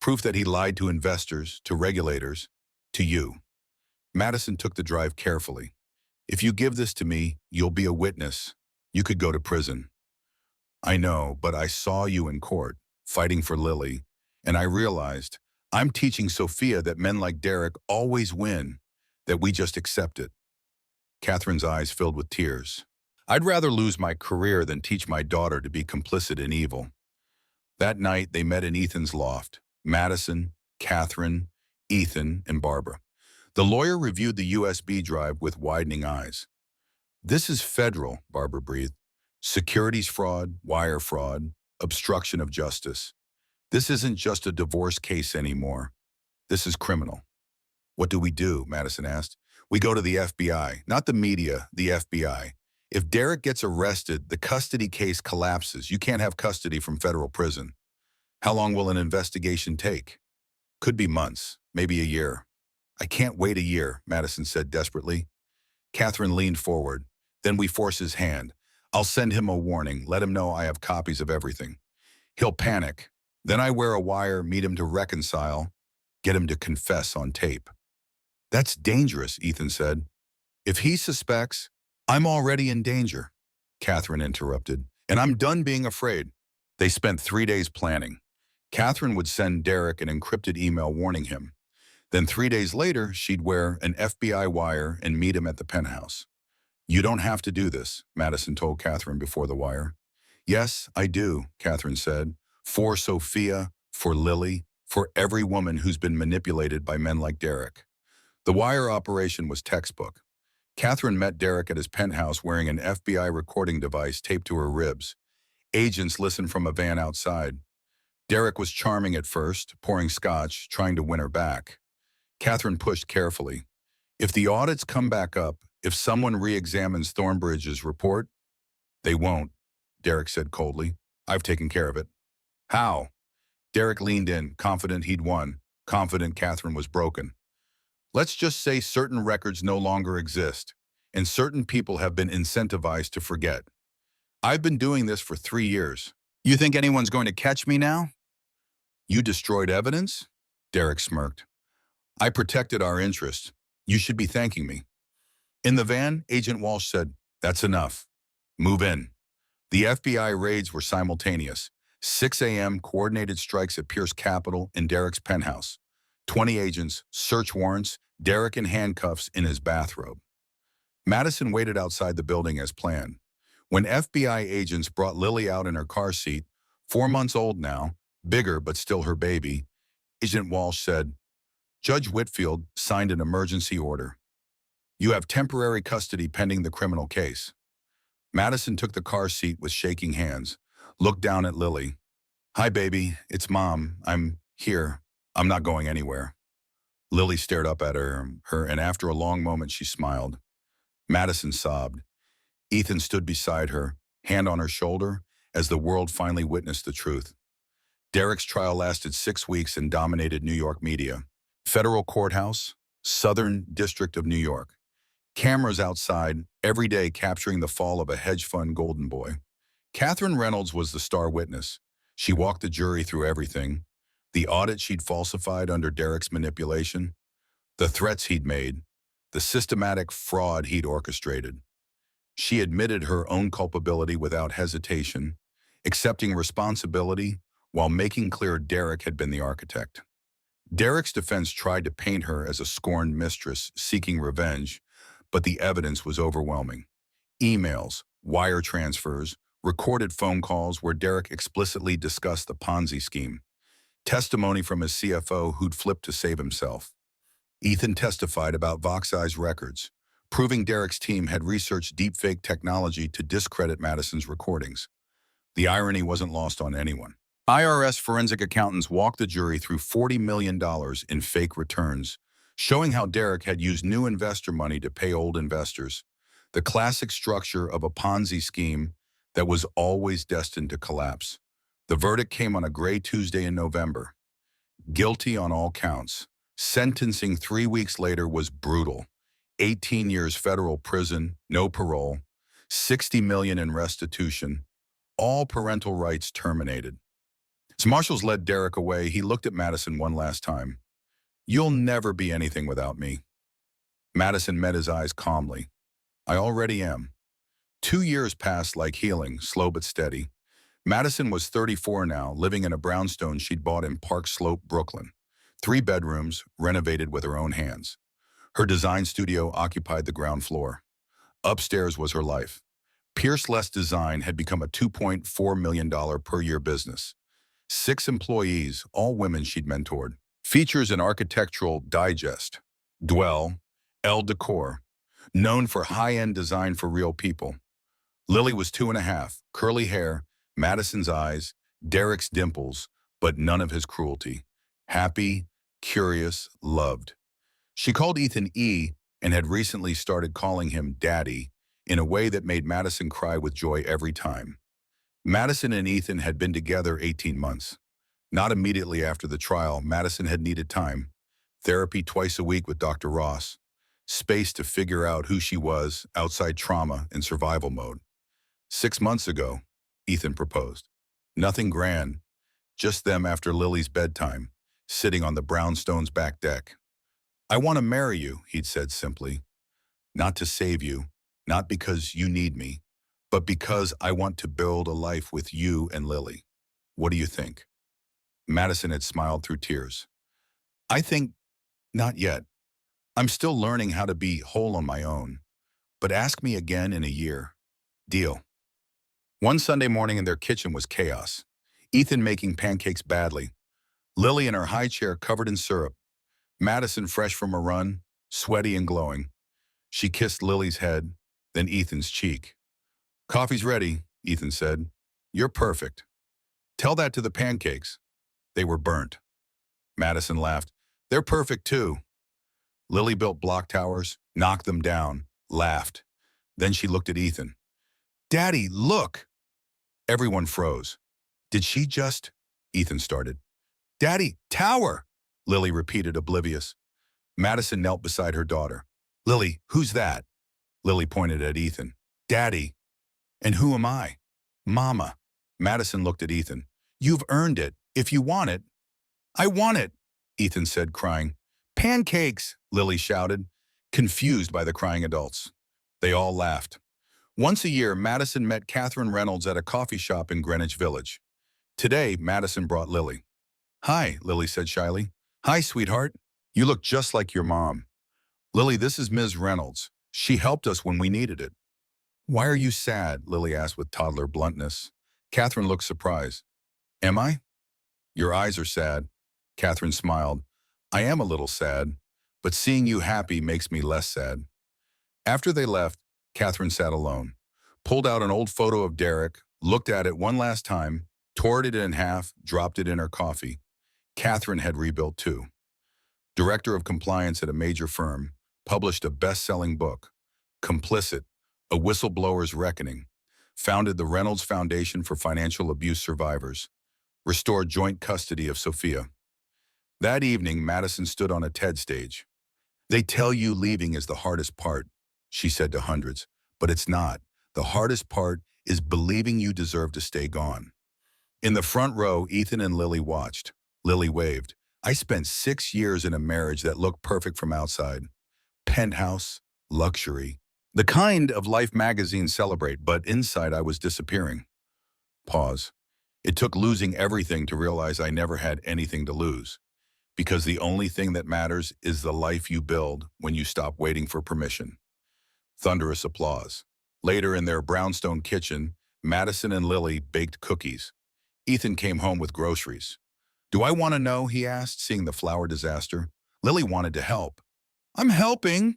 Proof that he lied to investors, to regulators, to you. Madison took the drive carefully. If you give this to me, you'll be a witness. You could go to prison. I know, but I saw you in court, fighting for Lily, and I realized I'm teaching Sophia that men like Derek always win, that we just accept it. Catherine's eyes filled with tears. I'd rather lose my career than teach my daughter to be complicit in evil. That night, they met in Ethan's loft. Madison, Catherine, Ethan, and Barbara. The lawyer reviewed the USB drive with widening eyes. This is federal, Barbara breathed. Securities fraud, wire fraud, obstruction of justice. This isn't just a divorce case anymore. This is criminal. What do? Madison asked. We go to the FBI, not the media, the FBI. If Derek gets arrested, the custody case collapses. You can't have custody from federal prison. How long will an investigation take? Could be months, maybe a year. I can't wait a year, Madison said desperately. Catherine leaned forward. Then we force his hand. I'll send him a warning, let him know I have copies of everything. He'll panic. Then I wear a wire, meet him to reconcile, get him to confess on tape. That's dangerous, Ethan said. If he suspects, I'm already in danger, Catherine interrupted, and I'm done being afraid. They spent 3 days planning. Catherine would send Derek an encrypted email warning him. Then 3 days later, she'd wear an FBI wire and meet him at the penthouse. You don't have to do this, Madison told Catherine before the wire. Yes, I do, Catherine said. For Sophia, for Lily, for every woman who's been manipulated by men like Derek. The wire operation was textbook. Catherine met Derek at his penthouse wearing an FBI recording device taped to her ribs. Agents listened from a van outside. Derek was charming at first, pouring scotch, trying to win her back. Catherine pushed carefully. If the audits come back up, if someone re-examines Thornbridge's report, they won't, Derek said coldly. I've taken care of it. How? Derek leaned in, confident he'd won, confident Catherine was broken. Let's just say certain records no longer exist, and certain people have been incentivized to forget. I've been doing this for 3 years. You think anyone's going to catch me now? You destroyed evidence? Derek smirked. I protected our interests. You should be thanking me. In the van, Agent Walsh said, that's enough. Move in. The FBI raids were simultaneous. 6 a.m. coordinated strikes at Pierce Capital and Derek's penthouse. 20 agents, search warrants, Derek in handcuffs in his bathrobe. Madison waited outside the building as planned. When FBI agents brought Lily out in her car seat, 4 months old now, bigger but still her baby, Agent Walsh said, Judge Whitfield signed an emergency order. You have temporary custody pending the criminal case. Madison took the car seat with shaking hands, looked down at Lily. Hi, baby, it's Mom. I'm here. I'm not going anywhere. Lily stared up at her, and after a long moment she smiled. Madison sobbed. Ethan stood beside her, hand on her shoulder, as the world finally witnessed the truth. Derek's trial lasted 6 weeks and dominated New York media. Federal Courthouse, Southern District of New York. Cameras outside, every day capturing the fall of a hedge fund golden boy. Catherine Reynolds was the star witness. She walked the jury through everything. The audit she'd falsified under Derek's manipulation, the threats he'd made, the systematic fraud he'd orchestrated. She admitted her own culpability without hesitation, accepting responsibility while making clear Derek had been the architect. Derek's defense tried to paint her as a scorned mistress seeking revenge, but the evidence was overwhelming. Emails, wire transfers, recorded phone calls where Derek explicitly discussed the Ponzi scheme. Testimony from his CFO who'd flipped to save himself. Ethan testified about Voxey's records, proving Derek's team had researched deepfake technology to discredit Madison's recordings. The irony wasn't lost on anyone. IRS forensic accountants walked the jury through $40 million in fake returns, showing how Derek had used new investor money to pay old investors. The classic structure of a Ponzi scheme that was always destined to collapse. The verdict came on a gray Tuesday in November. Guilty on all counts. Sentencing 3 weeks later was brutal. 18 years federal prison, no parole, $60 million in restitution, all parental rights terminated. As marshals led Derek away, he looked at Madison one last time. You'll never be anything without me. Madison met his eyes calmly. I already am. 2 years passed like healing, slow but steady. Madison was 34 now, living in a brownstone she'd bought in Park Slope, Brooklyn. 3 bedrooms, renovated with her own hands. Her design studio occupied the ground floor. Upstairs was her life. Pierce Less Design had become a $2.4 million per year business. 6 employees, all women she'd mentored. Features an architectural digest. Dwell, Elle Decor, known for high-end design for real people. Lily was 2.5, curly hair, Madison's eyes, Derek's dimples, but none of his cruelty. Happy, curious, loved. She called Ethan E and had recently started calling him Daddy in a way that made Madison cry with joy every time. Madison and Ethan had been together 18 months. Not immediately after the trial, Madison had needed time. Therapy twice a week with Dr. Ross. Space to figure out who she was outside trauma and survival mode. 6 months ago, Ethan proposed. Nothing grand, just them after Lily's bedtime, sitting on the brownstone's back deck. I want to marry you, he'd said simply. Not to save you, not because you need me, but because I want to build a life with you and Lily. What do you think? Madison had smiled through tears. I think, not yet. I'm still learning how to be whole on my own. But ask me again in a year. Deal. One Sunday morning in their kitchen was chaos. Ethan making pancakes badly. Lily in her high chair covered in syrup. Madison fresh from a run, sweaty and glowing. She kissed Lily's head, then Ethan's cheek. Coffee's ready, Ethan said. You're perfect. Tell that to the pancakes. They were burnt. Madison laughed. They're perfect too. Lily built block towers, knocked them down, laughed. Then she looked at Ethan. Daddy, look! Everyone froze. Did she just? Ethan started. Daddy, tower! Lily repeated, oblivious. Madison knelt beside her daughter. Lily, who's that? Lily pointed at Ethan. Daddy. And who am I? Mama. Madison looked at Ethan. You've earned it. If you want it. I want it, Ethan said, crying. Pancakes, Lily shouted, confused by the crying adults. They all laughed. Once a year, Madison met Catherine Reynolds at a coffee shop in Greenwich Village. Today, Madison brought Lily. Hi, Lily said shyly. Hi, sweetheart. You look just like your mom. Lily, this is Ms. Reynolds. She helped us when we needed it. Why are you sad? Lily asked with toddler bluntness. Catherine looked surprised. Am I? Your eyes are sad. Catherine smiled. I am a little sad, but seeing you happy makes me less sad. After they left, Catherine sat alone, pulled out an old photo of Derek, looked at it one last time, tore it in half, dropped it in her coffee. Catherine had rebuilt too. Director of compliance at a major firm, published a best-selling book, Complicit, A Whistleblower's Reckoning, founded the Reynolds Foundation for Financial Abuse Survivors, restored joint custody of Sophia. That evening, Madison stood on a TED stage. They tell you leaving is the hardest part, she said to hundreds, but it's not. The hardest part is believing you deserve to stay gone. In the front row, Ethan and Lily watched. Lily waved. I spent 6 years in a marriage that looked perfect from outside. Penthouse, luxury. The kind of Life magazines celebrate, but inside I was disappearing. Pause. It took losing everything to realize I never had anything to lose. Because the only thing that matters is the life you build when you stop waiting for permission. Thunderous applause. Later in their brownstone kitchen, Madison and Lily baked cookies. Ethan came home with groceries. Do I want to know, he asked, seeing the flour disaster. Lily wanted to help. I'm helping.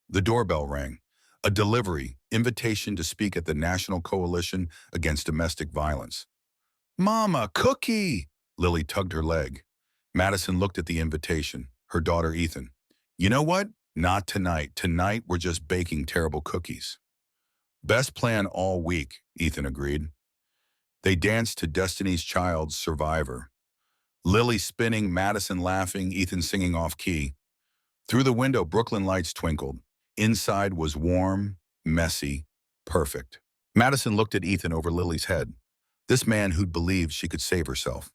The doorbell rang. A delivery, invitation to speak at the National Coalition Against Domestic Violence. Mama, cookie! Lily tugged her leg. Madison looked at the invitation, her daughter Ethan. You know what? Not tonight. Tonight we're just baking terrible cookies. Best plan all week, Ethan agreed. They danced to Destiny's Child's Survivor. Lily spinning, Madison laughing, Ethan singing off-key. Through the window, Brooklyn lights twinkled. Inside was warm, messy, perfect. Madison looked at Ethan over Lily's head. This man who'd believed she could save herself.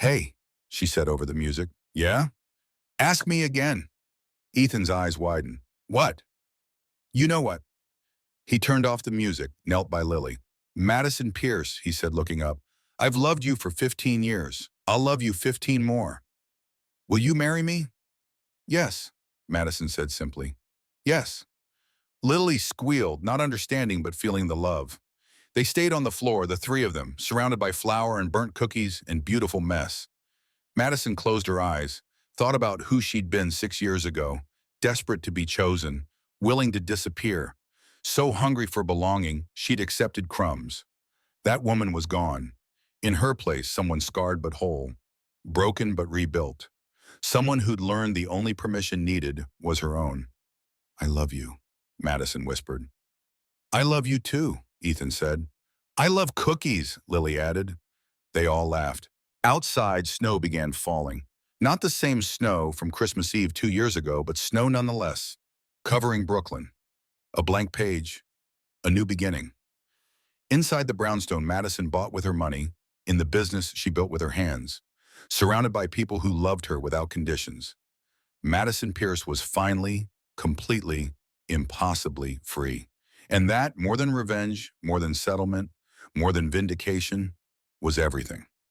Hey, she said over the music. Yeah? Ask me again. Ethan's eyes widened. What? You know what? He turned off the music, knelt by Lily. Madison Pierce, he said, looking up. I've loved you for 15 years. I'll love you 15 more. Will you marry me? Yes, Madison said simply. Yes. Lily squealed, not understanding but feeling the love. They stayed on the floor, the three of them, surrounded by flour and burnt cookies and beautiful mess. Madison closed her eyes, thought about who she'd been 6 years ago, desperate to be chosen, willing to disappear, so hungry for belonging she'd accepted crumbs. That woman was gone. In her place, someone scarred but whole, broken but rebuilt. Someone who'd learned the only permission needed was her own. I love you, Madison whispered. I love you too, Ethan said. I love cookies, Lily added. They all laughed. Outside, snow began falling. Not the same snow from Christmas Eve 2 years ago, but snow nonetheless, covering Brooklyn. A blank page, a new beginning. Inside the brownstone Madison bought with her money, in the business she built with her hands, surrounded by people who loved her without conditions. Madison Pierce was finally, completely, impossibly free. And that, more than revenge, more than settlement, more than vindication, was everything.